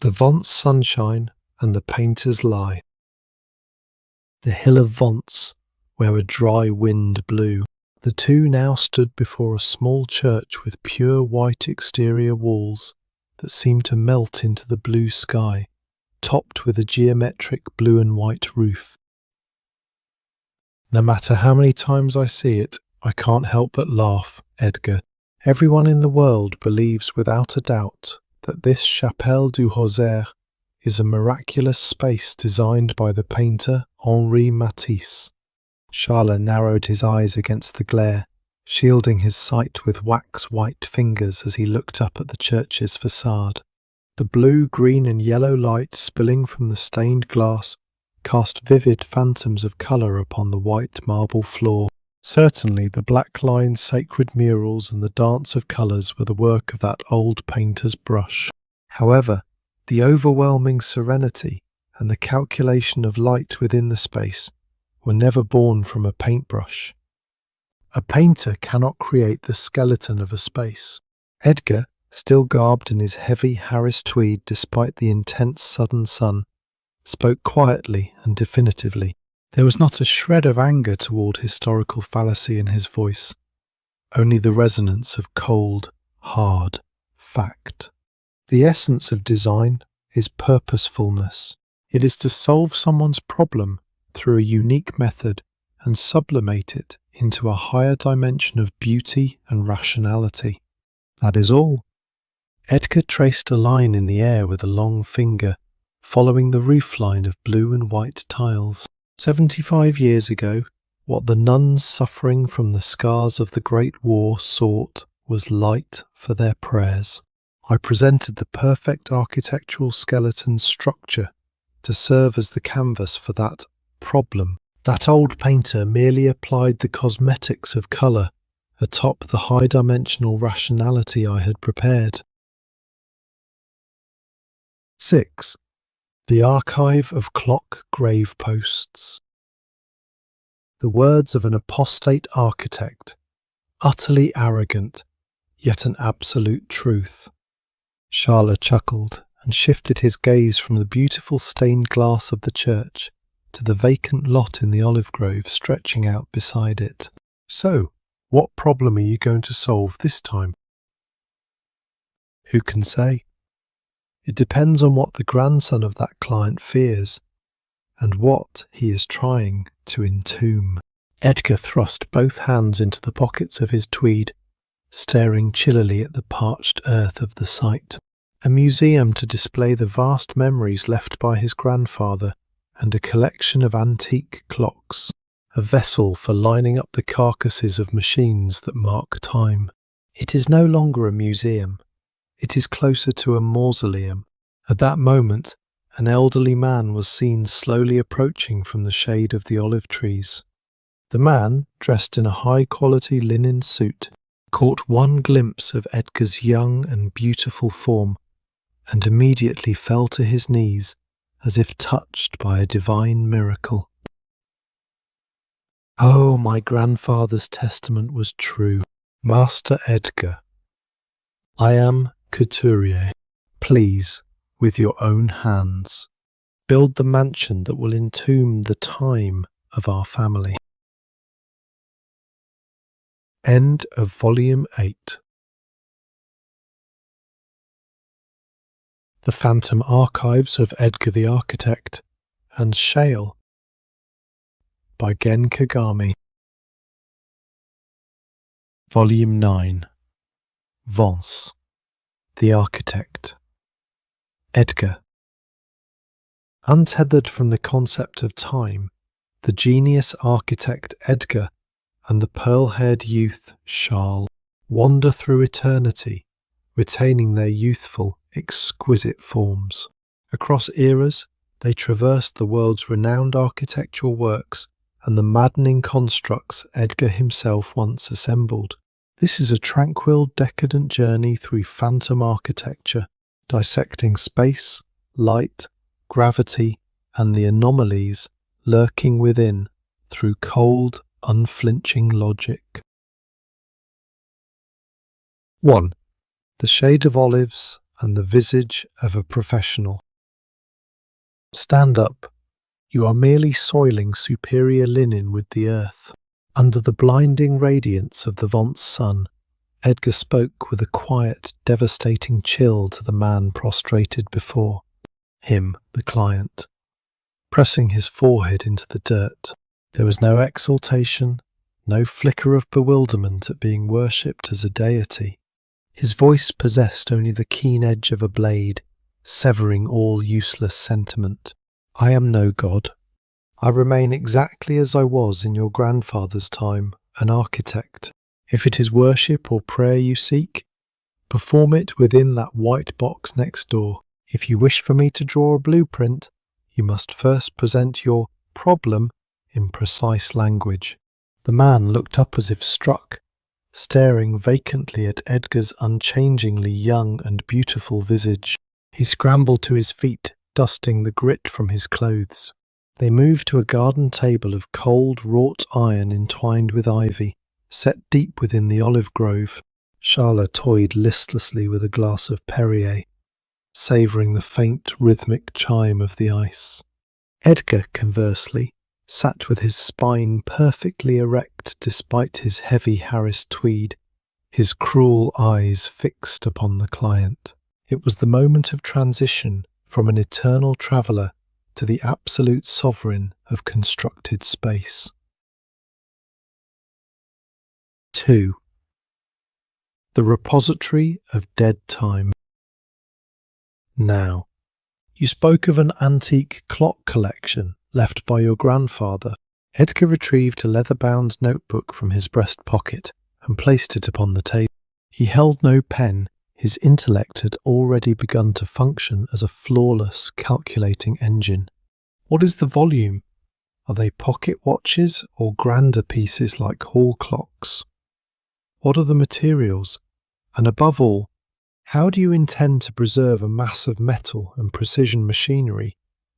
The Vonce sunshine and the painter's lie. The hill of Vonce, where a dry wind blew. The two now stood before a small church with pure white exterior walls that seemed to melt into the blue sky, topped with a geometric blue and white roof. No matter how many times I see it, I can't help but laugh, Edgar. Everyone in the world believes without a doubt that this Chapelle du Rosaire is a miraculous space designed by the painter Henri Matisse. Schale narrowed his eyes against the glare, shielding his sight with wax-white fingers as he looked up at the church's facade. The blue, green and yellow light spilling from the stained glass cast vivid phantoms of colour upon the white marble floor. Certainly the black-lined sacred murals and the dance of colours were the work of that old painter's brush. However, the overwhelming serenity and the calculation of light within the space were never born from a paintbrush. A painter cannot create the skeleton of a space. Edgar, still garbed in his heavy Harris tweed despite the intense southern sun, spoke quietly and definitively. There was not a shred of anger toward historical fallacy in his voice, only the resonance of cold, hard fact. The essence of design is purposefulness. It is to solve someone's problem through a unique method and sublimate it into a higher dimension of beauty and rationality. That is all. Edgar traced a line in the air with a long finger, following the roofline of blue and white tiles. 75 years ago, what the nuns suffering from the scars of the Great War sought was light for their prayers. I presented the perfect architectural skeleton structure to serve as the canvas for that problem. That old painter merely applied the cosmetics of colour atop the high-dimensional rationality I had prepared. 6. The Archive of Clock Grave Posts. The words of an apostate architect, utterly arrogant, yet an absolute truth. Schale chuckled and shifted his gaze from the beautiful stained glass of the church to the vacant lot in the olive grove stretching out beside it. So, what problem are you going to solve this time? Who can say? It depends on what the grandson of that client fears, and what he is trying to entomb. Edgar thrust both hands into the pockets of his tweed staring chillily at the parched earth of the site. A museum to display the vast memories left by his grandfather, and a collection of antique clocks. A vessel for lining up the carcasses of machines that mark time. It is no longer a museum. It is closer to a mausoleum. At that moment, an elderly man was seen slowly approaching from the shade of the olive trees. The man, dressed in a high-quality linen suit, caught one glimpse of Edgar's young and beautiful form, and immediately fell to his knees as if touched by a divine miracle. Oh, my grandfather's testament was true. Master Edgar, I am couturier. Please, with your own hands, build the mansion that will entomb the time of our family. End of Volume 8. The Phantom Archives of Edgar the Architect and Schale by Gen Kagami. Volume 9. Vence, the Architect. Edgar. Untethered from the concept of time, the genius architect Edgar and the pearl-haired youth Schale wander through eternity, retaining their youthful, exquisite forms. Across eras, they traverse the world's renowned architectural works and the maddening constructs Edgar himself once assembled. This is a tranquil, decadent journey through phantom architecture, dissecting space, light, gravity, and the anomalies lurking within through cold, unflinching logic. 1. The shade of olives and the visage of a professional. Stand up. You are merely soiling superior linen with the earth. Under the blinding radiance of the Vence sun, Edgar spoke with a quiet, devastating chill to the man prostrated before him, the client, pressing his forehead into the dirt. There was no exaltation, no flicker of bewilderment at being worshipped as a deity. His voice possessed only the keen edge of a blade, severing all useless sentiment. I am no god. I remain exactly as I was in your grandfather's time, an architect. If it is worship or prayer you seek, perform it within that white box next door. If you wish for me to draw a blueprint, you must first present your problem in precise language. The man looked up as if struck, staring vacantly at Edgar's unchangingly young and beautiful visage. He scrambled to his feet, dusting the grit from his clothes. They moved to a garden table of cold, wrought iron entwined with ivy, set deep within the olive grove. Schale toyed listlessly with a glass of Perrier, savouring the faint, rhythmic chime of the ice. Edgar, conversely, sat with his spine perfectly erect despite his heavy Harris tweed, his cruel eyes fixed upon the client. It was the moment of transition from an eternal traveller to the absolute sovereign of constructed space. 2. The repository of dead time. Now, you spoke of an antique clock collection left by your grandfather. Edgar retrieved a leather-bound notebook from his breast pocket and placed it upon the table. He held no pen. His intellect had already begun to function as a flawless calculating engine. What is the volume? Are they pocket watches or grander pieces like hall clocks? What are the materials? And above all, how do you intend to preserve a mass of metal and precision machinery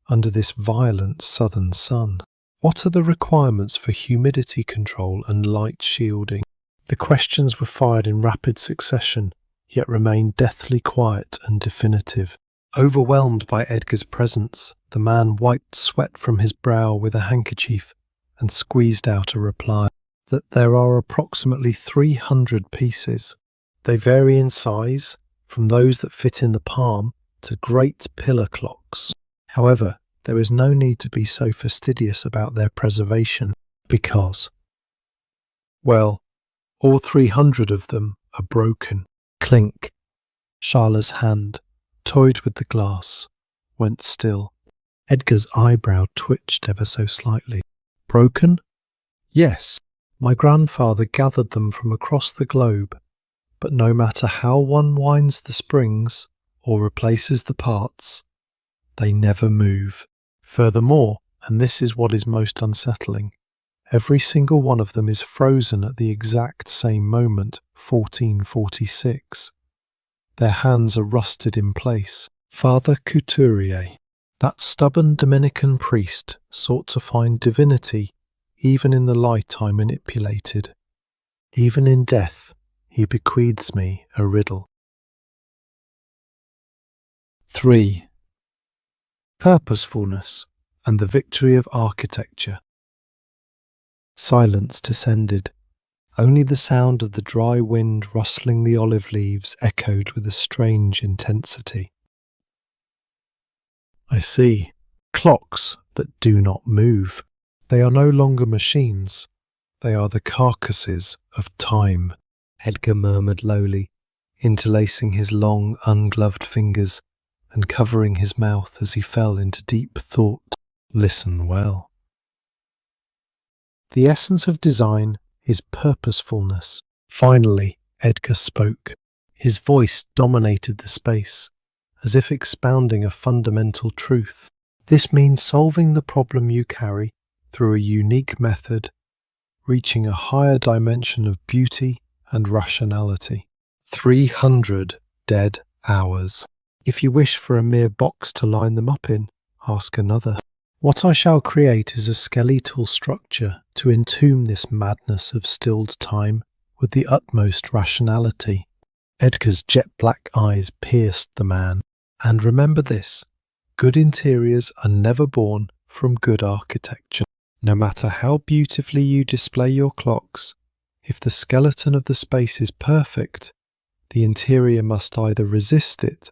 under this violent southern sun? What are the requirements for humidity control and light shielding? The questions were fired in rapid succession, yet remained deathly quiet and definitive. Overwhelmed by Edgar's presence, the man wiped sweat from his brow with a handkerchief and squeezed out a reply. That there are approximately 300 pieces. They vary in size, from those that fit in the palm to great pillar clocks. However, there is no need to be so fastidious about their preservation, because, well, all 300 of them are broken. Clink. Schale's hand, toyed with the glass, went still. Edgar's eyebrow twitched ever so slightly. Broken? Yes. My grandfather gathered them from across the globe, but no matter how one winds the springs or replaces the parts, they never move. Furthermore, and this is what is most unsettling, every single one of them is frozen at the exact same moment, 1446. Their hands are rusted in place. Father Couturier, that stubborn Dominican priest, sought to find divinity even in the light I manipulated. Even in death, he bequeaths me a riddle. 3. Purposefulness and the victory of architecture. Silence descended. Only the sound of the dry wind rustling the olive leaves echoed with a strange intensity. I see. Clocks that do not move. They are no longer machines. They are the carcasses of time, Edgar murmured lowly, interlacing his long, ungloved fingers and covering his mouth as he fell into deep thought. Listen well. The essence of design is purposefulness. Finally, Edgar spoke. His voice dominated the space, as if expounding a fundamental truth. This means solving the problem you carry through a unique method, reaching a higher dimension of beauty and rationality. 300 dead hours. If you wish for a mere box to line them up in, ask another. What I shall create is a skeletal structure to entomb this madness of stilled time with the utmost rationality. Edgar's jet-black eyes pierced the man. And remember this, good interiors are never born from good architecture. No matter how beautifully you display your clocks, if the skeleton of the space is perfect, the interior must either resist it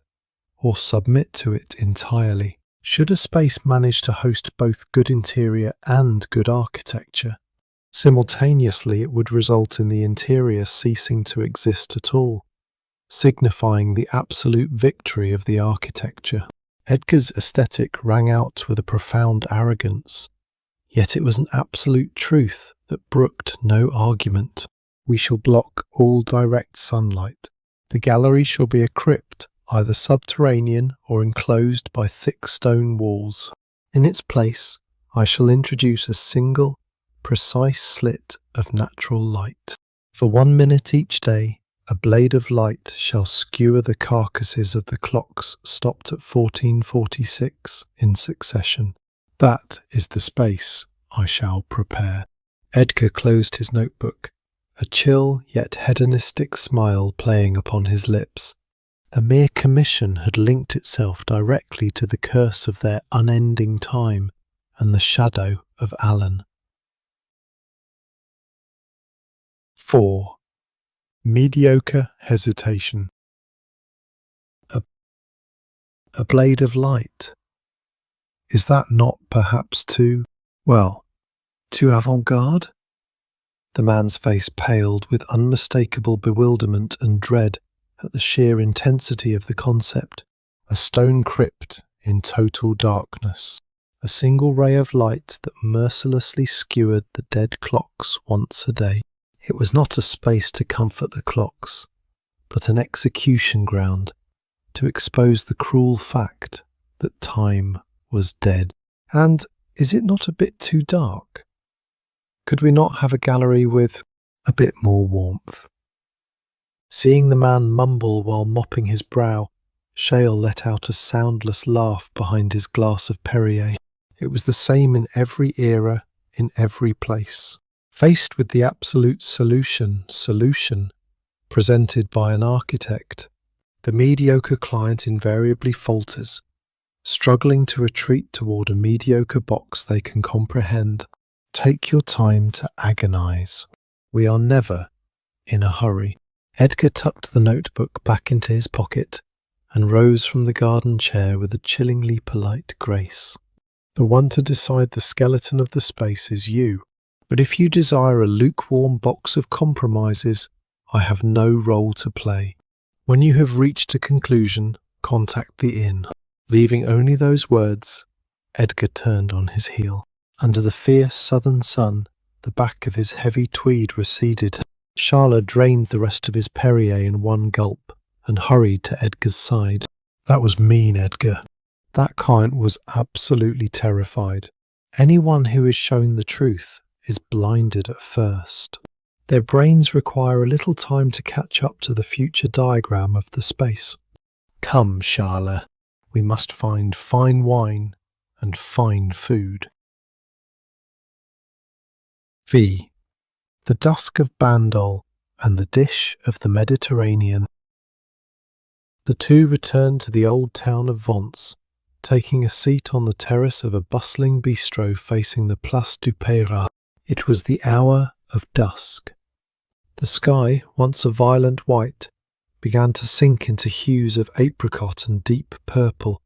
or submit to it entirely. Should a space manage to host both good interior and good architecture, simultaneously it would result in the interior ceasing to exist at all, signifying the absolute victory of the architecture. Edgar's aesthetic rang out with a profound arrogance, yet it was an absolute truth that brooked no argument. We shall block all direct sunlight. The gallery shall be a crypt, either subterranean or enclosed by thick stone walls. In its place, I shall introduce a single, precise slit of natural light. For 1 minute each day, a blade of light shall skewer the carcasses of the clocks stopped at 1446 in succession. That is the space I shall prepare. Edgar closed his notebook, a chill yet hedonistic smile playing upon his lips. A mere commission had linked itself directly to the curse of their unending time and the shadow of Alan. 4. Mediocre hesitation. A blade of light. Is that not perhaps too avant-garde? The man's face paled with unmistakable bewilderment and dread at the sheer intensity of the concept. A stone crypt in total darkness. A single ray of light that mercilessly skewered the dead clocks once a day. It was not a space to comfort the clocks, but an execution ground to expose the cruel fact that time was dead. And is it not a bit too dark? Could we not have a gallery with a bit more warmth? Seeing the man mumble while mopping his brow, Schale let out a soundless laugh behind his glass of Perrier. It was the same in every era, in every place. Faced with the absolute solution presented by an architect, the mediocre client invariably falters, struggling to retreat toward a mediocre box they can comprehend. Take your time to agonize. We are never in a hurry. Edgar tucked the notebook back into his pocket and rose from the garden chair with a chillingly polite grace. The one to decide the skeleton of the space is you. But if you desire a lukewarm box of compromises, I have no role to play. When you have reached a conclusion, contact the inn." Leaving only those words, Edgar turned on his heel. Under the fierce southern sun, the back of his heavy tweed receded. Schale drained the rest of his Perrier in one gulp and hurried to Edgar's side. "That was mean, Edgar." That client was absolutely terrified. Anyone who is shown the truth is blinded at first. Their brains require a little time to catch up to the future diagram of the space. "Come, Schale, we must find fine wine and fine food." V. The Dusk of Bandol and the Dish of the Mediterranean. The two returned to the old town of Vence, taking a seat on the terrace of a bustling bistro facing the Place du Peyrat. It was the hour of dusk. The sky, once a violent white, began to sink into hues of apricot and deep purple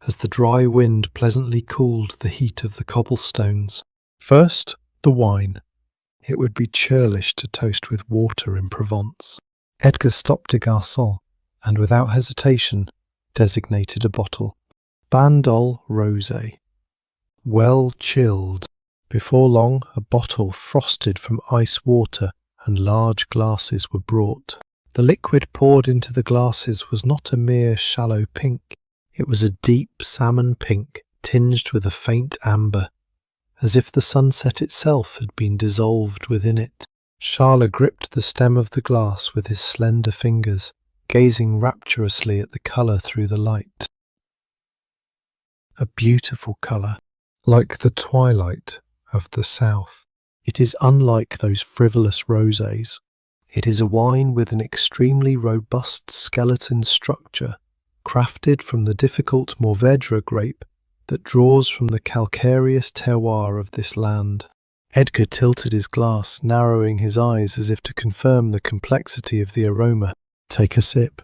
as the dry wind pleasantly cooled the heat of the cobblestones. First, the wine. It would be churlish to toast with water in Provence. Edgar stopped a garçon and, without hesitation, designated a bottle. Bandol Rosé. Well chilled. Before long, a bottle frosted from ice water and large glasses were brought. The liquid poured into the glasses was not a mere shallow pink. It was a deep salmon pink, tinged with a faint amber, as if the sunset itself had been dissolved within it. Schale gripped the stem of the glass with his slender fingers, gazing rapturously at the colour through the light. A beautiful colour, like the twilight of the south. It is unlike those frivolous rosés. It is a wine with an extremely robust skeleton structure, crafted from the difficult Mourvèdre grape that draws from the calcareous terroir of this land. Edgar tilted his glass, narrowing his eyes as if to confirm the complexity of the aroma. "Take a sip."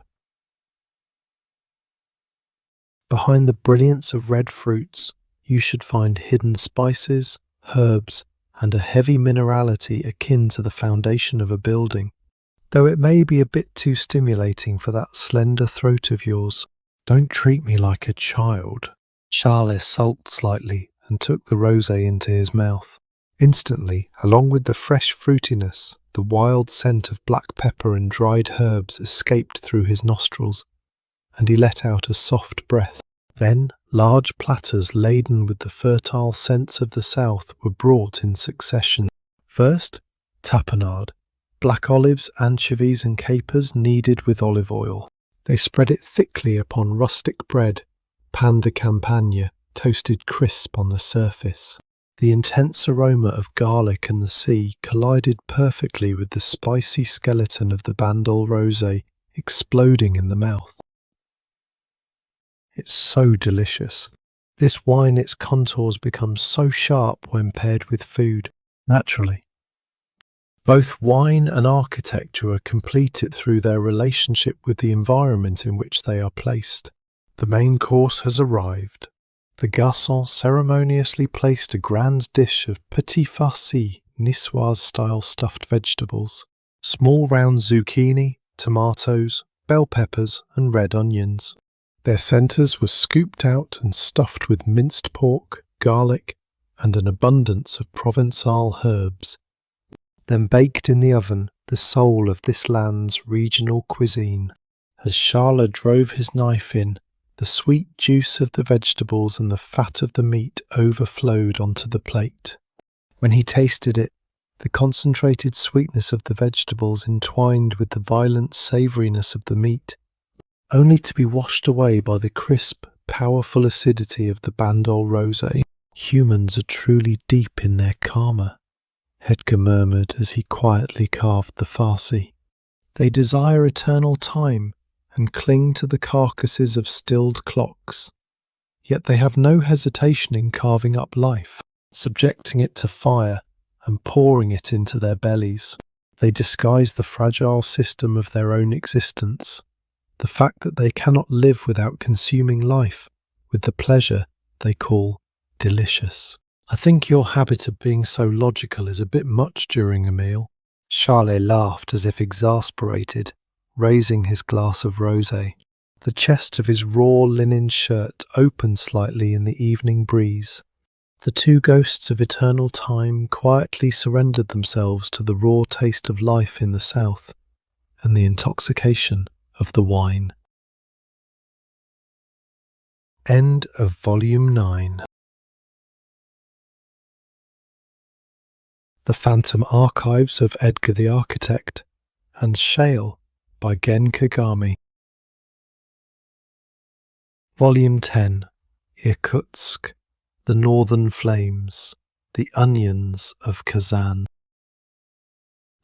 Behind the brilliance of red fruits, you should find hidden spices, herbs, and a heavy minerality akin to the foundation of a building, though it may be a bit too stimulating for that slender throat of yours. "Don't treat me like a child." Schale sulked slightly and took the rosé into his mouth. Instantly, along with the fresh fruitiness, the wild scent of black pepper and dried herbs escaped through his nostrils, and he let out a soft breath. Then, large platters laden with the fertile scents of the south were brought in succession. First, tapenade, black olives, anchovies and capers kneaded with olive oil. They spread it thickly upon rustic bread, pain de campagne, toasted crisp on the surface. The intense aroma of garlic and the sea collided perfectly with the spicy skeleton of the Bandol Rosé, exploding in the mouth. It's so delicious. This wine, its contours become so sharp when paired with food. Naturally. Both wine and architecture are completed through their relationship with the environment in which they are placed. The main course has arrived. The garçon ceremoniously placed a grand dish of petit farcis, Niçoise-style stuffed vegetables, small round zucchini, tomatoes, bell peppers and red onions. Their centres were scooped out and stuffed with minced pork, garlic, and an abundance of Provençal herbs. Then baked in the oven, the soul of this land's regional cuisine. As Schale drove his knife in, the sweet juice of the vegetables and the fat of the meat overflowed onto the plate. When he tasted it, the concentrated sweetness of the vegetables entwined with the violent savouriness of the meat, only to be washed away by the crisp, powerful acidity of the Bandol Rosé. "Humans are truly deep in their karma," Edgar murmured as he quietly carved the farci. "They desire eternal time and cling to the carcasses of stilled clocks, yet they have no hesitation in carving up life, subjecting it to fire and pouring it into their bellies. They disguise the fragile system of their own existence, the fact that they cannot live without consuming life with the pleasure they call delicious." "I think your habit of being so logical is a bit much during a meal." Schale laughed as if exasperated, raising his glass of rosé. The chest of his raw linen shirt opened slightly in the evening breeze. The two ghosts of eternal time quietly surrendered themselves to the raw taste of life in the south and the intoxication of the wine. End of Volume 9. The Phantom Archives of Edgar the Architect and Schale by Gen Kagami. Volume 10. Irkutsk, the Northern Flames, the Onions of Kazan.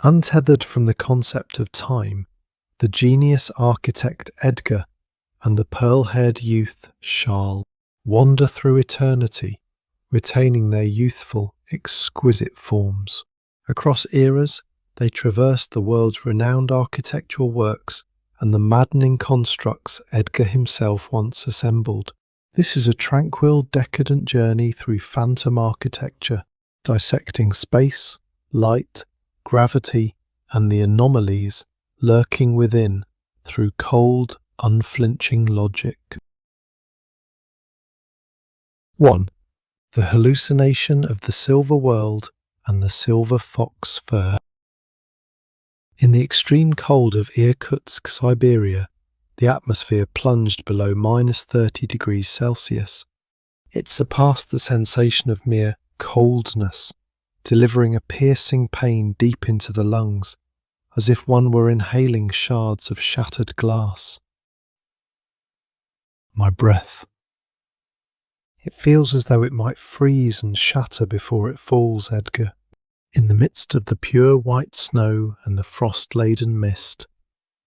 Untethered from the concept of time, the genius architect Edgar and the pearl-haired youth Schale wander through eternity, retaining their youthful, exquisite forms. Across eras, they traverse the world's renowned architectural works and the maddening constructs Edgar himself once assembled. This is a tranquil, decadent journey through phantom architecture, dissecting space, light, gravity, and the anomalies lurking within through cold, unflinching logic. 1. The hallucination of the silver world and the silver fox fur. In the extreme cold of Irkutsk, Siberia, the atmosphere plunged below -30 degrees Celsius. It surpassed the sensation of mere coldness, delivering a piercing pain deep into the lungs, as if one were inhaling shards of shattered glass. My breath. It feels as though it might freeze and shatter before it falls, Edgar. In the midst of the pure white snow and the frost-laden mist,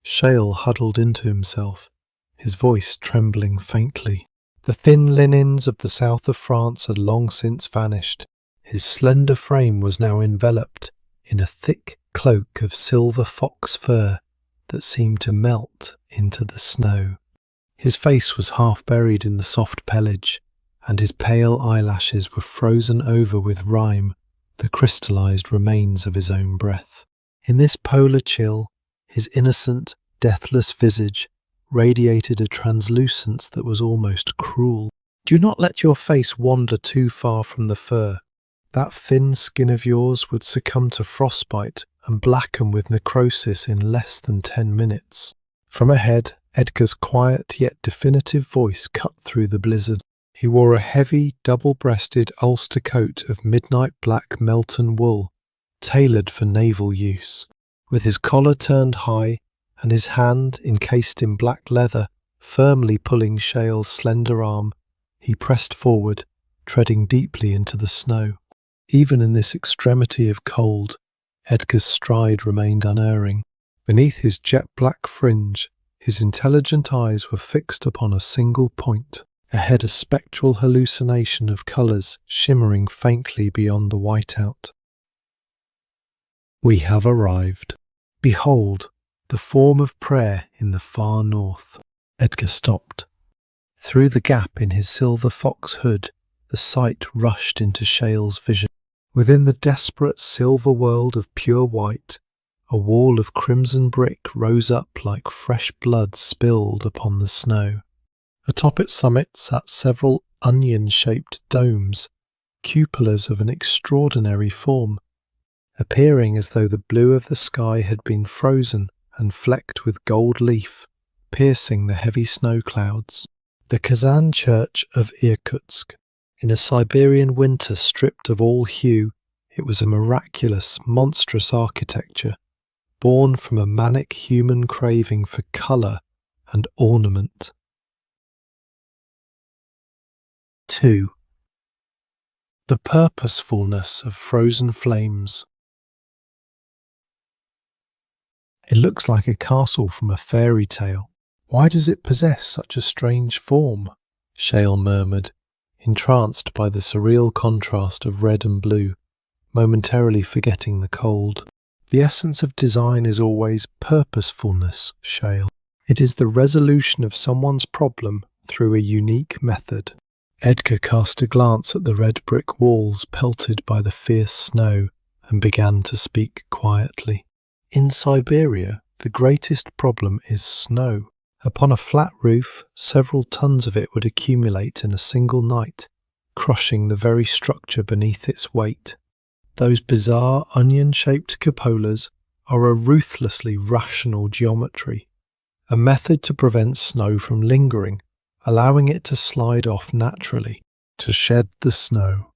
Schale huddled into himself, his voice trembling faintly. The thin linens of the south of France had long since vanished. His slender frame was now enveloped in a thick cloak of silver fox fur that seemed to melt into the snow. His face was half buried in the soft pelage, and his pale eyelashes were frozen over with rime, the crystallized remains of his own breath. In this polar chill, his innocent, deathless visage radiated a translucence that was almost cruel. Do not let your face wander too far from the fur. That thin skin of yours would succumb to frostbite and blacken with necrosis in less than 10 minutes. From ahead, Edgar's quiet yet definitive voice cut through the blizzard. He wore a heavy, double-breasted ulster coat of midnight black Melton wool, tailored for naval use. With his collar turned high and his hand encased in black leather firmly pulling Schale's slender arm, he pressed forward, treading deeply into the snow. Even in this extremity of cold, Edgar's stride remained unerring. Beneath his jet-black fringe, his intelligent eyes were fixed upon a single point. Ahead, a spectral hallucination of colours shimmering faintly beyond the whiteout. We have arrived. Behold, the form of prayer in the far north. Edgar stopped. Through the gap in his silver fox hood, the sight rushed into Schale's vision. Within the desperate silver world of pure white, a wall of crimson brick rose up like fresh blood spilled upon the snow. Atop its summit sat several onion-shaped domes, cupolas of an extraordinary form, appearing as though the blue of the sky had been frozen and flecked with gold leaf, piercing the heavy snow clouds. The Kazan church of Irkutsk. In a Siberian winter stripped of all hue, it was a miraculous, monstrous architecture, born from a manic human craving for colour and ornament. 2. The purposefulness of frozen flames. It looks like a castle from a fairy tale. Why does it possess such a strange form? Schale murmured, entranced by the surreal contrast of red and blue, momentarily forgetting the cold. The essence of design is always purposefulness, Schale. It is the resolution of someone's problem through a unique method. Edgar cast a glance at the red brick walls pelted by the fierce snow and began to speak quietly. In Siberia, the greatest problem is snow. Upon a flat roof, several tons of it would accumulate in a single night, crushing the very structure beneath its weight. Those bizarre onion-shaped cupolas are a ruthlessly rational geometry, a method to prevent snow from lingering, allowing it to slide off naturally, to shed the snow.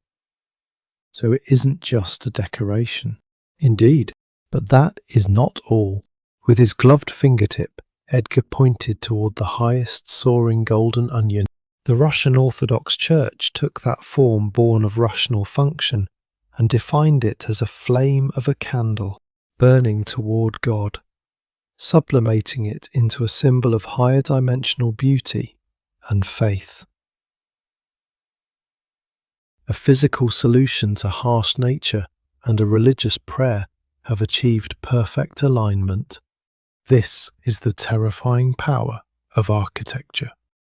So it isn't just a decoration. Indeed, but that is not all. With his gloved fingertip, Edgar pointed toward the highest soaring golden onion. The Russian Orthodox Church took that form born of rational function and defined it as a flame of a candle burning toward God, sublimating it into a symbol of higher dimensional beauty and faith. A physical solution to harsh nature and a religious prayer have achieved perfect alignment. This is the terrifying power of architecture.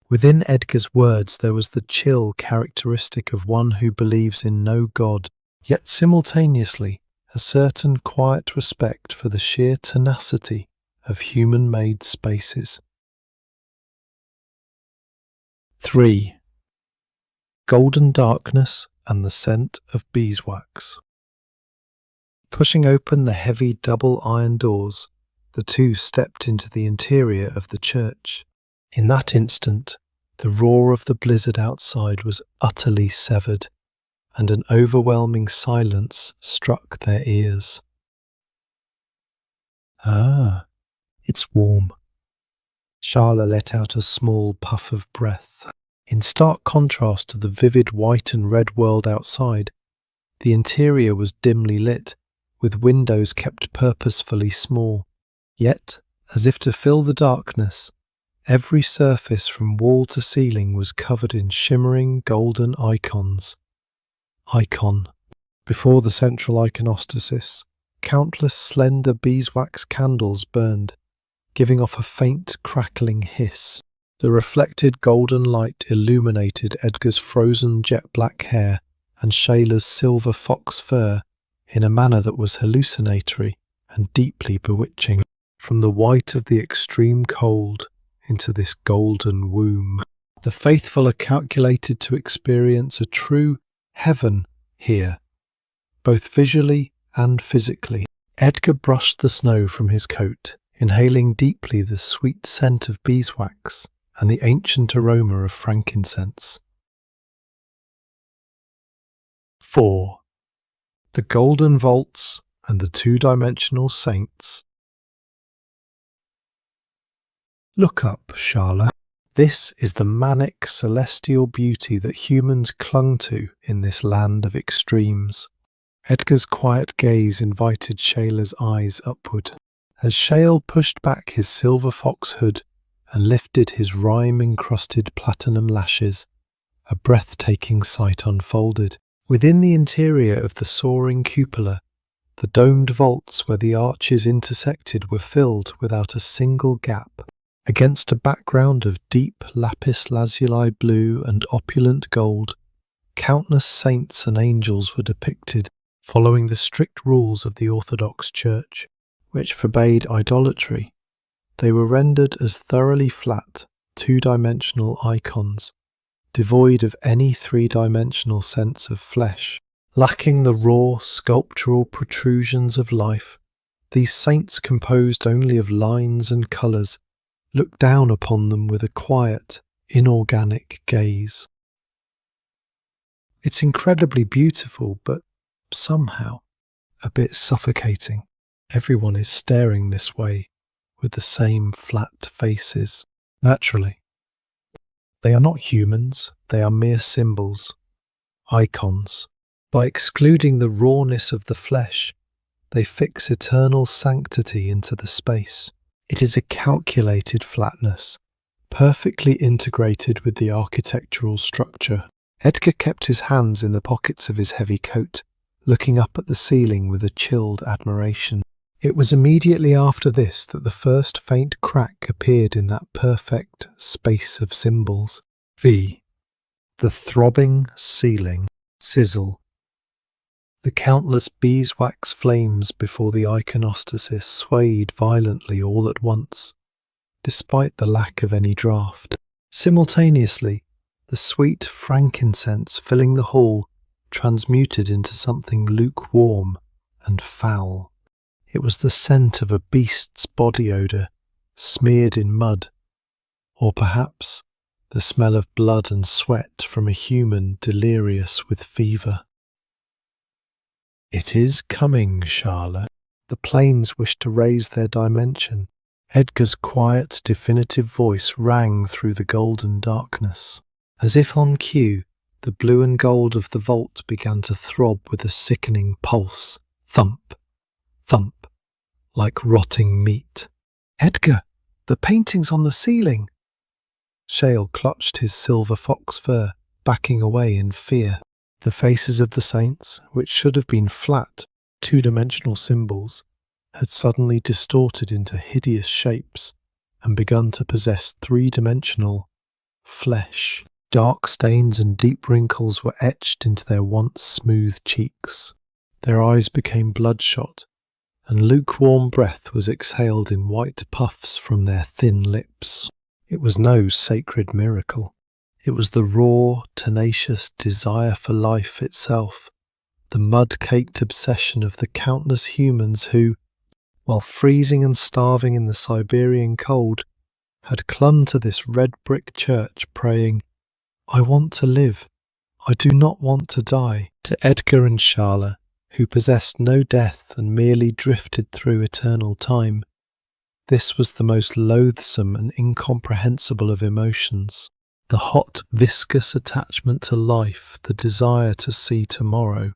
Within Edgar's words there was the chill characteristic of one who believes in no God, yet simultaneously a certain quiet respect for the sheer tenacity of human-made spaces. 3. Golden darkness and the scent of beeswax. Pushing open the heavy double iron doors, the two stepped into the interior of the church. In that instant, the roar of the blizzard outside was utterly severed, and an overwhelming silence struck their ears. "Ah, it's warm." Schale let out a small puff of breath. In stark contrast to the vivid white and red world outside, the interior was dimly lit, with windows kept purposefully small. Yet, as if to fill the darkness, every surface from wall to ceiling was covered in shimmering golden icons. Before the central iconostasis, countless slender beeswax candles burned, giving off a faint crackling hiss. The reflected golden light illuminated Edgar's frozen jet-black hair and Shayla's silver fox fur in a manner that was hallucinatory and deeply bewitching. From the white of the extreme cold into this golden womb, the faithful are calculated to experience a true heaven here, both visually and physically. Edgar brushed the snow from his coat, inhaling deeply the sweet scent of beeswax and the ancient aroma of frankincense. 4. The golden vaults and the two-dimensional saints. Look up, Schale. This is the manic celestial beauty that humans clung to in this land of extremes. Edgar's quiet gaze invited Shayla's eyes upward. As Schale pushed back his silver fox hood and lifted his rime-encrusted platinum lashes, a breathtaking sight unfolded. Within the interior of the soaring cupola, the domed vaults where the arches intersected were filled without a single gap. Against a background of deep lapis lazuli blue and opulent gold, countless saints and angels were depicted, following the strict rules of the Orthodox Church, which forbade idolatry. They were rendered as thoroughly flat, two-dimensional icons, devoid of any three-dimensional sense of flesh. Lacking the raw, sculptural protrusions of life, these saints, composed only of lines and colours, looked down upon them with a quiet, inorganic gaze. It's incredibly beautiful, but somehow a bit suffocating. Everyone is staring this way, with the same flat faces. Naturally, they are not humans, they are mere symbols, icons. By excluding the rawness of the flesh, they fix eternal sanctity into the space. It is a calculated flatness, perfectly integrated with the architectural structure. Edgar kept his hands in the pockets of his heavy coat, looking up at the ceiling with a chilled admiration. It was immediately after this that the first faint crack appeared in that perfect space of symbols. The throbbing ceiling. Sizzle. The countless beeswax flames before the iconostasis swayed violently all at once, despite the lack of any draught. Simultaneously, the sweet frankincense filling the hall transmuted into something lukewarm and foul. It was the scent of a beast's body odour smeared in mud, or perhaps the smell of blood and sweat from a human delirious with fever. "It is coming, Schale." The planes wished to raise their dimension. Edgar's quiet, definitive voice rang through the golden darkness. As if on cue, the blue and gold of the vault began to throb with a sickening pulse. Thump, thump, like rotting meat. "Edgar, the paintings on the ceiling!" Schale clutched his silver fox fur, backing away in fear. The faces of the saints, which should have been flat, two-dimensional symbols, had suddenly distorted into hideous shapes and begun to possess three-dimensional flesh. Dark stains and deep wrinkles were etched into their once smooth cheeks. Their eyes became bloodshot, and lukewarm breath was exhaled in white puffs from their thin lips. It was no sacred miracle. It was the raw, tenacious desire for life itself, the mud-caked obsession of the countless humans who, while freezing and starving in the Siberian cold, had clung to this red brick church praying, "I want to live. I do not want to die." To Edgar and Schale, who possessed no death and merely drifted through eternal time, this was the most loathsome and incomprehensible of emotions. The hot, viscous attachment to life, the desire to see tomorrow,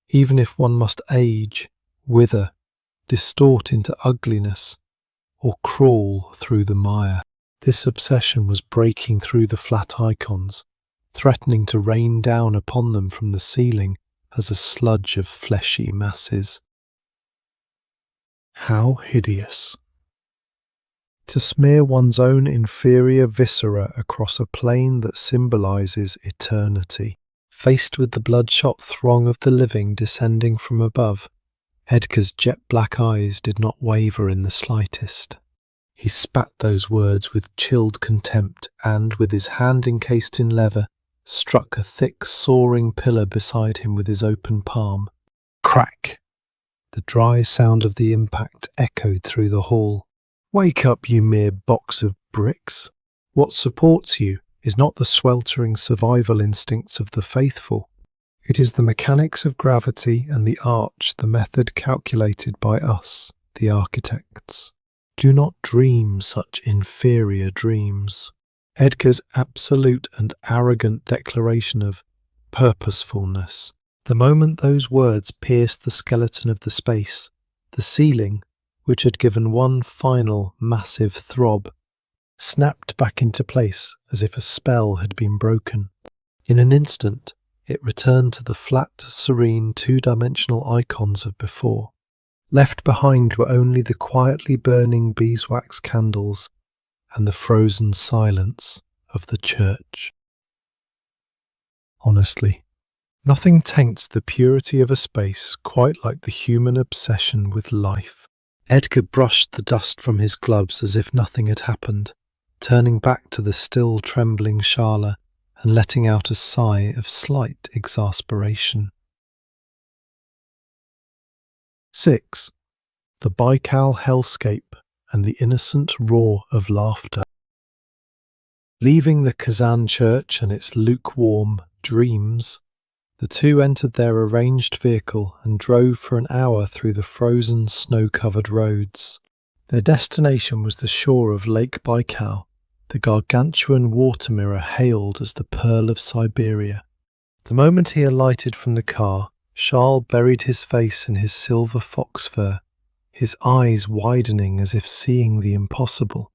even if one must age, wither, distort into ugliness, or crawl through the mire. This obsession was breaking through the flat icons, threatening to rain down upon them from the ceiling as a sludge of fleshy masses. How hideous! To smear one's own inferior viscera across a plane that symbolizes eternity. Faced with the bloodshot throng of the living descending from above, Edgar's jet-black eyes did not waver in the slightest. He spat those words with chilled contempt and, with his hand encased in leather, struck a thick, soaring pillar beside him with his open palm. Crack! The dry sound of the impact echoed through the hall. "Wake up, you mere box of bricks. What supports you is not the sweltering survival instincts of the faithful. It is the mechanics of gravity and the arch, the method calculated by us, the architects. Do not dream such inferior dreams." Edgar's absolute and arrogant declaration of purposefulness. The moment those words pierced the skeleton of the space, the ceiling, which had given one final massive throb, snapped back into place as if a spell had been broken. In an instant, it returned to the flat, serene, two-dimensional icons of before. Left behind were only the quietly burning beeswax candles and the frozen silence of the church. Honestly, nothing taints the purity of a space quite like the human obsession with life. Edgar brushed the dust from his gloves as if nothing had happened, turning back to the still trembling Schale and letting out a sigh of slight exasperation. 6. The Baikal hellscape and the innocent roar of laughter. Leaving the Kazan church and its lukewarm dreams, the two entered their arranged vehicle and drove for an hour through the frozen, snow-covered roads. Their destination was the shore of Lake Baikal, the gargantuan water mirror hailed as the Pearl of Siberia. The moment he alighted from the car, Schale buried his face in his silver fox fur, his eyes widening as if seeing the impossible.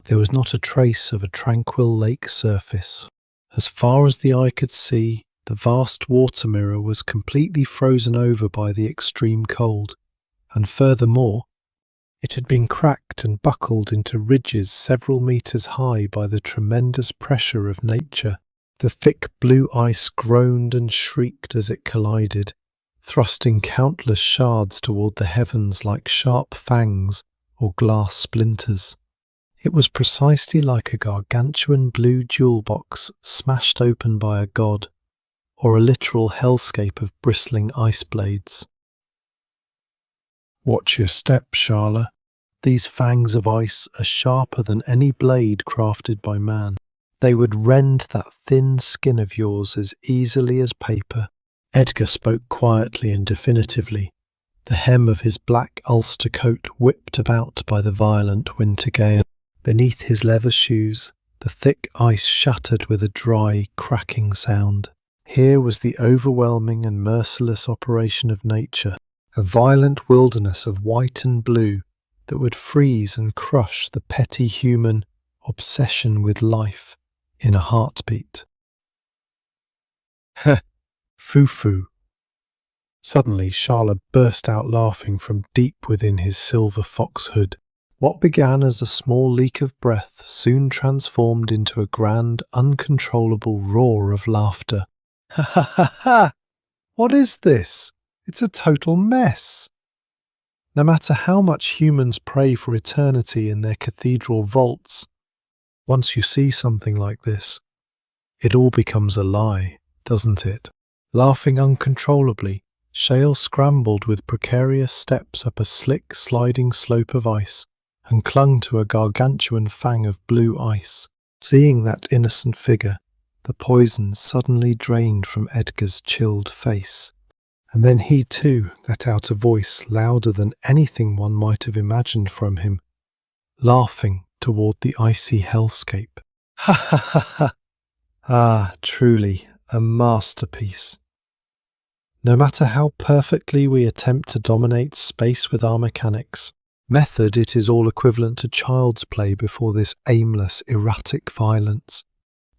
There was not a trace of a tranquil lake surface. As far as the eye could see, the vast water mirror was completely frozen over by the extreme cold, and furthermore, it had been cracked and buckled into ridges several meters high by the tremendous pressure of nature. The thick blue ice groaned and shrieked as it collided, thrusting countless shards toward the heavens like sharp fangs or glass splinters. It was precisely like a gargantuan blue jewel box smashed open by a god, or a literal hellscape of bristling ice blades. Watch your step, Schale. These fangs of ice are sharper than any blade crafted by man. They would rend that thin skin of yours as easily as paper. Edgar spoke quietly and definitively, the hem of his black ulster coat whipped about by the violent winter gale. Beneath his leather shoes, the thick ice shattered with a dry, cracking sound. Here was the overwhelming and merciless operation of nature, a violent wilderness of white and blue that would freeze and crush the petty human obsession with life in a heartbeat. Heh, foo-foo. Suddenly Schale burst out laughing from deep within his silver fox hood. What began as a small leak of breath soon transformed into a grand, uncontrollable roar of laughter. Ha ha ha ha! What is this? It's a total mess. No matter how much humans pray for eternity in their cathedral vaults, once you see something like this, it all becomes a lie, doesn't it? Laughing uncontrollably, Schale scrambled with precarious steps up a slick, sliding slope of ice and clung to a gargantuan fang of blue ice. Seeing that innocent figure, the poison suddenly drained from Edgar's chilled face. And then he too let out a voice louder than anything one might have imagined from him, laughing toward the icy hellscape. Ha ha ha ha! Ah, truly, a masterpiece. No matter how perfectly we attempt to dominate space with our mechanics, method it is all equivalent to child's play before this aimless, erratic violence.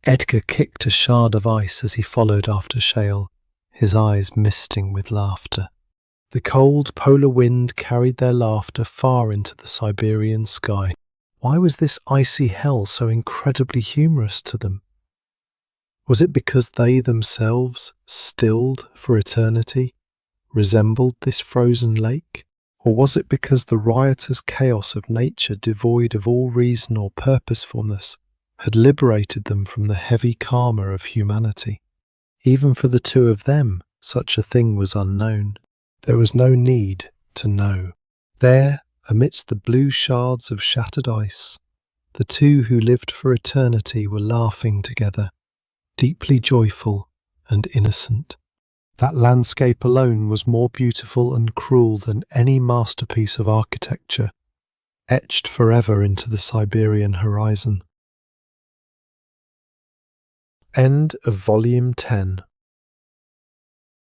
Edgar kicked a shard of ice as he followed after Schale, his eyes misting with laughter. The cold polar wind carried their laughter far into the Siberian sky. Why was this icy hell so incredibly humorous to them? Was it because they themselves, stilled for eternity, resembled this frozen lake? Or was it because the riotous chaos of nature, devoid of all reason or purposefulness, had liberated them from the heavy karma of humanity? Even for the two of them, such a thing was unknown. There was no need to know. There, amidst the blue shards of shattered ice, the two who lived for eternity were laughing together, deeply joyful and innocent. That landscape alone was more beautiful and cruel than any masterpiece of architecture, etched forever into the Siberian horizon. End of Volume 10.